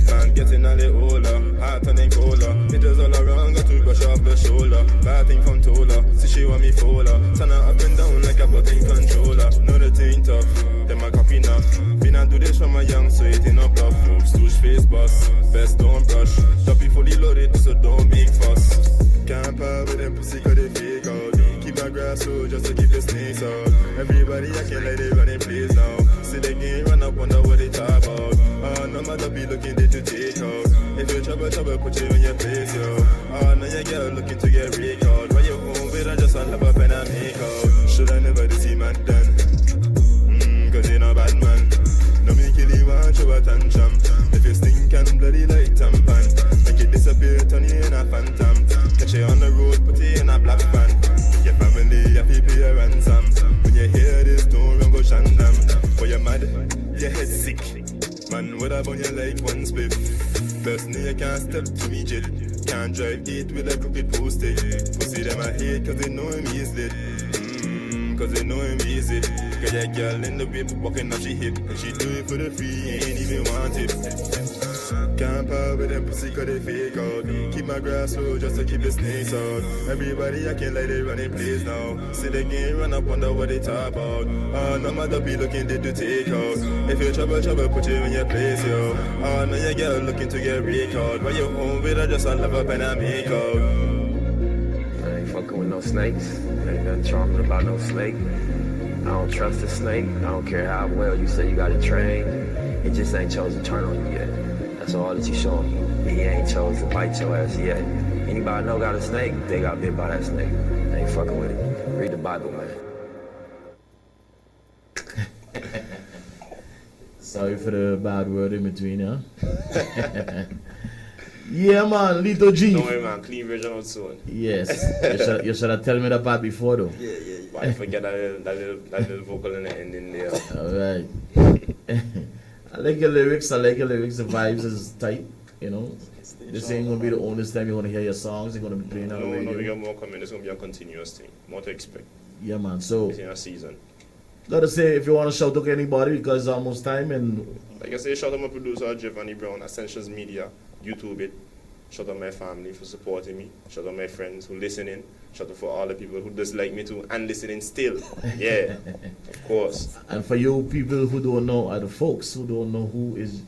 Man getting a little older, heart turning colder. It is all around, got to brush off the shoulder. Bad thing from Tola, see she want me folder. Turn her up and down like a button controller. Know the thing tough, them a copy enough. Been and do this from a young, so it ain't no bluff. Moves touch face boss, best don't brush. Choppy fully loaded, so don't make fuss. Can't part with them pussy cause they fake out. Keep my grass so just to keep the snakes out. Everybody acting like they running plays now. See the game run up, wonder what they talk about. No matter be looking they to take out. If you trouble, put you in your place, yo. Now your girl looking to get recalled. Why you home with her just on love up and I make out. Should I never see man done? Cause you know bad man. No me kill you and show a tantrum. If you stink and bloody like tampon, make it disappear, turn you in a phantom. Catch you on the road, put you in a black van. Your family, your people, your ransom. When you hear this, don't run go shandam. For you mad, your head sick. Man, what up on your like one split? Personally, you can't step to me jail. Can't drive 8 with a crooked postage. Pussy them I hate cause they know him easily. Cause they know him easy. Got that girl in the whip, walking up she hip. And she do it for the free, ain't even want it. Can't power with them pussy cause they fake out. Keep my grass low just to keep the snakes out. Everybody acting like they running place now. See the game run up, wonder what they talk about. No matter be looking they do take out. If you trouble, put you in your place, yo. Now your girl looking to get rake out. While you home with her just on love up and I make out. I ain't fucking with no snakes. Ain't nothing charming about no snake. I don't trust a snake. I don't care how well you say you got it trained. It just ain't chose to turn on you yet. That's all that you showing me. He ain't chose to bite your ass yet. Anybody know got a snake, they got bit by that snake. They ain't fucking with it. Read the Bible, man. Sorry for the bad word in between, huh? Yeah, man, Lito G. Don't worry, man. Clean version out soon. Yes. You should have told me that part before, though. Yeah. But I forget that little vocal in the ending there. All right. I like your lyrics. The vibes is tight, you know. This ain't going to be the only time you're going to hear your songs. You're going to be playing on the radio. No, we got more coming. It's going to be a continuous thing. More to expect. Yeah, man. So, it's in a season. Gotta say, if you want to shout out to anybody, because it's almost time. And like I say, shout out my producer, Giovanni Brown, Ascensions Media, YouTube it. Shout out my family for supporting me. Shout out my friends who listening. Shout out for all the people who dislike me too and listening still. Yeah, of course. And for you people who don't know, the folks who don't know who is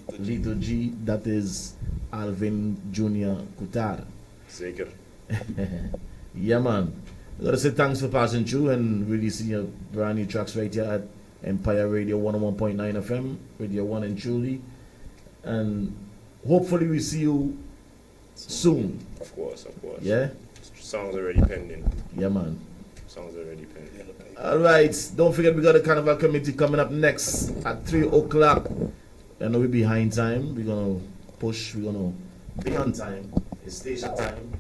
Lito G, that is Alvin Jr. Kutar. Zeker. Yeah, man. I gotta say thanks for passing through and releasing your brand new tracks right here at Empire Radio 101.9 FM, Radio 1 and truly. And hopefully we see you soon. Of course. Yeah? Songs already pending. Yeah, man. Songs already pending. Alright, don't forget we got a Carnival committee coming up next at 3 o'clock. I know we're behind time. We're gonna push, we're gonna be on time. It's station time.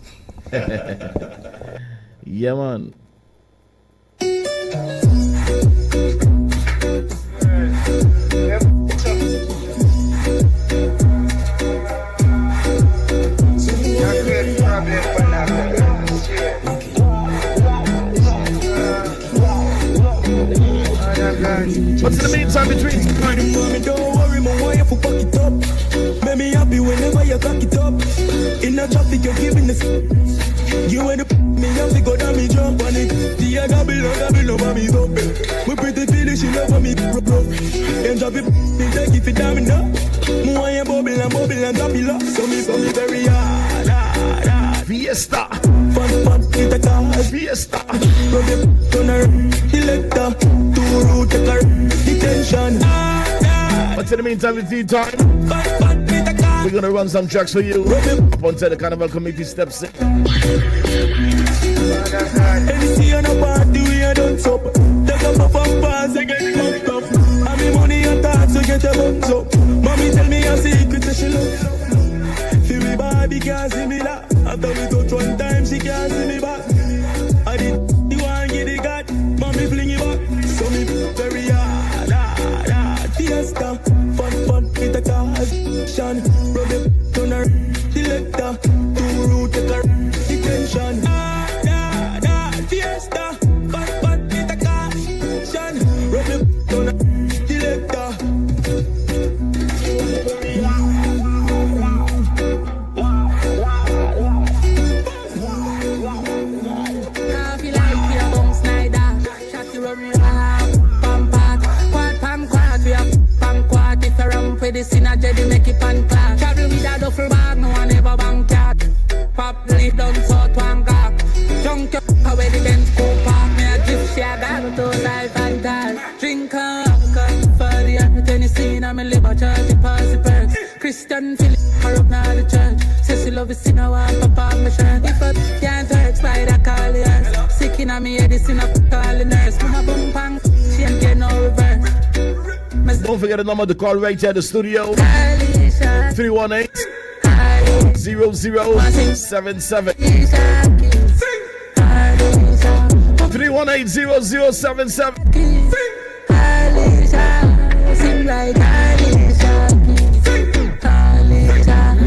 Yeah, man. What's the meantime between? Don't worry, my wife will pack it up. Make me happy whenever you cock it up. In the traffic, you're giving this. You and the me have to go down, me jump on it. The other below, mommy up. We pretty feel she love me, bro. And drop it, me take it for damn enough. More and bubble and drop it up. So me very hard. Fiesta. Fun, hit the car. Fiesta. Rub it, turn her, elector. Two root, take her, detention. But in the meantime, it's tea time. We're gonna run some tracks for you. Up until the Carnival committee steps in. Anything on a party, we are done up. Take a puff of pass, I get pumped up. I mean money and tax, so get a buns up. Mommy tell me a secret, that she love. Feel me body can't see me that. After we touch one time, she can't see me back. I did the one get the god. Mommy fling it back. So me very hard. Fiesta, fun, with a caution. Rub it, turn her, selector. Two root, take her, detention. Fiesta, fun, with a caution. Rub it, turn her, selector. For the synergy, they make it pan class. Travel with a duffel bag, no one ever bank cat. Pop lift down south one gap. Junk up away the Benz go park. Me a gift share got to life and die. Drink and walk for the opportunity scene. I'm a liver church, the passy perks. Christian Philip, her up now the church. Says she love it, see no one pop on my shirt. If I can't hurt by the call, yeah. on me head, this in a call the nurse. Put my bum pang, she ain't get no reverse. Don't forget the number to call right here at the studio. 318-0077. 318-0077. Sing like Alicia.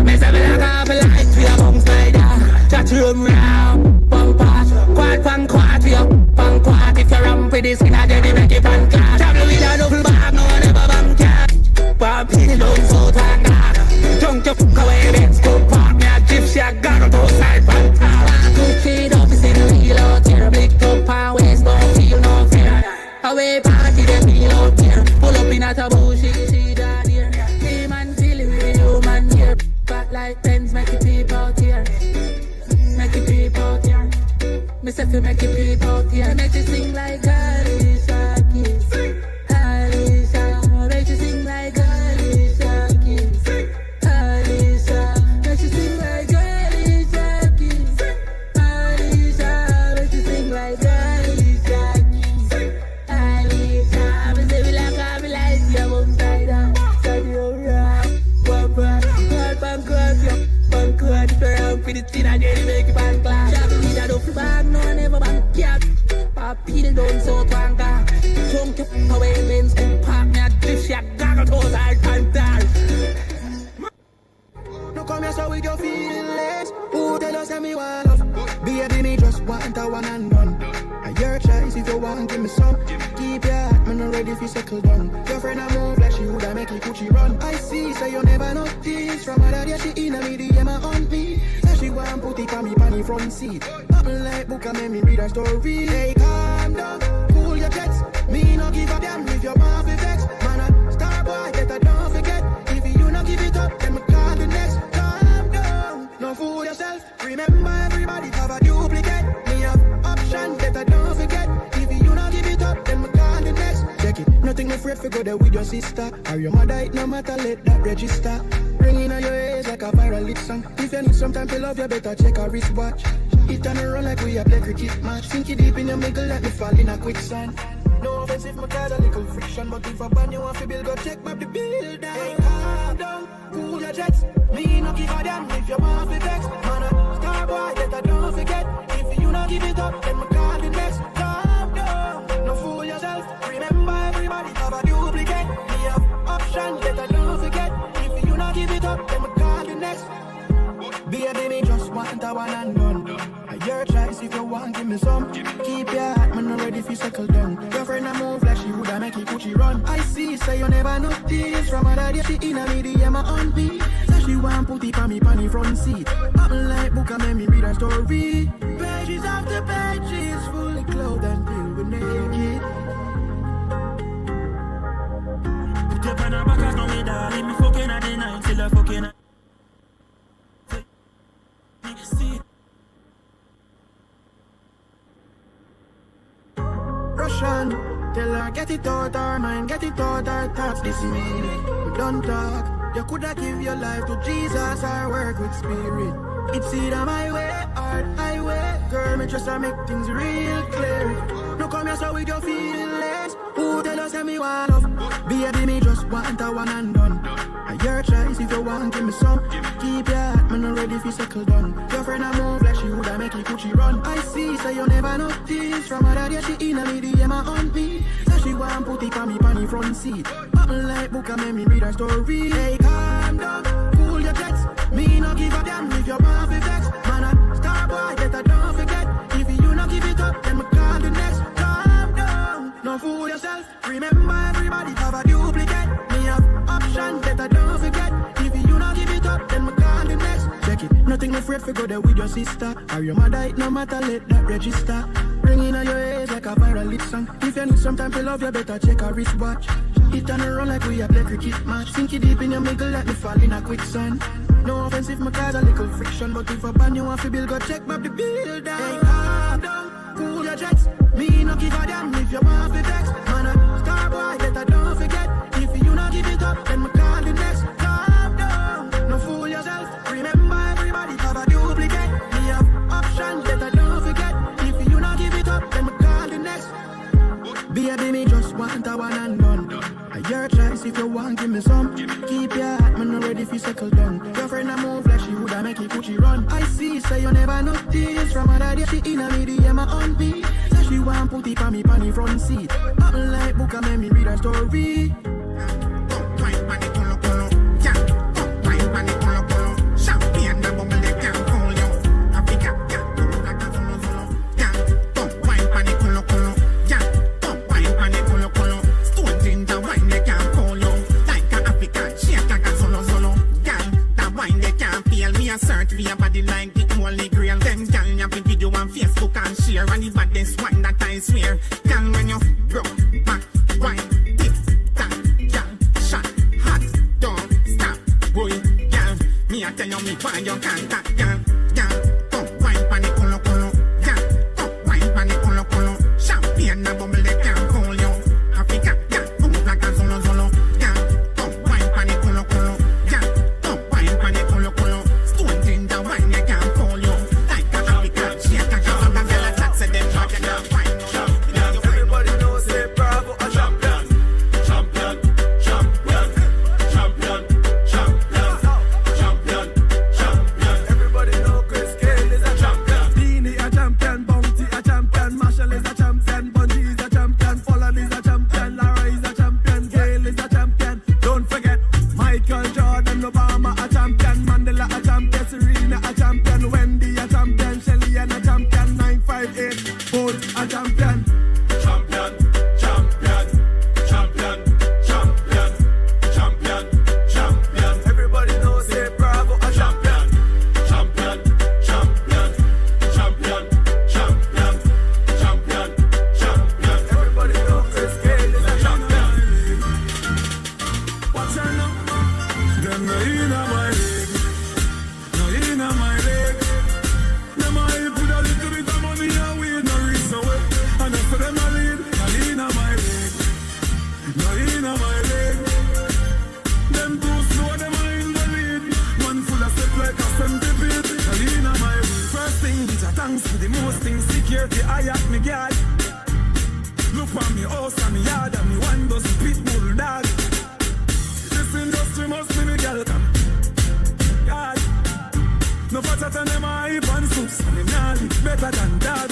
Miss a black apple light with a bum spider. Chat room round, bum part. Quad pan quad for your pan quad. If you're ramp with this, then you make it pan class. Travel with a double bag, no one ever bang cat. But people don't so tang dark. Junk your fuck away, let's go park. Me a gypsy, I got to side pan top. Good trade up, it's in the real out here. Big top and waist, don't feel no fear. Away party, they feel out here. Pull up in a taboo, she down here. Hey man, feeling with you, man, here. Fat like pens, make it peep out here. Make it peep out here. Me say fi make it peep out here. Make you sing like Alicia Keys. Alicia, make you sing like Alicia Keys. Alicia, make you sing like Alicia Keys. Alicia, make you sing like Alicia Keys. Alicia, me say we like how me like you, one side up, side you round, one part, one quad, one quad, around for the tin and then make it pan class. Travel with a duffel bag, no one ever bang cat. People don't so twanga. Chunk your away, men's good park, me a drift, she a gaggle toes, all pantal. No come here so with your feelings. Who tell us that me want love? Baby, me just want a one and done. And your choice if you want, give me some. Keep your heart, man, not ready if you settle down. Your friend a move like she woulda make you coochie run. I see, say you never know this. From her dad, yeah, she in a me, the Emma on me. Say she want put it on me, pan the front seat. Nothing like book and make me read her story. Hey, calm down, cool your jets. Me no give a damn if your mouth is vex. Man, a star boy, better don't forget. If you no give it up, then me call the next. Calm down, no fool yourself. Remember everybody have a duplicate. Me have option, better don't forget. If you no give it up, then me call the next. Check it, nothing afraid for go there with your sister. Or your mother, it no matter, let that register. Ringing on your ears like a viral lit song. If you need some time to love, you better check a wristwatch. It turn around like we a play cricket match. Sink it deep in your middle, let me fall in a quicksand. No offense if my cause a little friction, but if a band you want to build, go check back the build down. Hey, calm down, cool your jets. Me no give a damn if you want to vex. Man, a star boy, better don't forget. If you no give it up, then me call the next. Calm down, no fool yourself. Remember everybody have a duplicate. Me have option, better don't forget. If you no give it up, then me call the next. Baby, me just want a one and done. Your choice if you want, give me some. Keep your heart, man, not ready if you settle down. Your friend a move like she woulda make you coochie run. I see, say you never know this. From her daddy, she in a me, the Emma on me. Say she want put it on me, pan the front seat. Nothing like book and make me read her story. Pages after pages, fully clothed until we're naked. Put your pen on back, cause no me darling. Me fucking at the night, till I fucking at Russian, tell her get it out her mind, get it out her thoughts. This minute, we don't talk. You coulda give your life to Jesus or work with spirit. It's either my way or highway. Girl, me just make things real clear. No come here so with your feelings. Who tell us that me want love? Baby, me just want a one and done. And your choice if you want, give me some. Keep your heart, man, not ready if you settle down. Your friend a move like she woulda make you coochie run. I see, say you never know this. From her daddy, she in a me, the Emma on me. Say she want put it on me, pan the front seat. Nothing like book and make me read her story. Hey, calm down, cool your jets. Me no give a damn if your mouth is vex. Man, a star boy, better don't forget. If you no give it up, then me call the next. Calm down, no fool yourself. Remember everybody have a duplicate. Me have option, better don't forget. If you no give it up, then me call the next. Check it, nothing afraid for go there with your sister. Or your mother, it no matter, let that register. Ringing on your ears like a viral lit song. If you need some time to love, you better check a wristwatch. It turn around like we a play cricket match. Sink it deep in your middle like me fall in a quicksand. No offense if my cause a little friction, but if a band you want to build, go check back the build down. Hey, calm down, cool your jets. Me no give a damn if you want to vex. Man, a star boy, better don't forget. If you no give it up, then me call the next. Calm down, no fool yourself. Remember everybody have a duplicate. Me have option, better don't forget. If you no give it up, then Baby, me just want a one and done. Your choice if you want, give me some. Keep your heart, man, not ready for settle down. Your friend a move like she woulda make it Gucci run. I see, say you never notice. From other day, she in a media, my own beat. Say she want put it on me, pan the front seat. Happen like book and make me read her story. Search for your body like the holy grail. Them girl you have video on Facebook and share. And it's bad this one that I swear. Girl when you broke back, wine, tick, tack, girl, shot, hot, don't stop, boy, girl. Me I tell you me why you can't talk, girl, girl. Come wine panic, colo, colo, girl. Come wine panic, colo, colo. Champagne and bubble they can't call you. Africa, girl, move like a solo, solo, girl. Come wine panic, colo, colo, girl. Come wine panic, colo, colo. Everybody knows say bravo a champion. Champion, champion, champion, champion, champion, champion. Everybody know Chris Cale is a champion. Beanie a champion, Bounty a champion, Marshall is a champion, Bungie is a champion, Folland is a champion, Lara is a champion, Gale is a champion. Don't forget Michael Jordan, Obama a champion, Mandela a champion, Serena a champion, Wendy a champion, Shelly and a champion, 958 both a champion. Champion, champion, champion, champion, champion, champion. Everybody knows say bravo a champion. Champion, champion, champion, champion, champion, champion. Everybody knows Chris Cale is a champion. What's her name? Them no inna my leg, no inna my leg. Them I put a little bit of money away, no reason away. And that's for them I lead, no inna my leg, no inna my leg. Them too slow, them I in the lead. Man full of step like a centipede, no inna my leg. First thing, bitch, I thanks for the most things. Security, I at me guard. Look on me house and me yard and me one dozen pitbull dog. This industry must be me girl come. God, no fatter than them I pan soups and them nah live better than that.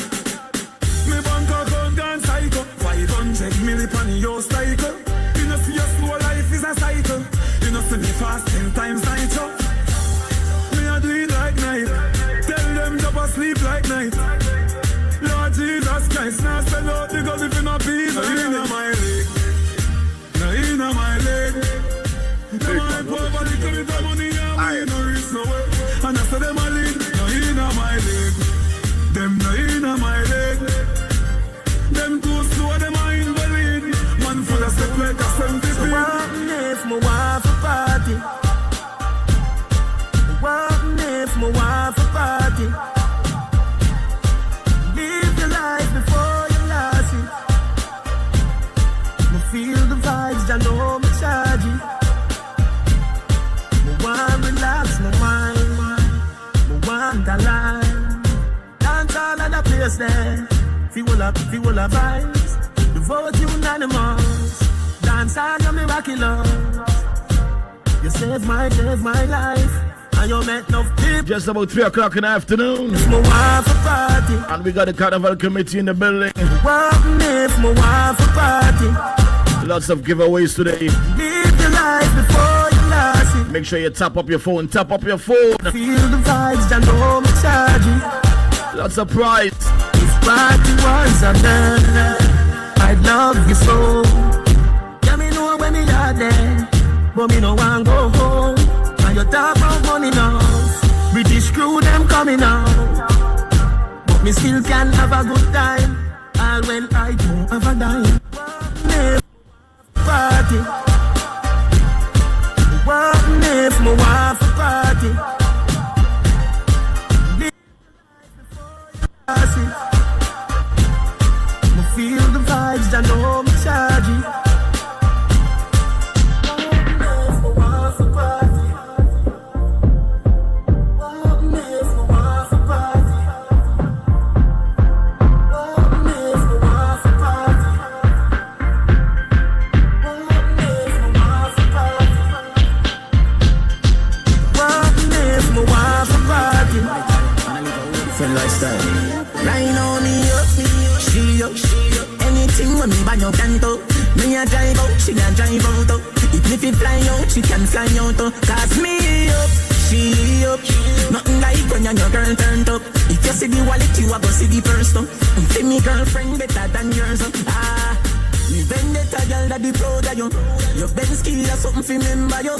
Me bank account gone psycho, 500 million on your cycle. You know see your slow life is a cycle. You know see me fast 10 times nitro. Me a do it like night. Tell them to sleep like night. Lord Jesus Christ, now sell out the guns if you not be. No inna my leg, no inna my leg. No my poverty come with the money and we no risk no way. And after them a lead, no inna my leg. Them no inna my leg. Them too slow, them a in the lead. Man full of step like a centipede. What if my wife a party? What if my wife a party? Live your life before you lost it. Me feel the vibes, I know me charge it. Me want relax my mind. Me want a line. Dance all of the place there. Feel up vibes. The vote unanimous. Dance all of me miraculous. You save my life. And you met enough people. Just about 3 o'clock in the afternoon. If my wife a party. And we got the carnival committee in the building. What if my wife a party? Lots of giveaways today. Live your life before you lost it. Make sure you tap up your phone. Feel the vibes, I know me charge it. Lots of prize. If party was a done, I'd love you so. Yeah, me know when me are there, but me no want go home. And you talk about money now, British crew them coming out. But me still can have a good time, all when I don't have a dime. Party. What if my wife a party? Me feel the vibes, I know me charge it. banyo canto. Me a drive out, she a drive out. If me fi fly out, she can fly out. Cause me up, she up. Nothing like when your girl turned up. If you see the wallet, you a go see the purse. See me girlfriend better than yours. Me vendetta girl that the proud of you. Your Benz key or something fi remember you.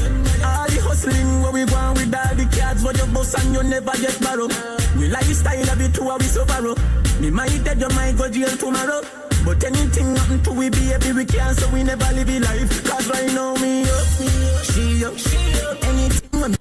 All the hustling where we go on with all the cards, but your boss and you never get borrow. We lifestyle a bit too we so borrow. Me might dead, you might go jail tomorrow. But anything happen to we baby, we can't, so we never live a life. Cause right now me up, she up, anything when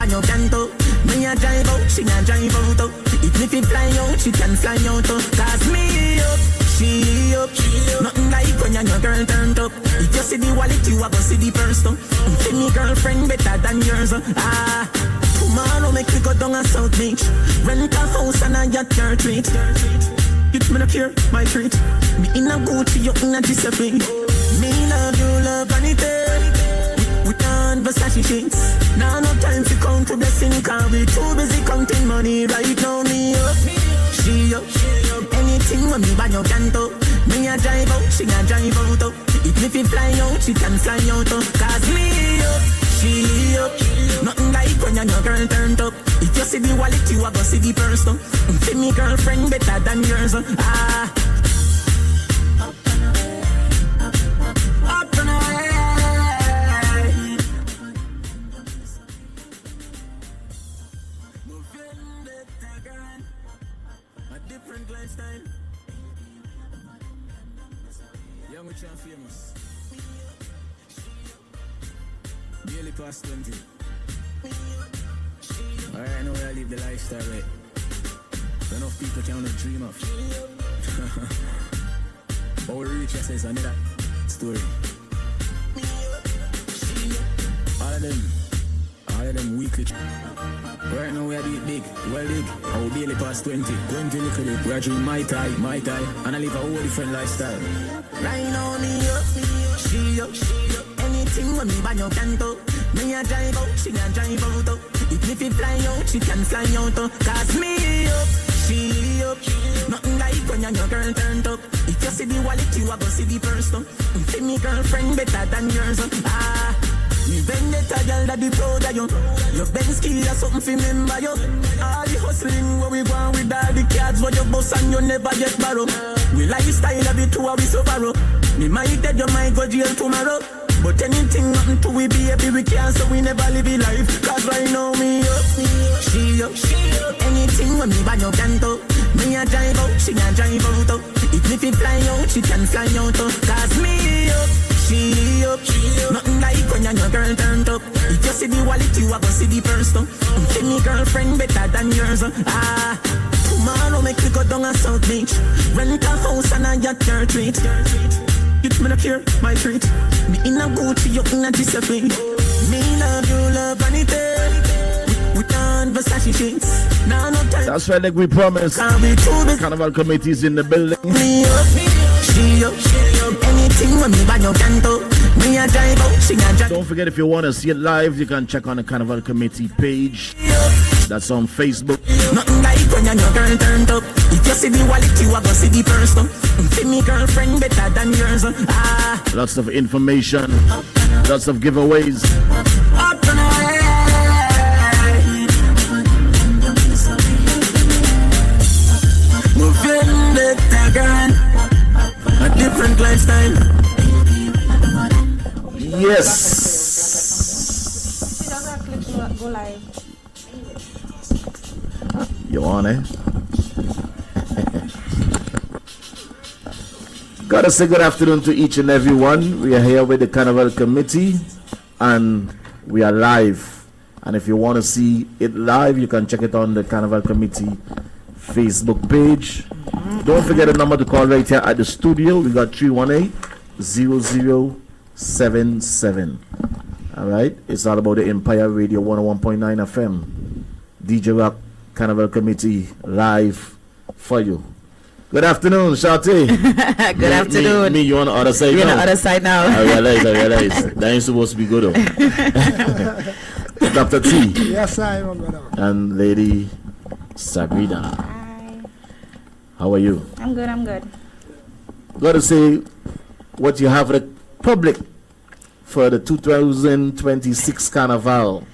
banyo canto. Me a drive out, she a drive out. If me fi fly out, she can fly out. Cause me up, she up. Nothing like when your girl turned up. If you see the wallet, you a go see the purse. See me girlfriend better than yours. Tomorrow make we go down a South Beach. Rent a house and a yacht your treat. It's me no care, my treat. Me in a Gucci, you in a Giuseppe. Me love you, love anything. We can't Versace sheets. Now no time to count to blessing. Cause we too busy counting money. Right now me up, she up. Anything when me banyo canto. Me a drive out, she a drive out. If me fi fly out, she can fly out. Cause me up, she up. Nothing like when your girl turned up. If you see the wallet, you a go see the purse. See me girlfriend better than yours. Young rich and famous. Barely past 20. Alright, know where I live the lifestyle right. Enough people can only dream of. But we reach us is another story. All of them weekly. Right now we are doing big, well big. Our barely past 20 little bit. We are doing my tie, and I live a whole different lifestyle. Right now me up, she up. Anything when me banyo canto. Me a drive out, she a drive out. If me fi fly out, she can fly out. Cause me up, she up. Nothing like when your girl turned up. If you see the wallet, you a go see the purse. See me girlfriend better than yours. Me vendetta girl that the proud of you. Your Benz key or something fi remember you. All the hustling where we go on with all the cards what you boss and you never get borrow. We lifestyle a bit too we so borrow. Me might dead, you might go jail tomorrow. But anything happen to we baby, we can't, so we never live a life. Cause right now me up, she up. Anything when me buy no canto. Me a drive out, she a drive out. If me fly out, she can fly out. Cause me up, she up. Nothing like when your girl turned up. If you see the wallet, you a go see the purse. Give me girlfriend better than yours. Tomorrow make we go down a South Beach. Rent a house and a yacht your treat. It's me not care, my treat. Me in a Gucci, you in a discipline. Me love you, love vanity. We done Versace sheets. Now no time. That's right, like we promised. Carnival committees in the building. Me up, she up. Anything when me buy no canto. Me a drive out, she a drive. Don't forget, if you want to see it live, you can check on the Carnival committee page. That's on Facebook. Nothing like when your girl turned up. If you see the wallet, you a go see the person. See me girlfriend better than yours. Lots of information, lots of giveaways. Vendetta girl, a different lifestyle. Yes. Go live. You on it? Gotta say good afternoon to each and every one. We are here with the Carnival Committee and we are live. And if you want to see it live, you can check it on the Carnival Committee Facebook page. Don't forget the number to call right here at the studio. We got 318-0077. Alright, it's all about the Empire Radio 101.9 FM. DJ Rock Carnival Committee live for you. Good afternoon, Shawty. Good afternoon. Me, you on the other side You're now? on the other side now. I realize. That ain't supposed to be good though. Dr. T. Yes, I am, brother. And Lady Sabrina. Hi. How are you? I'm good. Gotta say what you have for the public for the 2026 Carnival.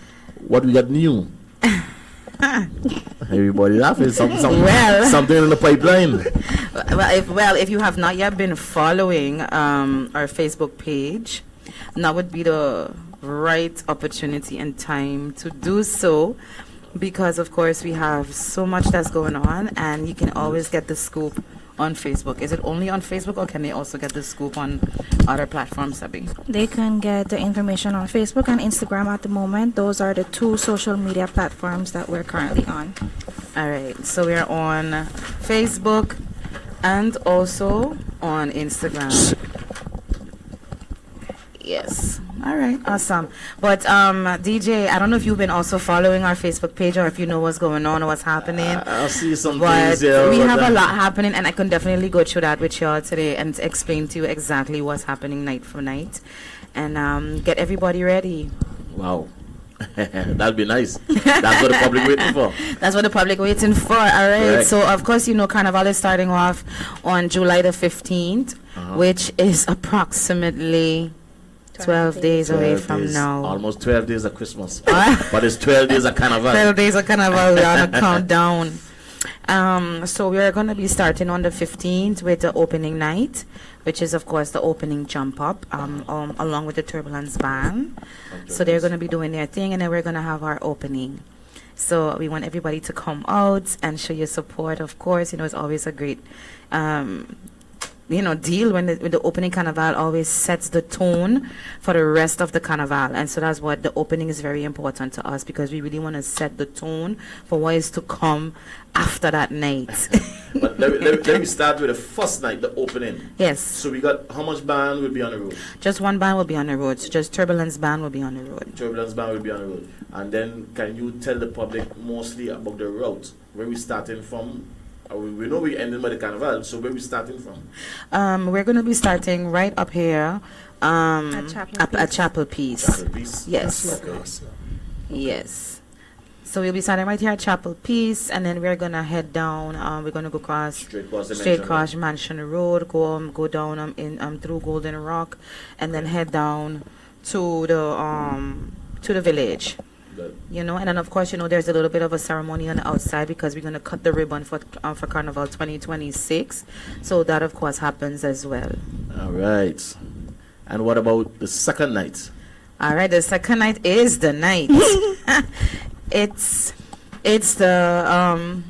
What we got new? Everybody laughing. Something in the pipeline. If you have not yet been following our Facebook page, now would be the right opportunity and time to do so, because of course we have so much that's going on, and you can always get the scoop on Facebook. Is it only on Facebook, or can they also get the scoop on other platforms, Sabi? They can get the information on Facebook and Instagram at the moment. Those are the two social media platforms that we're currently on. All right, so we're on Facebook and also on Instagram. Yes. All right, awesome. But DJ, I don't know if you've been also following our Facebook page, or if you know what's going on or what's happening. I'll see some but things there. We have a lot happening, and I can definitely go through that with y'all today and explain to you exactly what's happening night for night, and get everybody ready. Wow. That'd be nice. That's what the public waiting for. That's what the public waiting for. All right. Correct. So of course, you know, Carnival is starting off on July the 15th, which is approximately 12 days away from now. Almost 12 days of Christmas. But it's 12 days of Carnival. 12 days of Carnival. We're on a countdown. So we're going to be starting on the 15th with the opening night, which is, of course, the opening jump up, along with the Turbulence Band. So they're going to be doing their thing, and then we're going to have our opening. So we want everybody to come out and show your support, of course. You know, it's always a great deal when the opening Carnival always sets the tone for the rest of the Carnival. And so that's what the opening is very important to us, because we really want to set the tone for what is to come after that night. But let me start with the first night, the opening. Yes. So we got, how much band will be on the road? Just one band will be on the road. So just Turbulence Band will be on the road. Turbulence Band will be on the road. And then can you tell the public mostly about the route, where we starting from? We know we're ending by the Carnival, so where we starting from? We're going to be starting right up here at Chapel Peace. Chapel Peace? Yes. Okay. Yes. So we'll be starting right here at Chapel Peace, and then we're going to head down. We're going to go straight across Mansion Road, go down through Golden Rock, and then head down to the village. You know, and then of course, you know, there's a little bit of a ceremony on the outside because we're gonna cut the ribbon for Carnival 2026. So that of course happens as well. All right. And what about the second night? All right, the second night is the night. it's the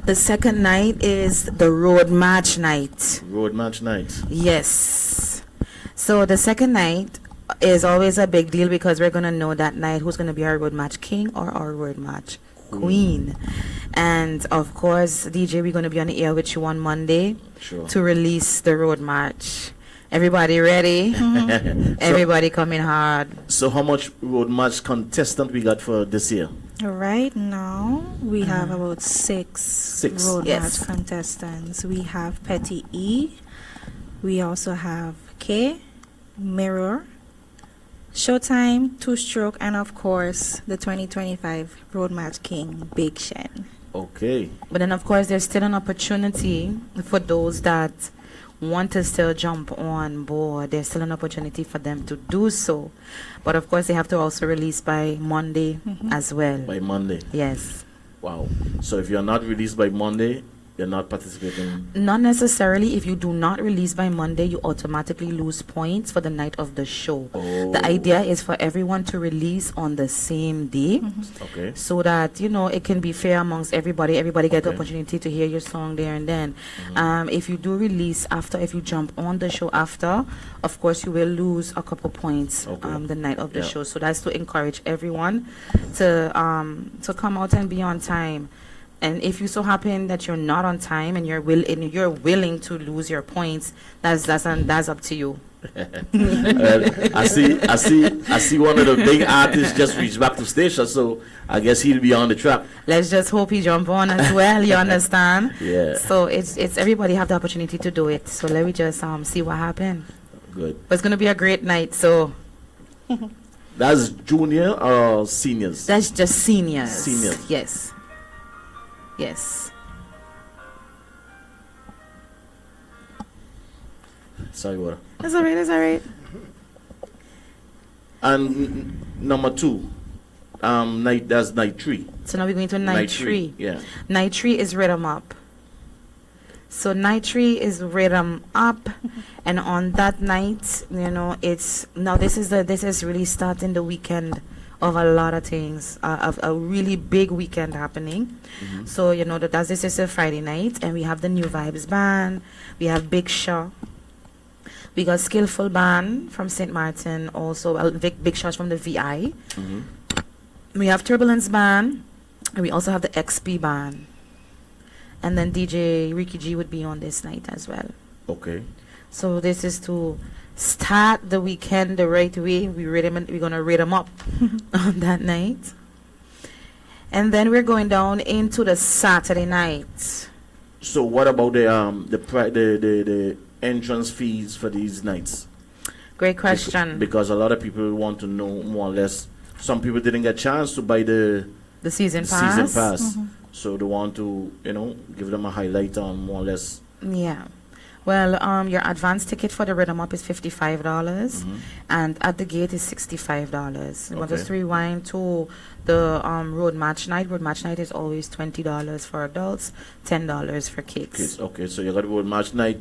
the second night is the road march night. Road march night. Yes. So the second night is always a big deal because we're gonna know that night who's gonna be our road march king or our road march queen. And of course, DJ, we're gonna be on the air with you on Monday to release the road march. Everybody ready? Everybody coming hard. So how much road march contestant we got for this year? Right now, we have about six road march contestants. We have Petty E. We also have K, Mirror, Showtime, Two Stroke, and of course, the 2025 Road March King, Big Shen. Okay. But then, of course, there's still an opportunity for those that want to still jump on board. There's still an opportunity for them to do so. But, of course, they have to also release by Monday as well. By Monday? Yes. Wow. So if you're not released by Monday, you're not participating? Not necessarily. If you do not release by Monday, you automatically lose points for the night of the show. Oh. The idea is for everyone to release on the same day, Okay. so that, you know, it can be fair amongst everybody. Everybody get the opportunity to hear your song there and then. If you do release after, if you jump on the show after, of course you will lose a couple points the night of the show. So that's to encourage everyone to come out and be on time. And if you so happen that you're not on time and you're willing to lose your points, that's up to you. I see one of the big artists just reached back to station, so I guess he'll be on the track. Let's just hope he jump on as well. You understand? Yeah. So it's everybody have the opportunity to do it. So let me just see what happens. Good. But it's gonna be a great night. So that's junior or seniors? That's just seniors. Seniors. Yes. Yes. Sorry, what? That's all right. That's all right. And number 2, that's night 3. So now we're going to night 3. Yeah. Night 3 is rhythm up. So night 3 is rhythm up, and on that night, you know, this is really starting the weekend of a lot of things, of a really big weekend happening. So, you know, this is a Friday night, and we have the New Vibes Band, we have Big Shaw, we got Skillful Band from St. Martin, also Big Shaw's from the VI. We have Turbulence Band, and we also have the XP Band. And then DJ Ricky G would be on this night as well. Okay. So this is to start the weekend the right way. We're gonna rate them up on that night, and then we're going down into the Saturday night. So what about the entrance fees for these nights? Great question. Because a lot of people want to know more or less. Some people didn't get a chance to buy the season pass. So they want to, you know, give them a highlight on more or less. Yeah. Well, your advance ticket for the Rhythm Up is $55, and at the gate is $65. Want us to rewind to the Road Match Night. Road Match Night is always $20 for adults, $10 for kids. Okay, so you got Road Match Night,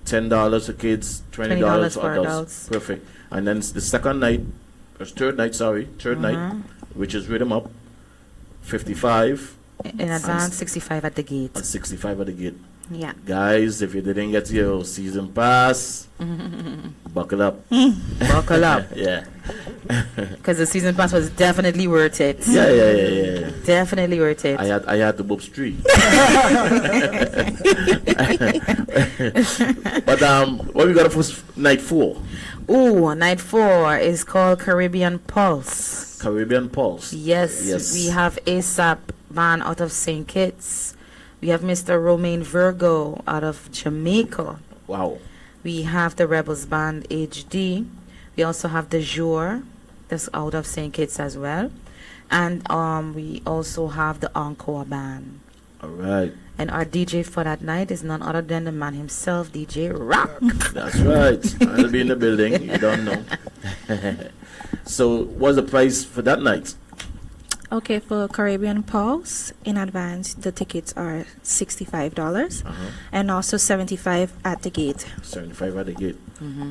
$10 for kids, $20 for adults. Perfect. And then the third night, which is Rhythm Up, $55. In advance, $65 at the gate. And $65 at the gate. Yeah. Guys, if you didn't get your season pass, buckle up. Buckle up. Yeah. Because the season pass was definitely worth it. Yeah. Definitely worth it. I had the Bob's tree. But what we got for night 4? Ooh, night 4 is called Caribbean Pulse. Caribbean Pulse. Yes. We have ASAP Band out of St. Kitts. We have Mr. Romain Virgo out of Jamaica. Wow. We have the Rebels Band HD. We also have the Jour, that's out of St. Kitts as well. And we also have the Encore Band. All right. And our DJ for that night is none other than the man himself, DJ Rock. That's right. I'll be in the building. You don't know. So, what's the price for that night? Okay, for Caribbean Pulse, in advance, the tickets are $65 and also $75 at the gate. 75 at the gate.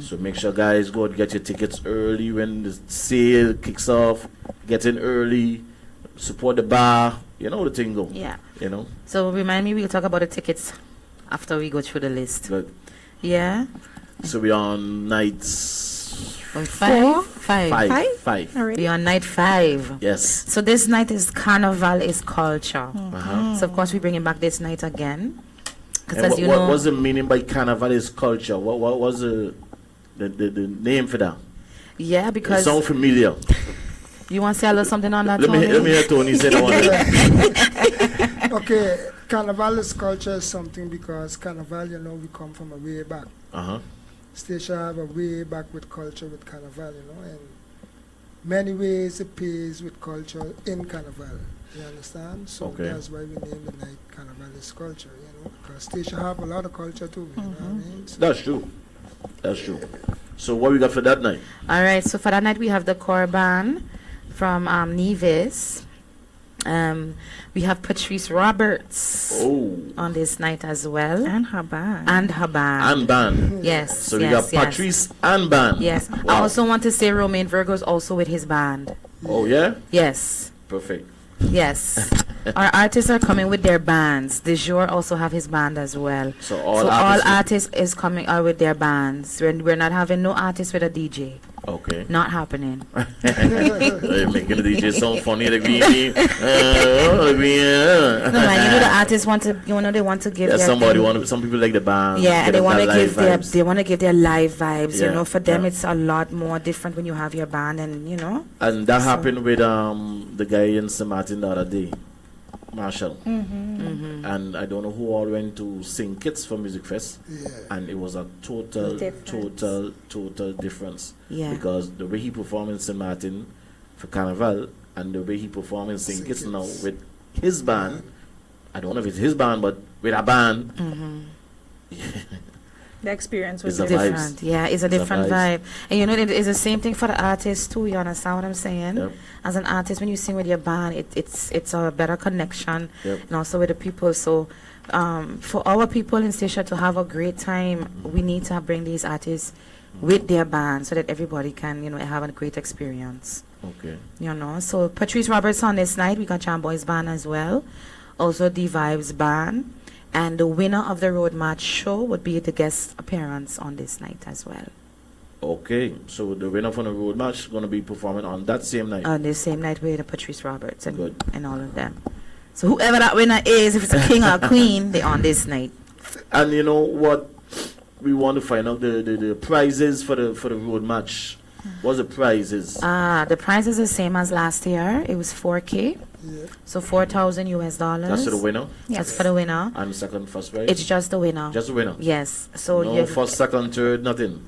So make sure, guys, go and get your tickets early when the sale kicks off. Get in early, support the bar. You know the thing go. Yeah. You know. So remind me, we'll talk about the tickets after we go through the list. Good. Yeah. So we're on nights. Five. We're on night 5. Yes. So this night is Carnival is Culture. So of course we're bringing back this night again. And what was the meaning by Carnival is Culture? What was the name for that? Yeah, because it sounds familiar. You want to say a little something on that, Let Tony? me hear Tony say that one. Okay, Carnival is Culture is something because Carnival, we come from a way back. Station have a way back with culture with Carnival, in many ways it pays with culture in Carnival. You understand? So that's why we name the night Carnival is Culture, because Station have a lot of culture too, you know what I mean? So That's true. That's true. So what we got for that night? All right, so for that night we have the Corban from Nevis. We have Patrice Roberts on this night as well. And her band. And band. Yes. So we got Patrice and band. Yes. Wow. I also want to say Romain Virgo's also with his band. Oh, yeah? Yes. Perfect. Yes. Our artists are coming with their bands. De Jour also have his band as well. So all artists is coming out with their bands. We're not having no artists with a DJ. Okay. Not happening. They're making the DJ sound funny. Like me. No, man, the artists want to, they want to give their some people like the band. Yeah, and they want to give their live vibes. Yeah, For them it's a lot more different when you have your band and And that happened with the guy in St. Martin the other day, Marshall. And I don't know who all went to sing Kids for Music Fest. And it was a total difference. Yeah. Because the way he performed in St. Martin for Carnival and the way he performed in St. Kitts now with his band, I don't know if it's his band, but with a band, the experience was different. Yeah, it's a different vibe. And it is the same thing for the artist too. You understand what I'm saying? Yep. As an artist, when you sing with your band, it's a better connection, Yep. and also with the people. So for our people in Station to have a great time, we need to bring these artists with their band so that everybody can have a great experience. Okay. So Patrice Roberts on this night. We got Jam Boy's band as well, also D Vibes band. And the winner of the Road March show would be the guest appearance on this night as well. Okay, so the winner from the Road March is going to be performing on that same night. On the same night with Patrice Roberts and all of them. So whoever that winner is, if it's a king or a queen, they're on this night. And you know what? We want to find out the prizes for the Road March. What's the prizes? The prize is the same as last year. It was $4,000. Yeah. So $4,000 US. That's for the winner? Yes. That's for the winner. And second, first prize? It's just the winner. Just the winner? Yes. So no first, second, third, nothing?